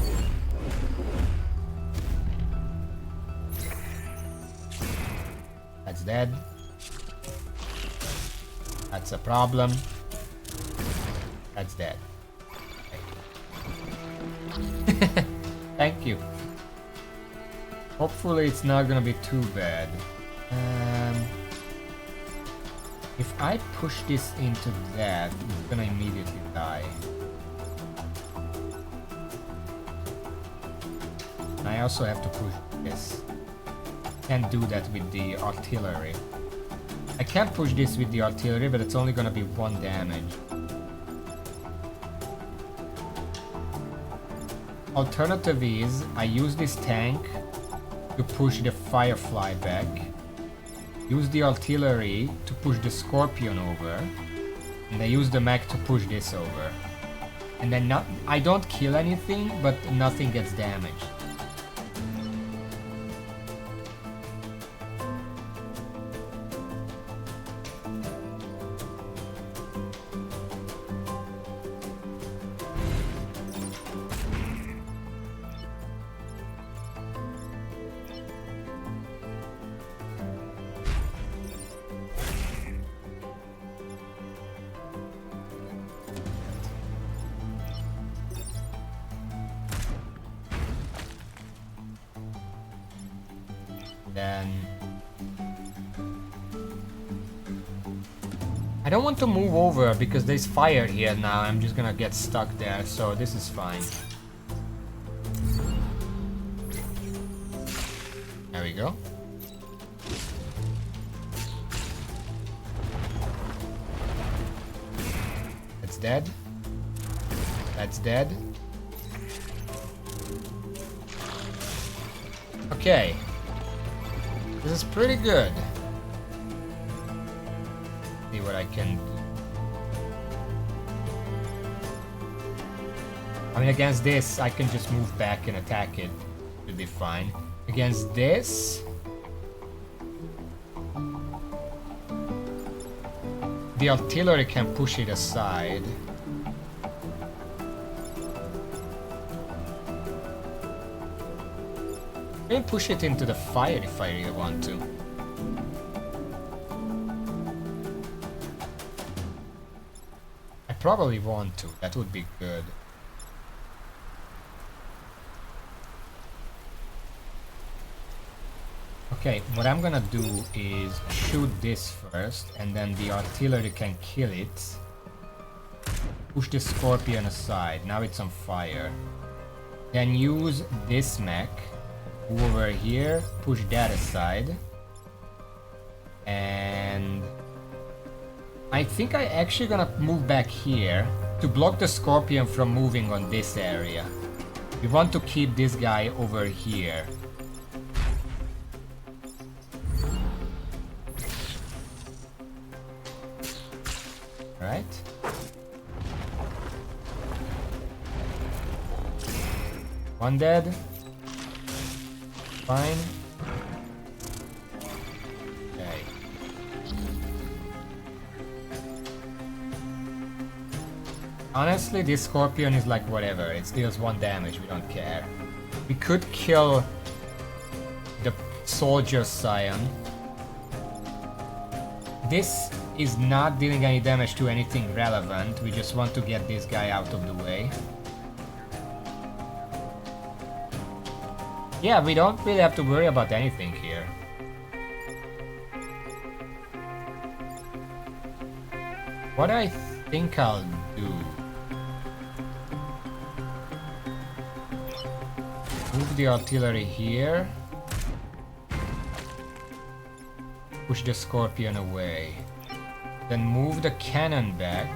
That's dead. That's a problem. That's dead. Okay. Thank you. Hopefully it's not gonna be too bad. If I push this into that, it's gonna immediately die. I also have to push this. Can't do that with the artillery. I can't push this with the artillery, but it's only gonna be 1 damage. Alternative is, I use this tank to push the Firefly back. Use the artillery to push the Scorpion over. And I use the mech to push this over. And then I don't kill anything, but nothing gets damaged. Then I don't want to move over because there's fire here now. I'm just gonna get stuck there, so this is fine. There we go. It's dead. That's dead. Okay. This is pretty good. See what I can do. I mean, against this, I can just move back and attack it. It'll be fine. Against this... the artillery can push it aside. I can push it into the fire if I really want to. I probably want to. That would be good. Okay, what I'm gonna do is shoot this first, and then the artillery can kill it. Push the Scorpion aside. Now it's on fire. Then use this mech. Move over here. Push that aside. And... I think I actually gonna move back here to block the Scorpion from moving on this area. We want to keep this guy over here. Right? One dead. Fine. Okay. Honestly, this Scorpion is like whatever. It deals 1 damage, we don't care. We could kill the Soldier Scion. This is not dealing any damage to anything relevant. We just want to get this guy out of the way. Yeah, we don't really have to worry about anything here. What I think I'll do... move the artillery here. Push the Scorpion away. Then move the cannon back.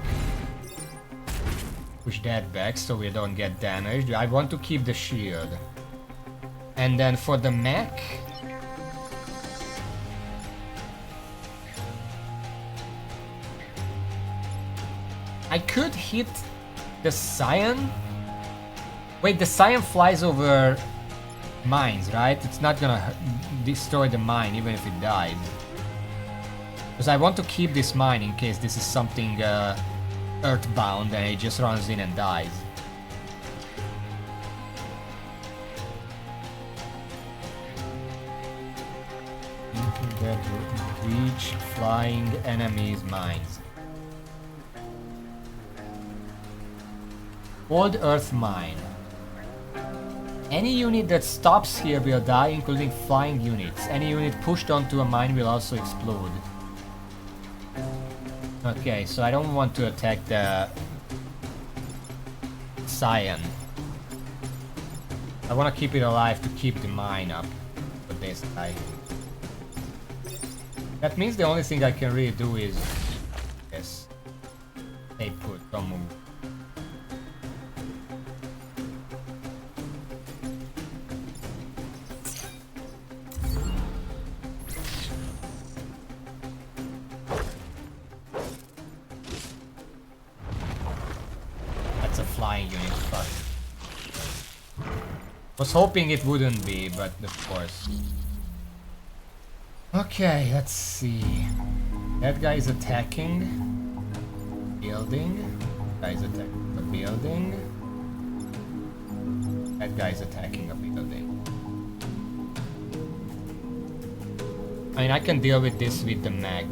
Push that back so we don't get damaged. I want to keep the shield. And then for the mech... I could hit the Scion? Wait, the Scion flies over mines, right? It's not gonna destroy the mine even if it dies. Because I want to keep this mine in case this is something earthbound and it just runs in and dies. That will reach flying enemies' mines. Old Earth Mine. Any unit that stops here will die, including flying units. Any unit pushed onto a mine will also explode. Okay, so I don't want to attack the Scion. I want to keep it alive to keep the mine up for this guy. That means the only thing I can really do is this. Stay put, don't move. Flying unit, fuck. Was hoping it wouldn't be, but of course. Okay, let's see. That guy is attacking. Building. That guy is attacking a building. That guy is attacking a building. I mean, I can deal with this with the mech.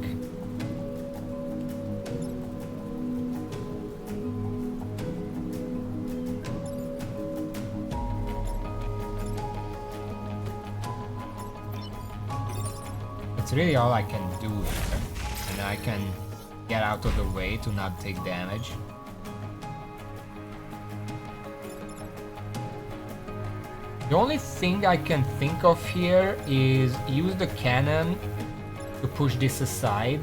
That's really all I can do here. And I can get out of the way to not take damage. The only thing I can think of here is use the cannon to push this aside.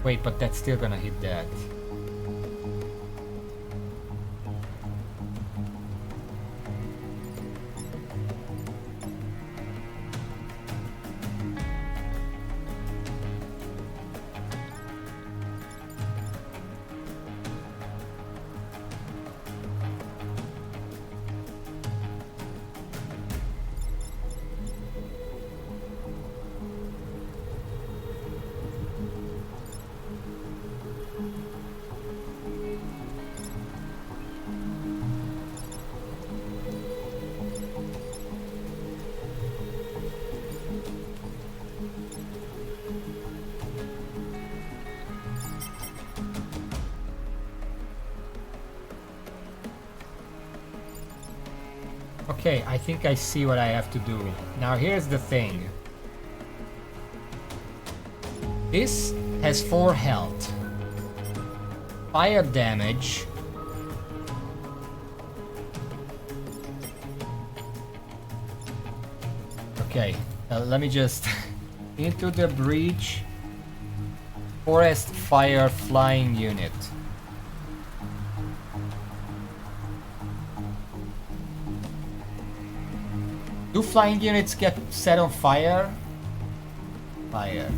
Wait, but that's still gonna hit that. Okay, I think I see what I have to do. Now here's the thing. This has 4 health. Fire damage. Okay, let me just... into the breach. Forest fire flying unit. Do flying units get set on fire? Fire.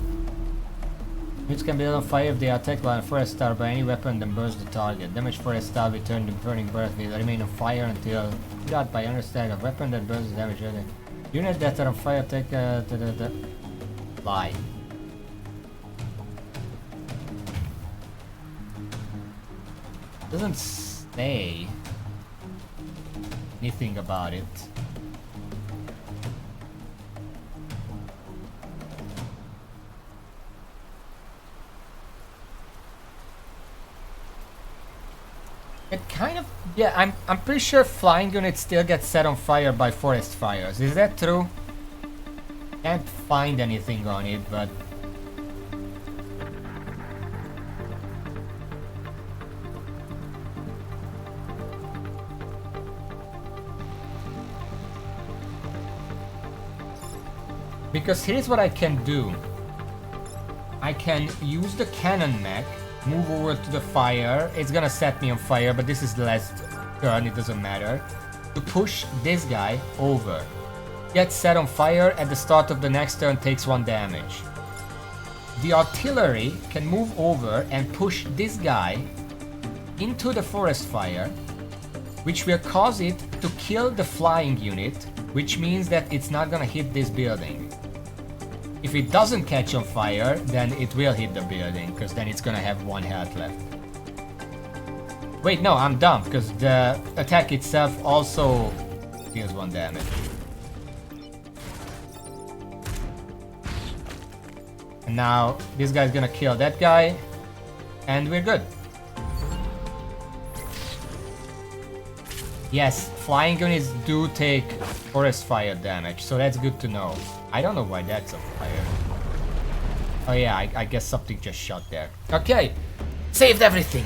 Units can be lit on fire if they are attacked by a forest star by any weapon then burst the target. Damage forest star will turn to burning burst will remain on fire until shot by understand a weapon that burns the damage. Units that are on fire take fly. Doesn't say anything about it. It kind of, yeah, I'm pretty sure flying units still get set on fire by forest fires. Is that true? Can't find anything on it, but because here's what I can do. I can use the cannon mech, move over to the fire. It's gonna set me on fire, but this is the last turn, it doesn't matter. To push this guy over. Gets set on fire at the start of the next turn, takes 1 damage. The artillery can move over and push this guy into the forest fire, which will cause it to kill the flying unit, which means that it's not gonna hit this building. If it doesn't catch on fire, then it will hit the building, because then it's gonna have 1 health left. Wait, no, I'm dumb, because the attack itself also deals 1 damage. And now, this guy's gonna kill that guy, and we're good. Yes, flying units do take forest fire damage, so that's good to know. I don't know why that's on fire. Oh yeah, I guess something just shot there. Okay, saved everything.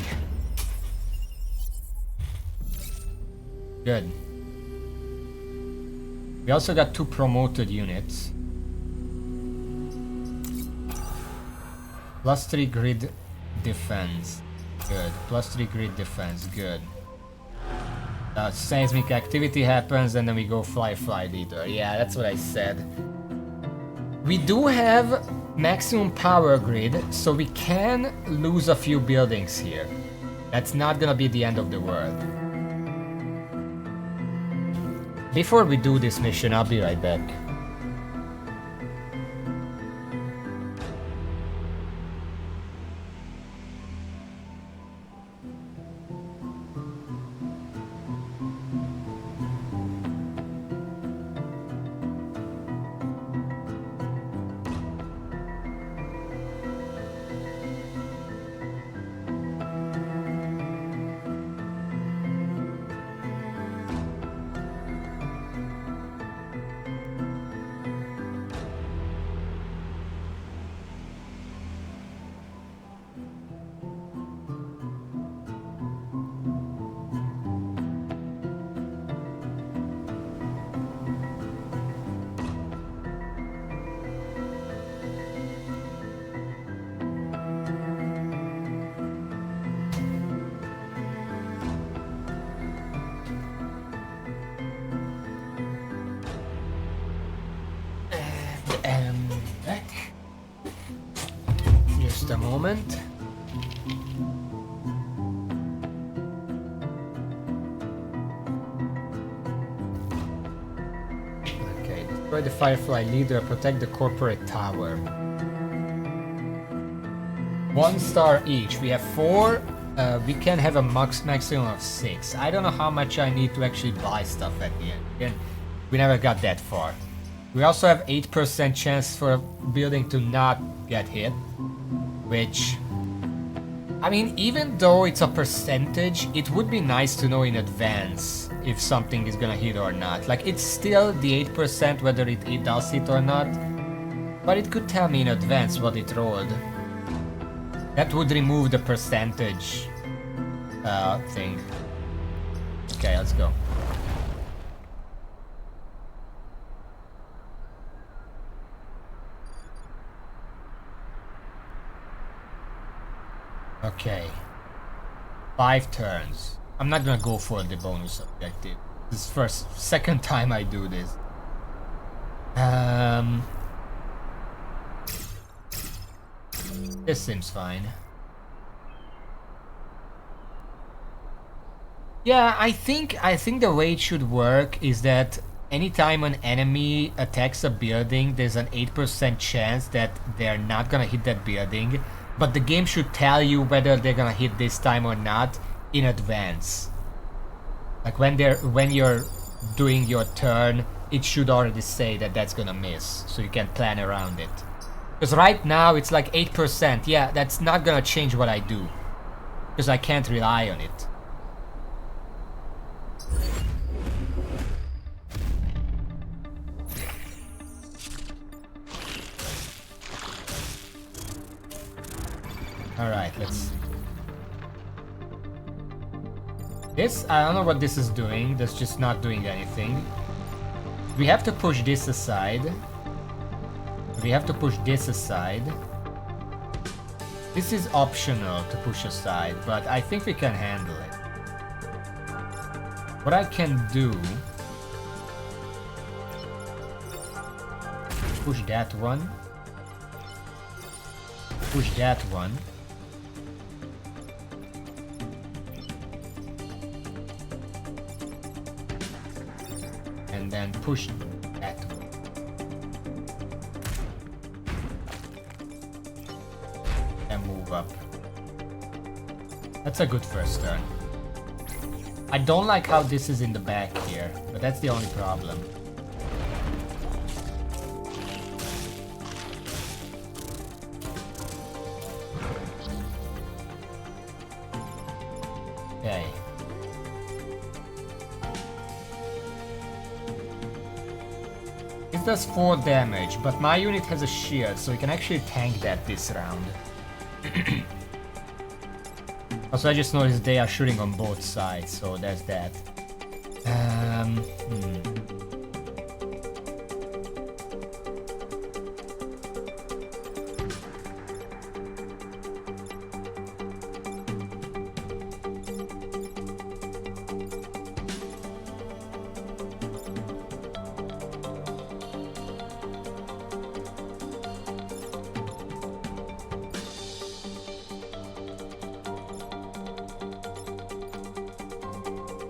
Good. We also got 2 promoted units. +3 grid defense. Good. +3 grid defense. Good. Seismic activity happens and then we go fly leader. Yeah, that's what I said. We do have maximum power grid, so we can lose a few buildings here. That's not gonna be the end of the world. Before we do this mission, I'll be right back. Just a moment. Okay, destroy the Firefly leader, protect the corporate tower. 1 star each. We have 4. We can have a maximum of 6. I don't know how much I need to actually buy stuff at the end. Again, we never got that far. We also have 8% chance for a building to not get hit, which I mean, even though it's a percentage, it would be nice to know in advance if something is gonna hit or not. Like, it's still the 8% whether it does hit or not, but it could tell me in advance what it rolled. That would remove the percentage thing. Okay, let's go. Okay. 5 turns. I'm not gonna go for the bonus objective. This is second time I do this. This seems fine. Yeah, I think the way it should work is that anytime an enemy attacks a building, there's an 8% chance that they're not gonna hit that building, but the game should tell you whether they're gonna hit this time or not in advance. Like when you're doing your turn, it should already say that that's gonna miss, so you can plan around it. Because right now it's like 8%. Yeah, that's not gonna change what I do, because I can't rely on it. Alright, let's see. This, I don't know what this is doing. That's just not doing anything. We have to push this aside. We have to push this aside. This is optional to push aside, but I think we can handle it. What I can do... push that one. Push that one. And then push that one. And move up. That's a good first turn. I don't like how this is in the back here, but that's the only problem. Okay. It does 4 damage, but my unit has a shield, so we can actually tank that this round. Also, I just noticed they are shooting on both sides, so there's that.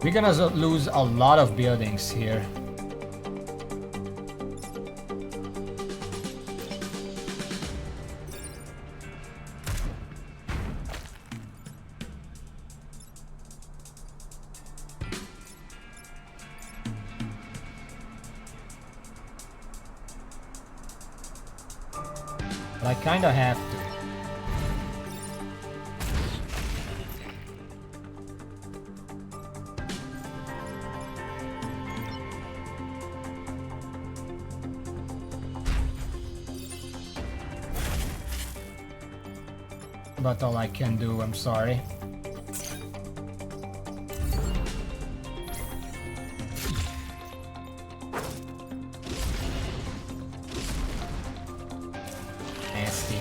We're gonna lose a lot of buildings here. But I kinda have to. But all I can do, I'm sorry. Nasty.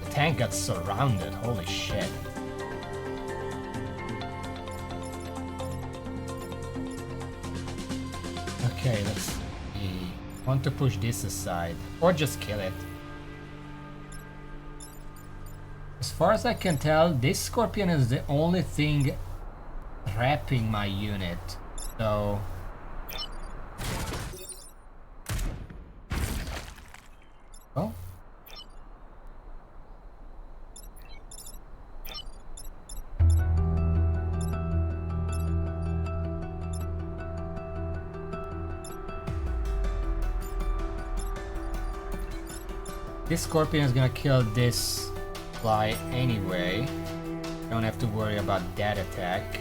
The tank got surrounded, holy shit. Okay, let's see. Want to push this aside, or just kill it. As far as I can tell, this Scorpion is the only thing wrapping my unit, so... Oh. This Scorpion is gonna kill this fly anyway. Don't have to worry about that attack.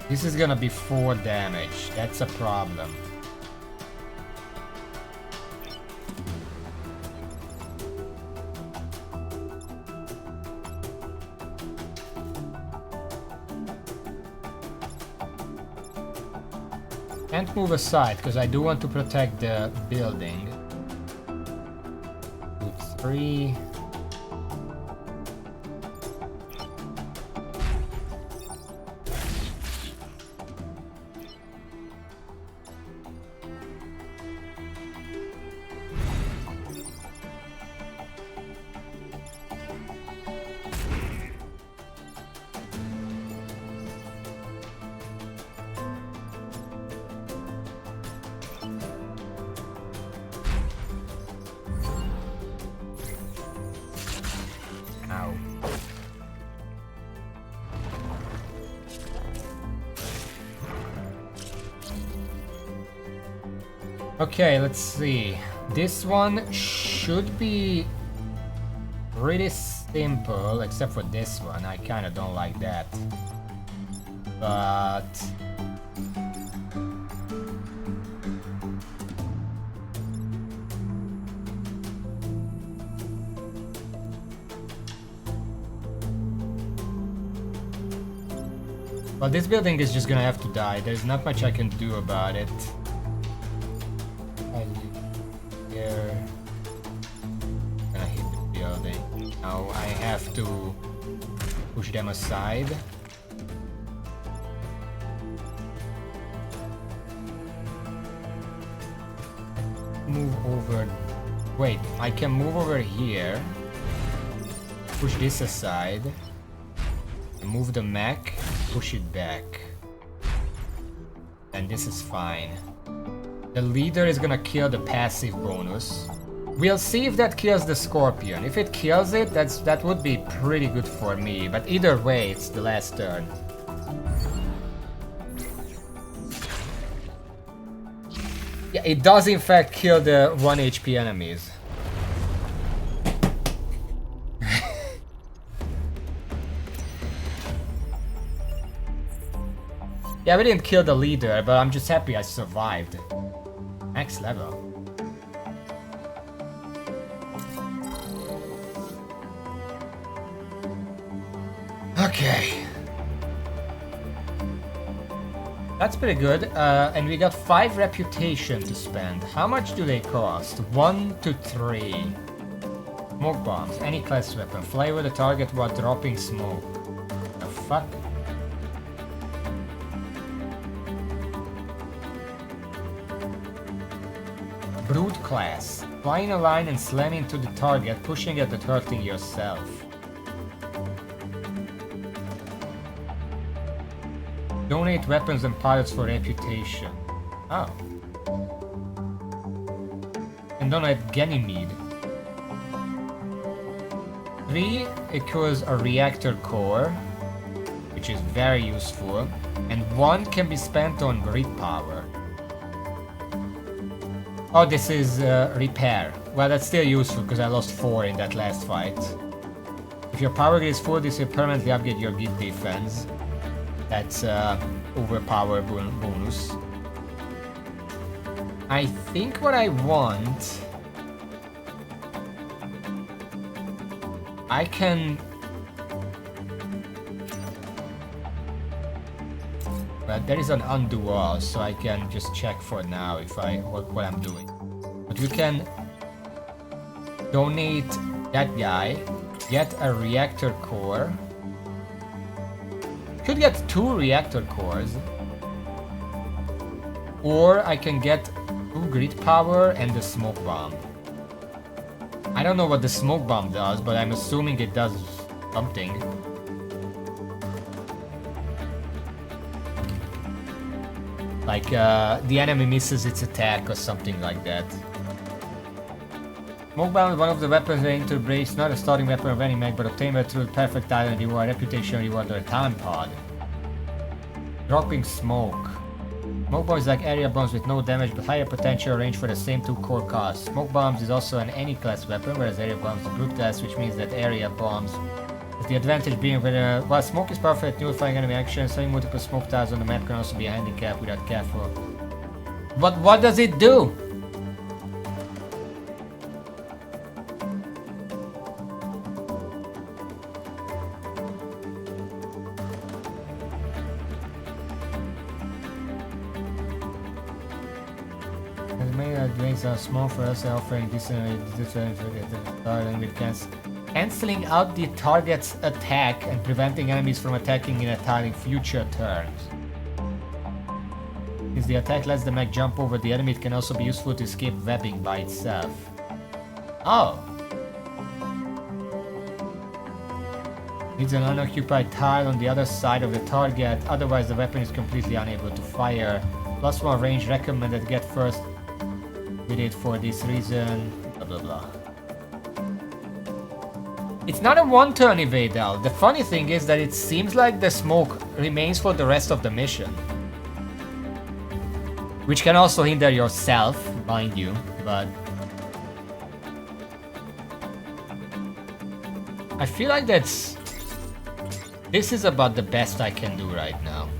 This is gonna be 4 damage. That's a problem. Can't move aside because I do want to protect the building. 2, 3. Ow. Okay, let's see. This one should be pretty simple, except for this one. I kind of don't like that. But... well, this building is just gonna have to die. There's not much I can do about it. Here. Gonna hit the building. Now I have to push them aside. Move over. Wait, I can move over here. Push this aside. Move the mech. Push it back. And this is fine. The leader is gonna kill the passive bonus. We'll see if that kills the Scorpion. If it kills it, that would be pretty good for me. But either way, it's the last turn. Yeah, it does in fact kill the 1 HP enemies. Yeah, we didn't kill the leader, but I'm just happy I survived. Max level. Okay. That's pretty good. And we got 5 reputation to spend. How much do they cost? 1 to 3. Smoke bombs. Any class weapon. Flavor the target while dropping smoke. The fuck? Brute class. Fly in a line and slam into the target, pushing it and hurting yourself. Donate weapons and pilots for reputation. Oh. And donate Ganymede. 3 equals a reactor core, which is very useful, and 1 can be spent on grid power. Oh, this is repair. Well, that's still useful because I lost 4 in that last fight. If your power grid is full, this will permanently upgrade your grid defense. That's overpower bonus. I think what I want... I can... But there is an undo all, so I can just check for now if what I'm doing. But you can donate that guy, get a reactor core. Could get 2 reactor cores. Or I can get 2 grid power and the smoke bomb. I don't know what the smoke bomb does, but I'm assuming it does something. Like, the enemy misses its attack or something like that. Smoke bomb is one of the weapons they embrace, not a starting weapon of any mech, but obtained through the perfect talent reward, reputation reward, or a talent pod. Dropping smoke. Smoke bombs like area bombs with no damage but higher potential range for the same 2 core costs. Smoke bombs is also an any class weapon, whereas area bombs are brute class, which means that area bombs has the advantage being while smoke is powerful at nullifying enemy actions, having multiple smoke tiles on the map can also be a handicap without careful. But what does it do? Wings are small for us, offering cancelling out the target's attack and preventing enemies from attacking in entirely future turns. Since the attack lets the mech jump over the enemy, it can also be useful to escape webbing by itself. Oh! Needs an unoccupied tile on the other side of the target, otherwise the weapon is completely unable to fire. +1 range recommended, get first with it for this reason, blah blah blah. It's not a one-turn evade though. The funny thing is that it seems like the smoke remains for the rest of the mission. Which can also hinder yourself, mind you, but... I feel like this is about the best I can do right now.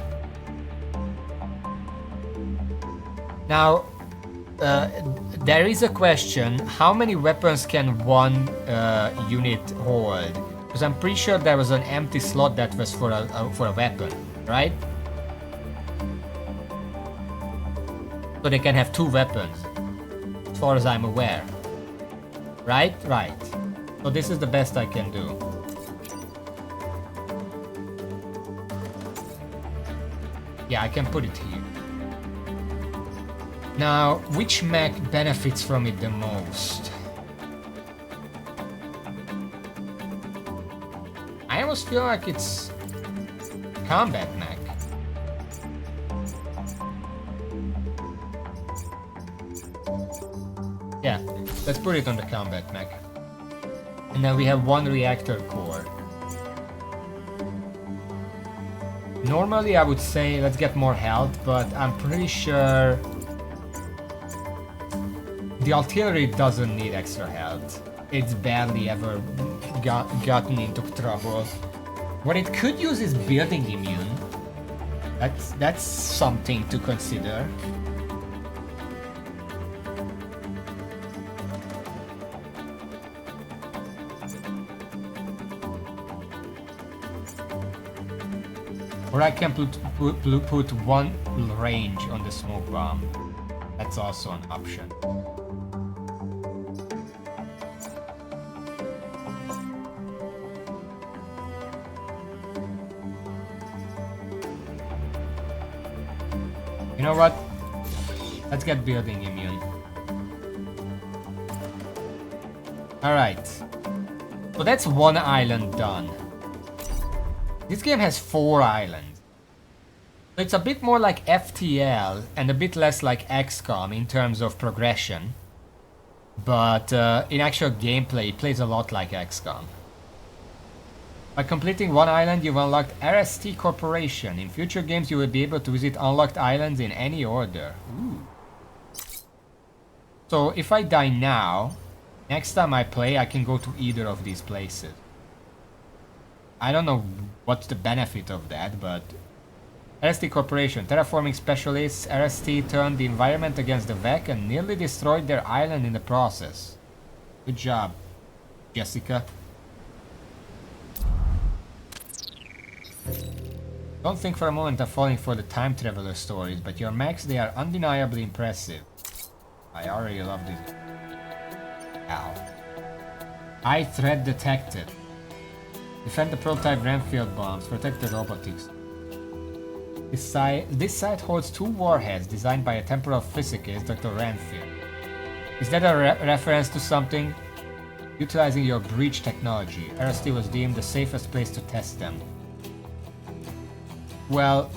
Now, there is a question, how many weapons can one unit hold? Because I'm pretty sure there was an empty slot that was for a weapon, right? So they can have 2 weapons, as far as I'm aware. Right? Right. So this is the best I can do. Yeah, I can put it here. Now, which mech benefits from it the most? I almost feel like it's combat mech. Yeah, let's put it on the combat mech. And then we have 1 reactor core. Normally I would say let's get more health, but I'm pretty sure the artillery doesn't need extra health. It's barely ever gotten into trouble. What it could use is building immune. That's something to consider. Or I can put 1 range on the smoke bomb. That's also an option. You know what? Let's get building immune. Alright. So that's 1 island done. This game has 4 islands. So it's a bit more like FTL and a bit less like XCOM in terms of progression. But in actual gameplay, it plays a lot like XCOM. By completing 1 island, you've unlocked RST Corporation. In future games, you will be able to visit unlocked islands in any order. Ooh. So if I die now, next time I play, I can go to either of these places. I don't know what's the benefit of that, but... RST Corporation. Terraforming specialists, RST turned the environment against the VEC and nearly destroyed their island in the process. Good job, Jessica. Don't think for a moment of falling for the time traveler stories, but your mechs, they are undeniably impressive. I already love this. Ow. Eye threat detected. Defend the prototype Renfield bombs, protect the robotics. This site holds 2 warheads designed by a temporal physicist, Dr. Renfield. Is that a reference to something? Utilizing your breach technology, RST was deemed the safest place to test them. Well,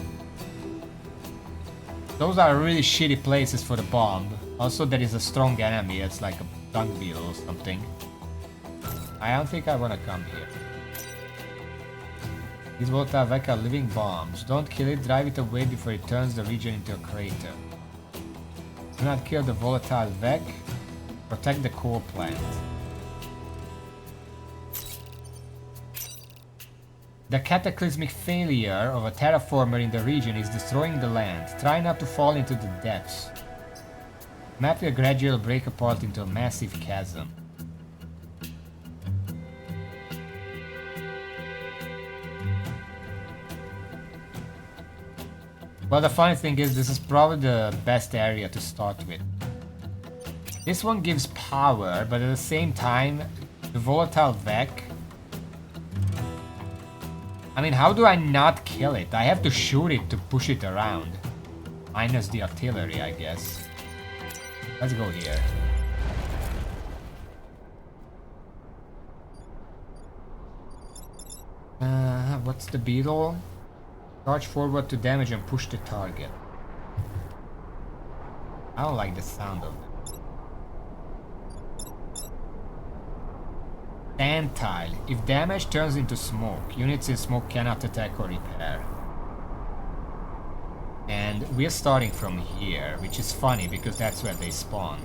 those are really shitty places for the bomb. Also, there is a strong enemy, it's like a dung beetle or something. I don't think I want to come here. These volatile Vec are living bombs. Don't kill it, drive it away before it turns the region into a crater. Do not kill the volatile Vec. Protect the core plant. The cataclysmic failure of a terraformer in the region is destroying the land. Try not to fall into the depths. Map will gradually break apart into a massive chasm. Well, the funny thing is, this is probably the best area to start with. This one gives power, but at the same time, the volatile Vec. I mean, how do I not kill it? I have to shoot it to push it around. Minus the artillery, I guess. Let's go here. What's the beetle? Charge forward to damage and push the target. I don't like the sound of it. Sand tile. If damage turns into smoke, units in smoke cannot attack or repair. And we're starting from here, which is funny because that's where they spawn.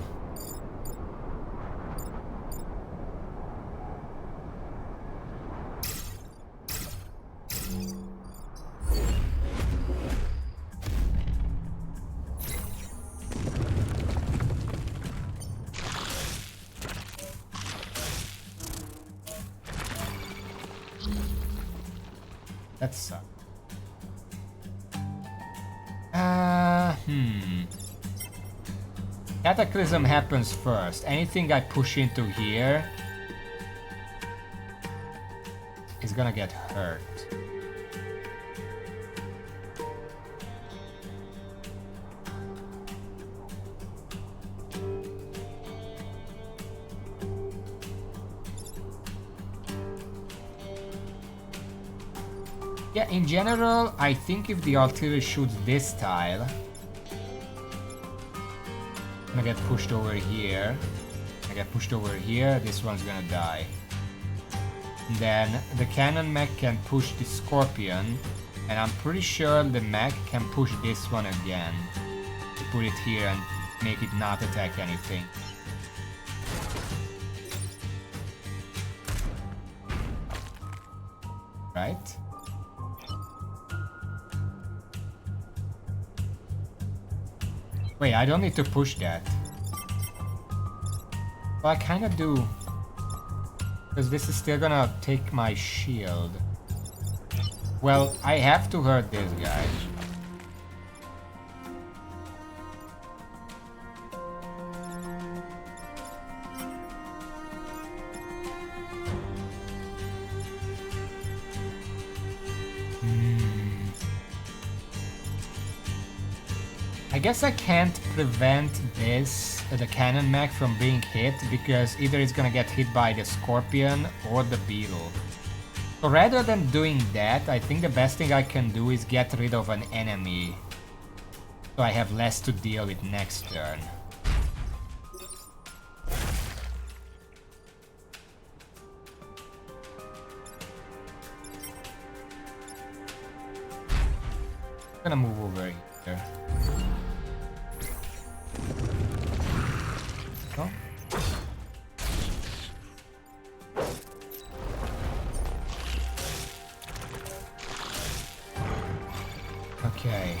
That sucks. Cataclysm happens first. Anything I push into here is gonna get hurt. Yeah, in general, I think if the artillery shoots this tile, I'm gonna get pushed over here. I get pushed over here, this one's gonna die. And then the cannon mech can push the scorpion, and I'm pretty sure the mech can push this one again. To put it here and make it not attack anything. Right? Wait, I don't need to push that. Well, I kinda do. Because this is still gonna take my shield. Well, I have to hurt this guy. I guess I can't prevent this, the cannon mech, from being hit because either it's gonna get hit by the scorpion or the beetle. So rather than doing that, I think the best thing I can do is get rid of an enemy. So I have less to deal with next turn. I'm gonna move over here. Oh. Okay.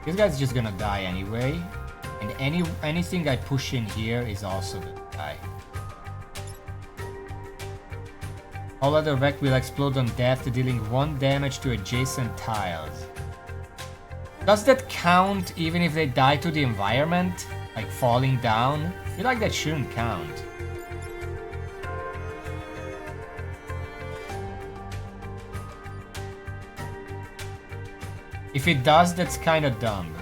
This guy's just gonna die anyway, and anything I push in here is also gonna die. All other Vec will explode on death, dealing 1 damage to adjacent tiles. Does that count even if they die to the environment? Like falling down? I feel like that shouldn't count. If it does, that's kinda dumb.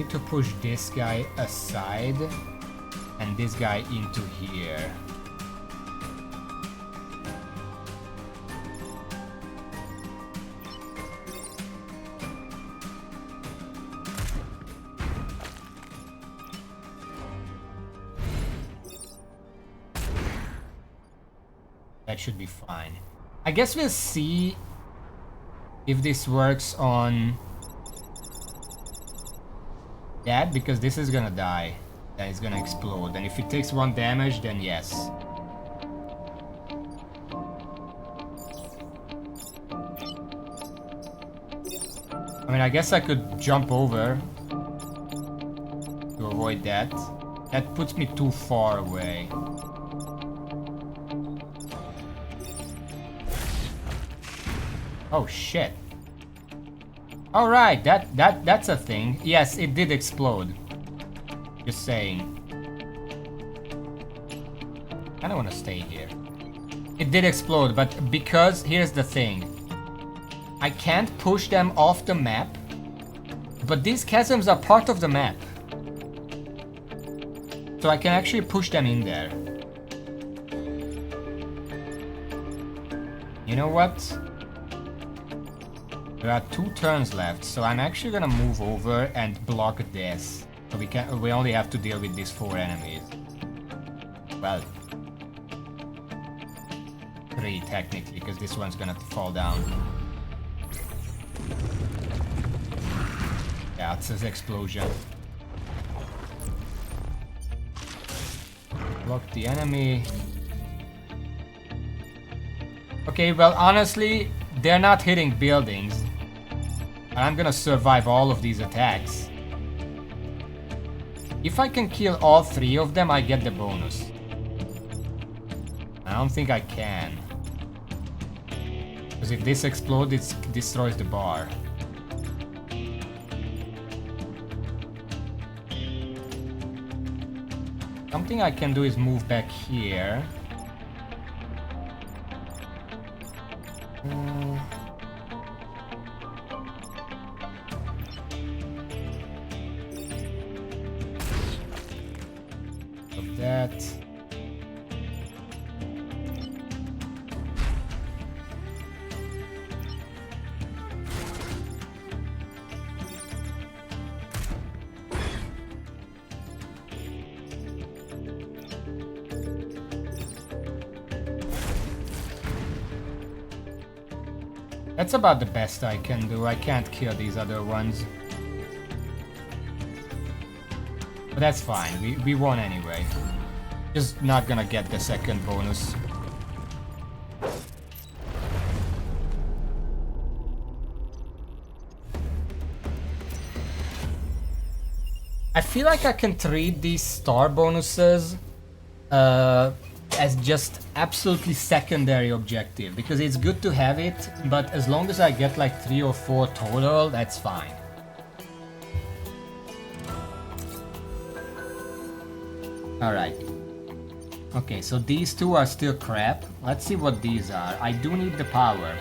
need to push this guy aside and this guy into here. That should be fine. I guess we'll see if this works on that, because this is gonna die. Then it's gonna explode. And if it takes 1 damage, then yes. I mean, I guess I could jump over to avoid that. That puts me too far away. Oh shit. Alright, that's a thing. Yes, it did explode. Just saying. I don't want to stay here. It did explode, but because here's the thing. I can't push them off the map, but these chasms are part of the map. So I can actually push them in there. You know what? There are 2 turns left, so I'm actually gonna move over and block this. So we only have to deal with these 4 enemies. Well, 3 technically, because this one's gonna fall down. Yeah, it says explosion. Block the enemy. Okay, well, honestly, they're not hitting buildings. I'm gonna survive all of these attacks. If I can kill all 3 of them, I get the bonus. I don't think I can. Because if this explodes, it destroys the bar. Something I can do is move back here. That. That's about the best I can do. I can't kill these other ones. But that's fine. We won anyway. Just not gonna get the second bonus. I feel like I can treat these star bonuses as just absolutely secondary objective, because it's good to have it, but as long as I get like 3 or 4 total, that's fine. Alright. Okay, so these 2 are still crap. Let's see what these are. I do need the power.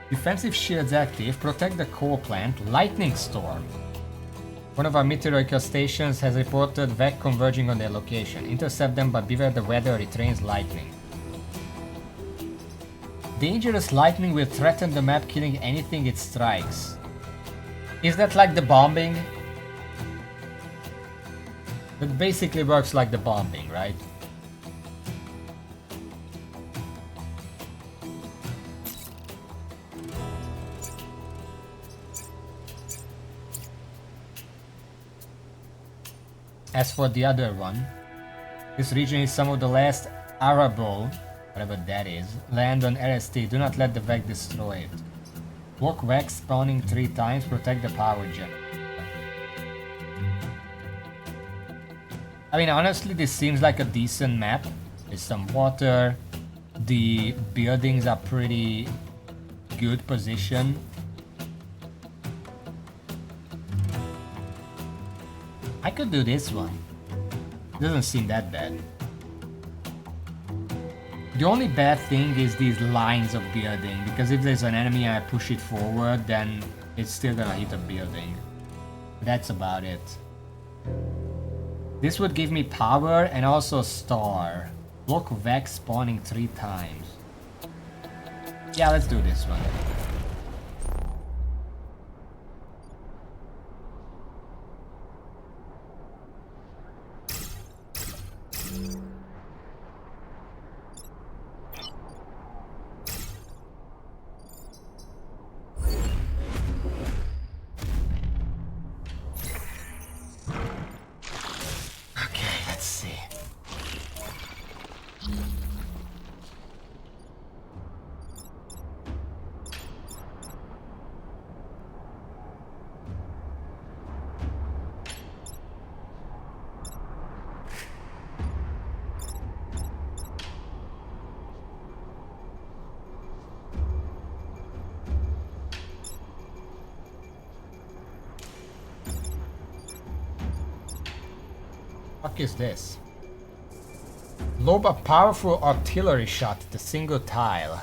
Defensive shields active. Protect the core plant. Lightning storm. One of our meteorological stations has reported VEC converging on their location. Intercept them, but beware the weather, it rains lightning. Dangerous lightning will threaten the map, killing anything it strikes. Is that like the bombing? That basically works like the bombing, right? As for the other one, this region is some of the last arable, whatever that is, land on RST. Do not let the VEC destroy it. Block VEC spawning 3 times, protect the power gen. I mean, honestly, this seems like a decent map. There's some water. The buildings are pretty good position. I could do this one. Doesn't seem that bad. The only bad thing is these lines of building, because if there's an enemy and I push it forward, then it's still gonna hit a building. That's about it. This would give me power and also star. Block Vex spawning 3 times. Yeah, let's do this one. Fuck is this? Lob a powerful artillery shot at a single tile.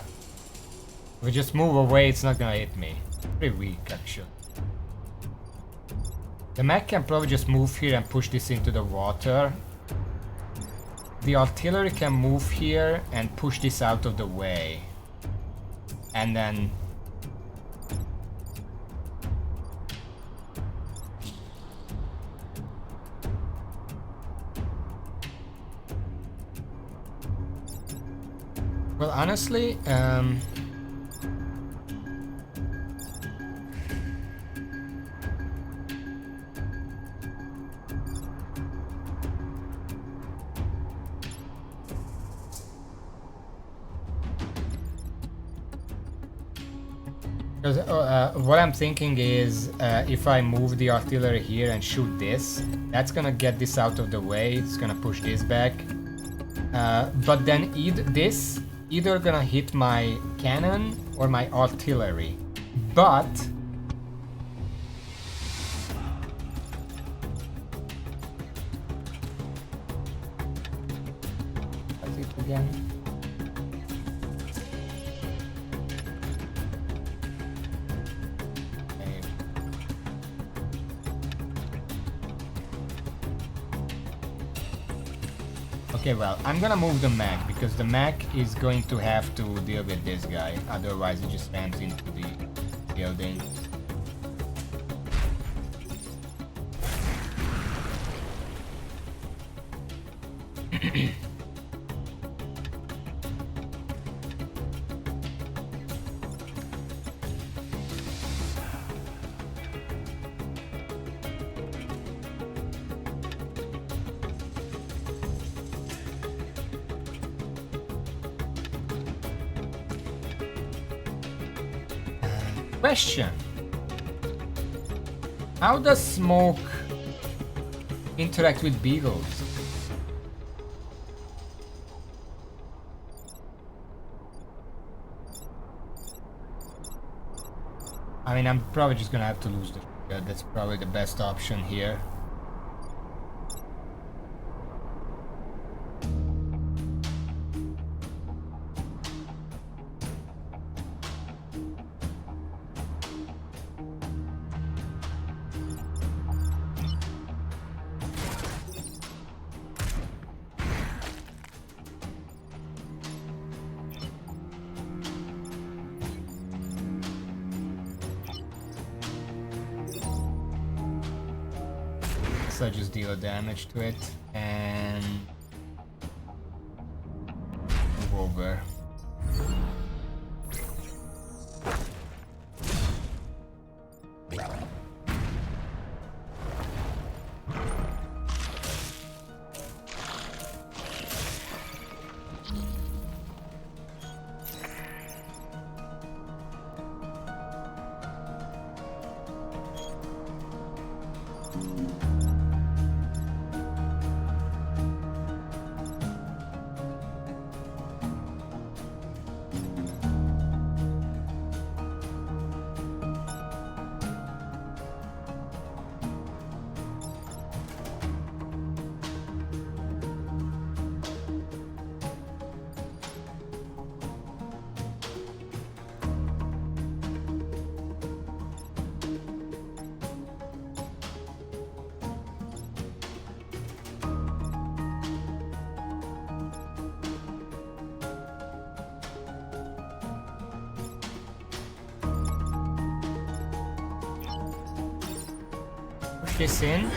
If we just move away, it's not gonna hit me. Pretty weak, actually. The mech can probably just move here and push this into the water. The artillery can move here and push this out of the way. And then... Well, honestly, what I'm thinking is if I move the artillery here and shoot this, that's gonna get this out of the way, it's gonna push this back. But then either gonna hit my cannon or my artillery. But what's it again? Okay, well, I'm gonna move the mech because the mech is going to have to deal with this guy, otherwise it just rams into the building. Question: how does smoke interact with beagles? I mean, I'm probably just gonna have to lose the shotgun. That's probably the best option here. So just deal damage to it and move over. push this in.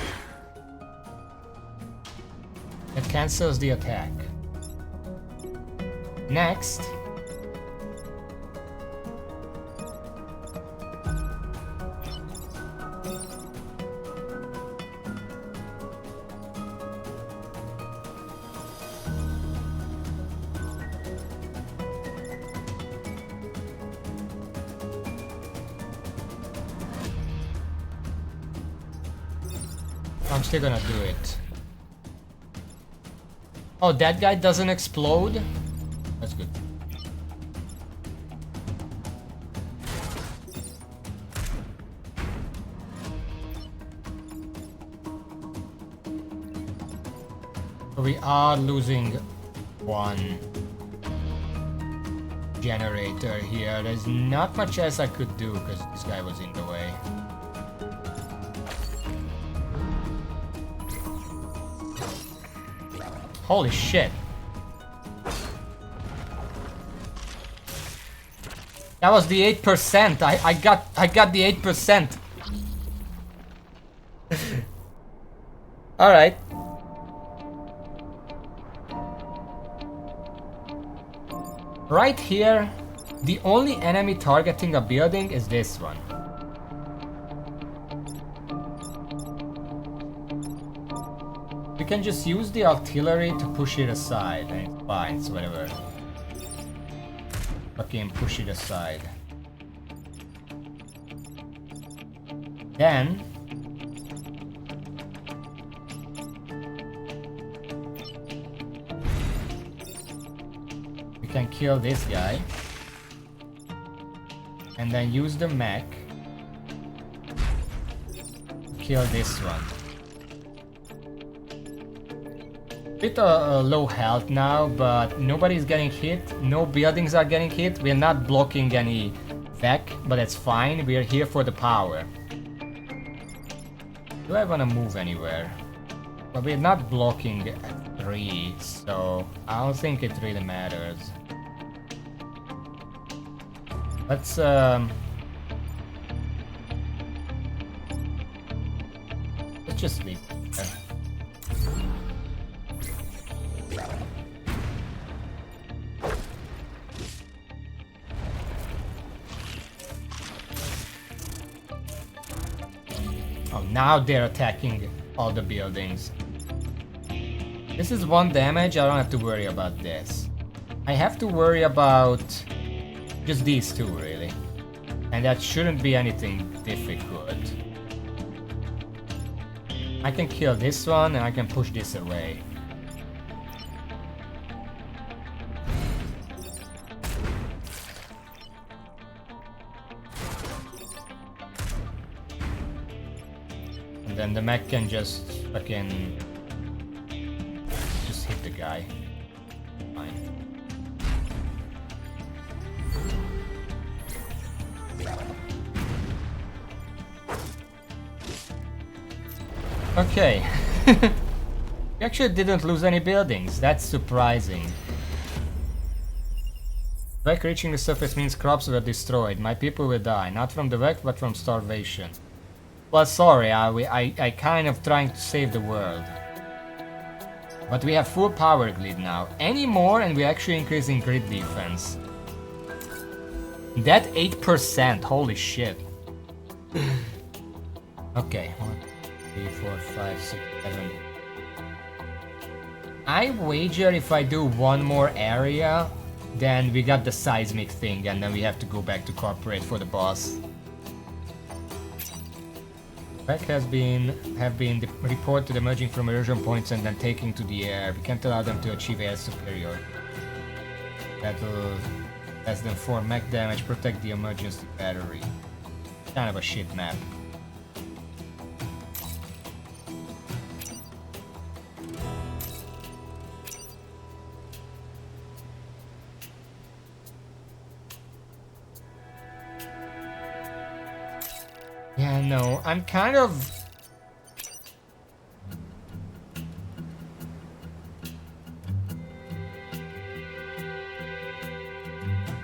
It cancels the attack. Next, I'm still gonna do it. Oh, that guy doesn't explode? That's good. We are losing one generator here. There's not much else I could do because this guy was in the way. Holy shit. That was the 8%. I got the 8%. All right. Right here, the only enemy targeting a building is this one. We can just use the artillery to push it aside, and it's fine, it's whatever. Fucking push it aside. Then we can kill this guy and then use the mech to kill this one. Bit low health now, but nobody's getting hit. No buildings are getting hit. We're not blocking any VEC, but that's fine. We're here for the power. Do I want to move anywhere? But we're not blocking 3, so I don't think it really matters. Let's just leave it there. Oh, now they're attacking all the buildings. This is 1 damage, I don't have to worry about this. I have to worry about just these 2, really. And that shouldn't be anything difficult. I can kill this one and I can push this away. And then the mech can just fucking just hit the guy. Fine. Okay. We actually didn't lose any buildings. That's surprising. VEC reaching the surface means crops were destroyed. My people will die. Not from the VEC, but from starvation. Well, sorry, I kind of trying to save the world. But we have full power grid now. Any more and we're actually increasing grid defense. That 8%, holy shit. Okay, 1, 2, 3, 4, 5, 6, 7. I wager if I do 1 more area, then we got the seismic thing and then we have to go back to corporate for the boss. VEC have been reported emerging from erosion points and then taking to the air. We can't allow them to achieve air superiority. That'll less than 4 mech damage, protect the emergency battery. Kind of a shit map. Yeah, no, I'm kind of...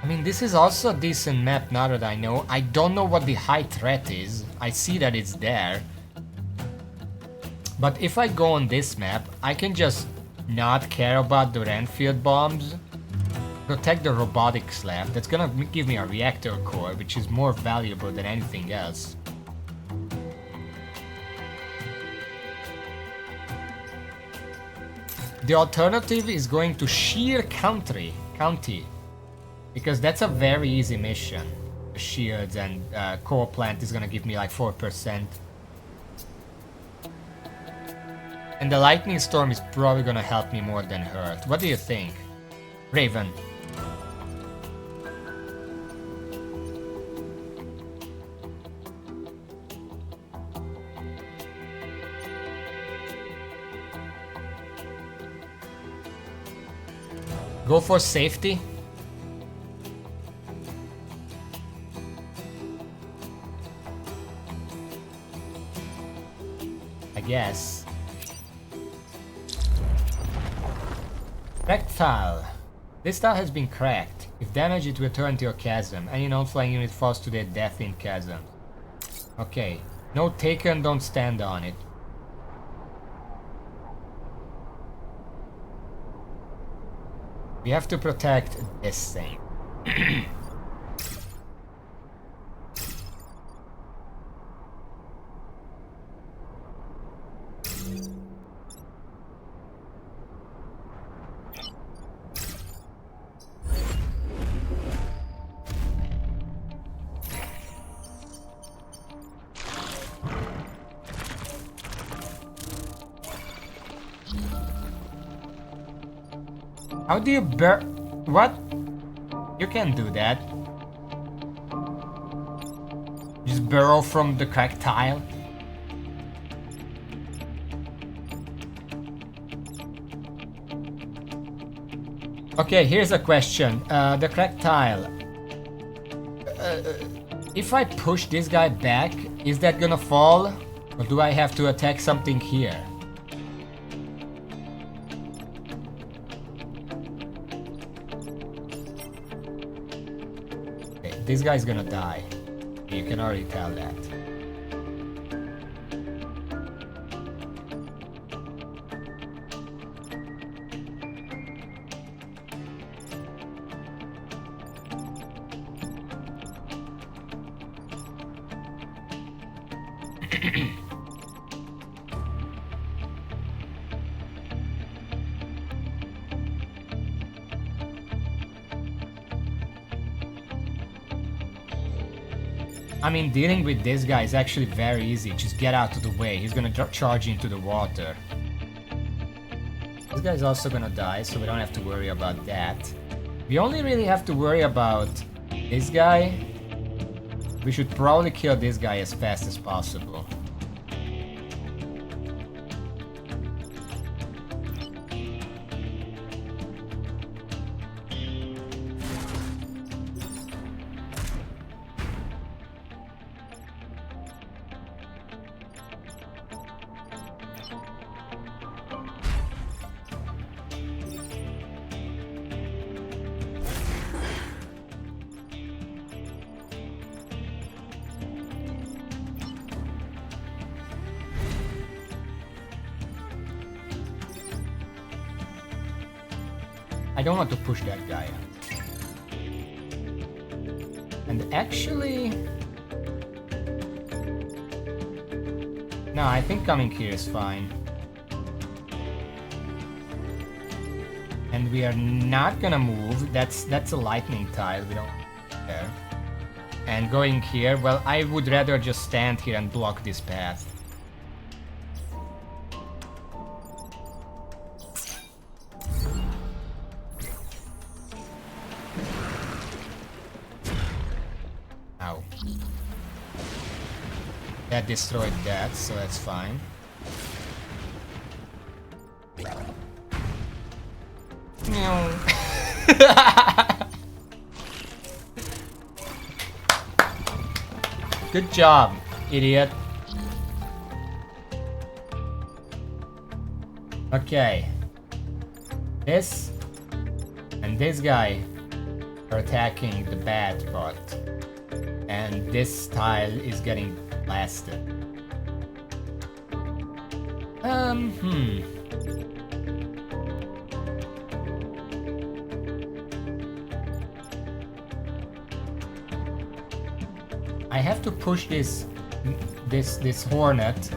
I mean, this is also a decent map now that I know. I don't know what the high threat is. I see that it's there. But if I go on this map, I can just not care about the Renfield bombs. Protect the robotics lab. That's gonna give me a reactor core, which is more valuable than anything else. The alternative is going to Sheer County, because that's a very easy mission. The shields and core plant is gonna give me like 4%. And the lightning storm is probably gonna help me more than hurt. What do you think? Raven. Go for safety. I guess. Cracked tile. This tile has been cracked. If damaged, it will turn to a chasm. Any non-flying unit falls to their death in chasm. Okay. Note taken, don't stand on it. We have to protect this thing. How do you what? You can't do that. Just burrow from the cracked tile. Okay, here's a question. The cracked tile. If I push this guy back, is that gonna fall? Or do I have to attack something here? This guy's gonna die. You can already tell that. I mean, dealing with this guy is actually very easy. Just get out of the way. He's gonna charge into the water. This guy's also gonna die, so we don't have to worry about that. We only really have to worry about this guy. We should probably kill this guy as fast as possible. I don't want to push that guy. And actually... No, I think coming here is fine. And we are not gonna move. That's a lightning tile, we don't care. And going here, well, I would rather just stand here and block this path. Ow. That destroyed that, so that's fine. Good job, idiot. Okay. This and this guy are attacking the bad part. And this tile is getting blasted. Hmm. I have to push this hornet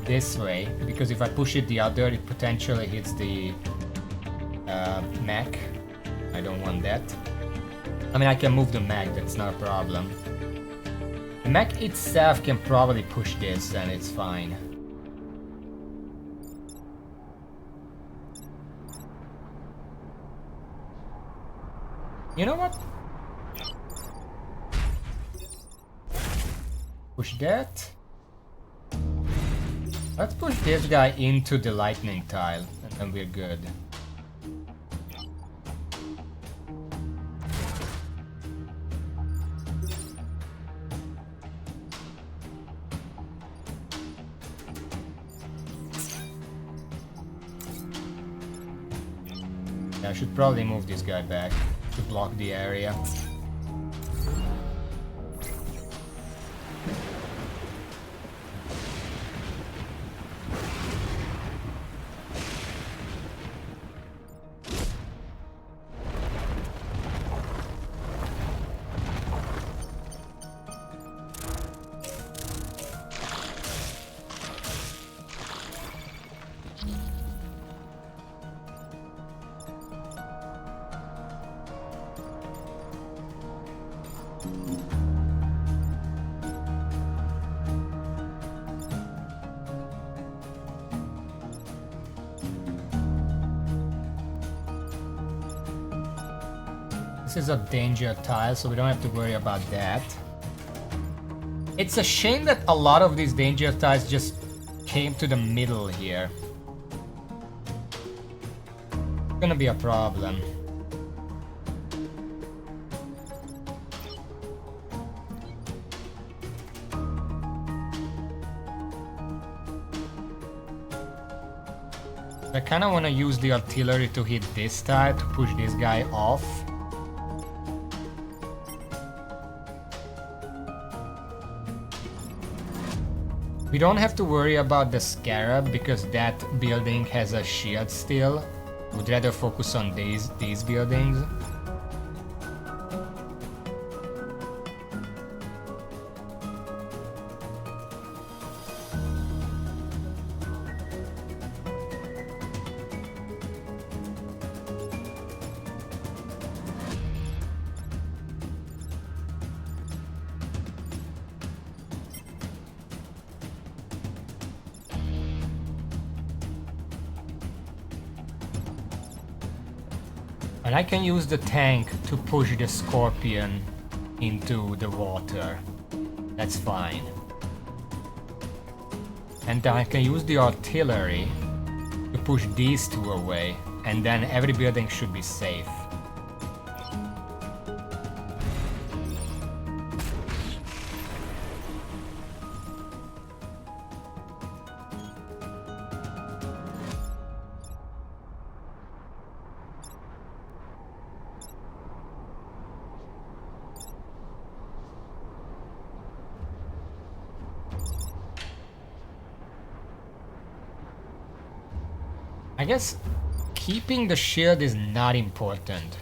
this way, because if I push it the other, it potentially hits the mech. I don't want that. I mean, I can move the mech, that's not a problem. The mech itself can probably push this and it's fine. You know what? Push that. Let's push this guy into the lightning tile and then we're good. I should probably move this guy back to block the area. This is a danger tile, so we don't have to worry about that. It's a shame that a lot of these danger tiles just came to the middle here. It's gonna be a problem. I kinda wanna use the artillery to hit this tile to push this guy off. We don't have to worry about the scarab because that building has a shield still. Would rather focus on these buildings. And I can use the tank to push the scorpion into the water. That's fine. And then I can use the artillery to push these two away, and then every building should be safe. I guess keeping the shield is not important.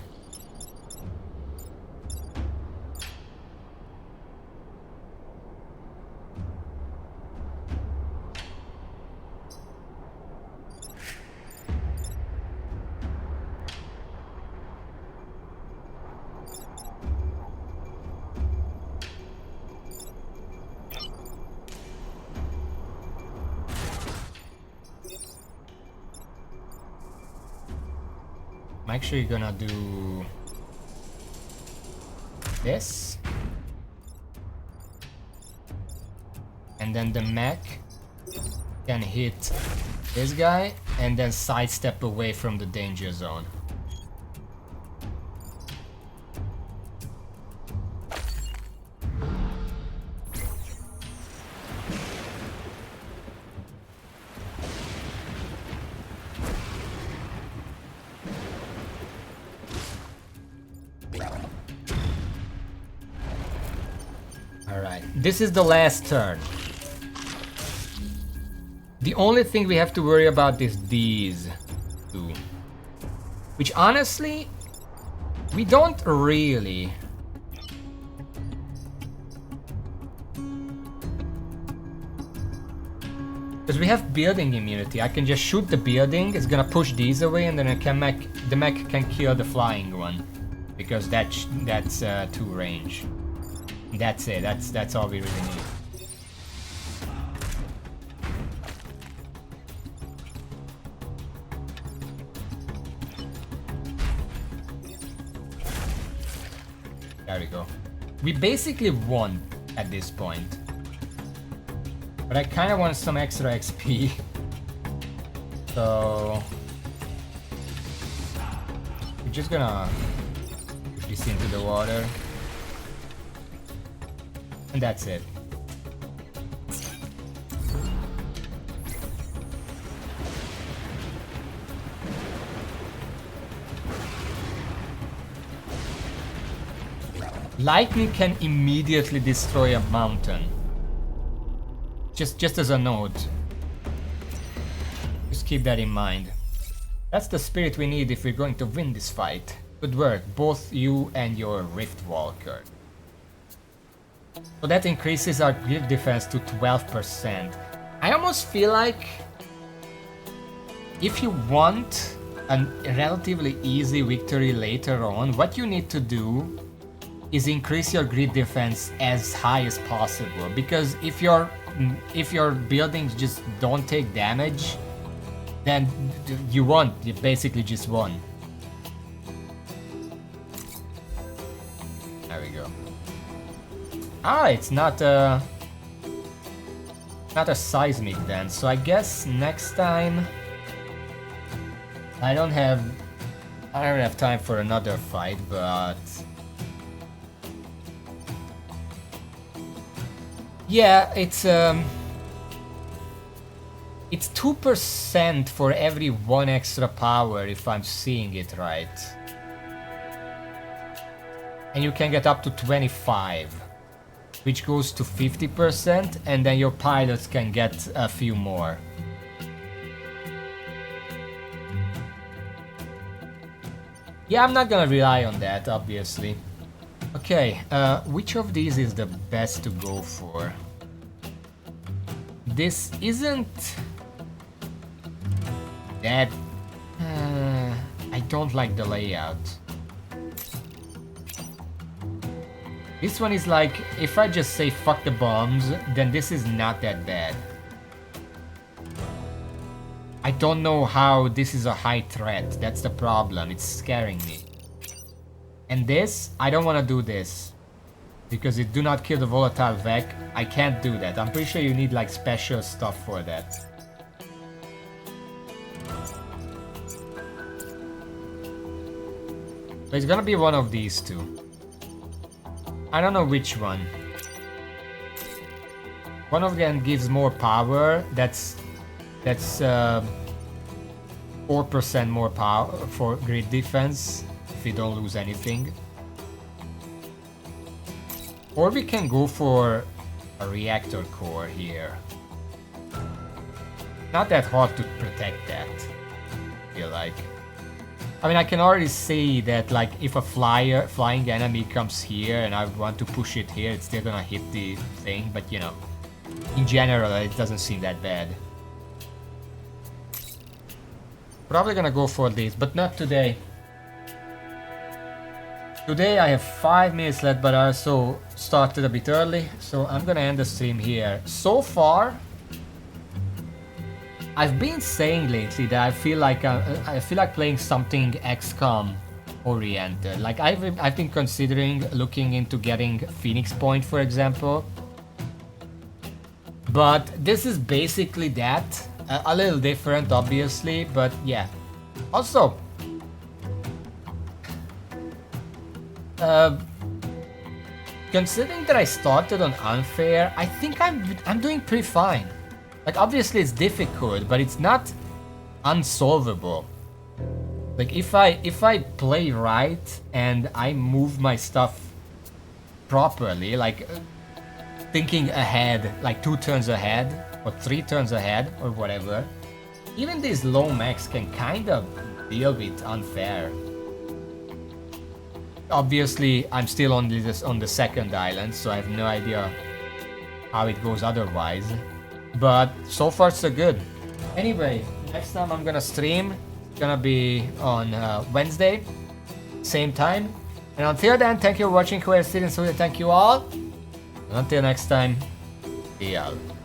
I'm actually gonna do this, and then the mech can hit this guy and then sidestep away from the danger zone. Alright, this is the last turn. The only thing we have to worry about is these two. Which honestly, we don't really. Because we have building immunity. I can just shoot the building, it's gonna push these away, and then the mech can kill the flying one. Because that's 2 range. That's it, that's all we really need. There we go. We basically won at this point. But I kind of want some extra XP. So we're just gonna push this into the water. And that's it. Lightning can immediately destroy a mountain. Just as a note. Just keep that in mind. That's the spirit we need if we're going to win this fight. Good work, both you and your Rift Walker. So that increases our grid defense to 12%. I almost feel like if you want a relatively easy victory later on, what you need to do is increase your grid defense as high as possible, because if your buildings just don't take damage, then you won. You basically just won. There we go. Ah, it's not a seismic then, so I guess next time I don't have time for another fight, but yeah, it's 2% for every 1 extra power, if I'm seeing it right. And you can get up to 25, which goes to 50%, and then your pilots can get a few more. Yeah, I'm not gonna rely on that, obviously. Okay, which of these is the best to go for? This isn't that... I don't like the layout. This one is like, if I just say fuck the bombs, then this is not that bad. I don't know how this is a high threat, that's the problem, it's scaring me. And this, I don't want to do this. Because it do not kill the volatile Vec. I can't do that. I'm pretty sure you need like special stuff for that. But it's gonna be one of these two. I don't know which one. One of them gives more power. That's 4% more power for grid defense. If we don't lose anything. Or we can go for a reactor core here. Not that hard to protect that, I feel like. I mean, I can already see that like if a flying enemy comes here and I want to push it here, it's still gonna hit the thing, but you know, in general it doesn't seem that bad. Probably gonna go for this, but not today. Today I have 5 minutes left, but I also started a bit early, so I'm gonna end the stream here. So far, I've been saying lately that I feel like playing something XCOM oriented. Like I've been considering looking into getting Phoenix Point, for example. But this is basically that, a little different, obviously, but yeah. Also, considering that I started on unfair, I think I'm doing pretty fine. Like obviously it's difficult, but it's not unsolvable. Like if I play right and I move my stuff properly, like thinking ahead, like 2 turns ahead or 3 turns ahead or whatever, even these low mechs can kind of be a bit unfair. Obviously, I'm still on the second island, so I have no idea how it goes otherwise. But so far so good. Anyway, next time I'm gonna stream, it's gonna be on Wednesday, same time. And until then, thank you for watching. Thank you all. And until next time, see y'all.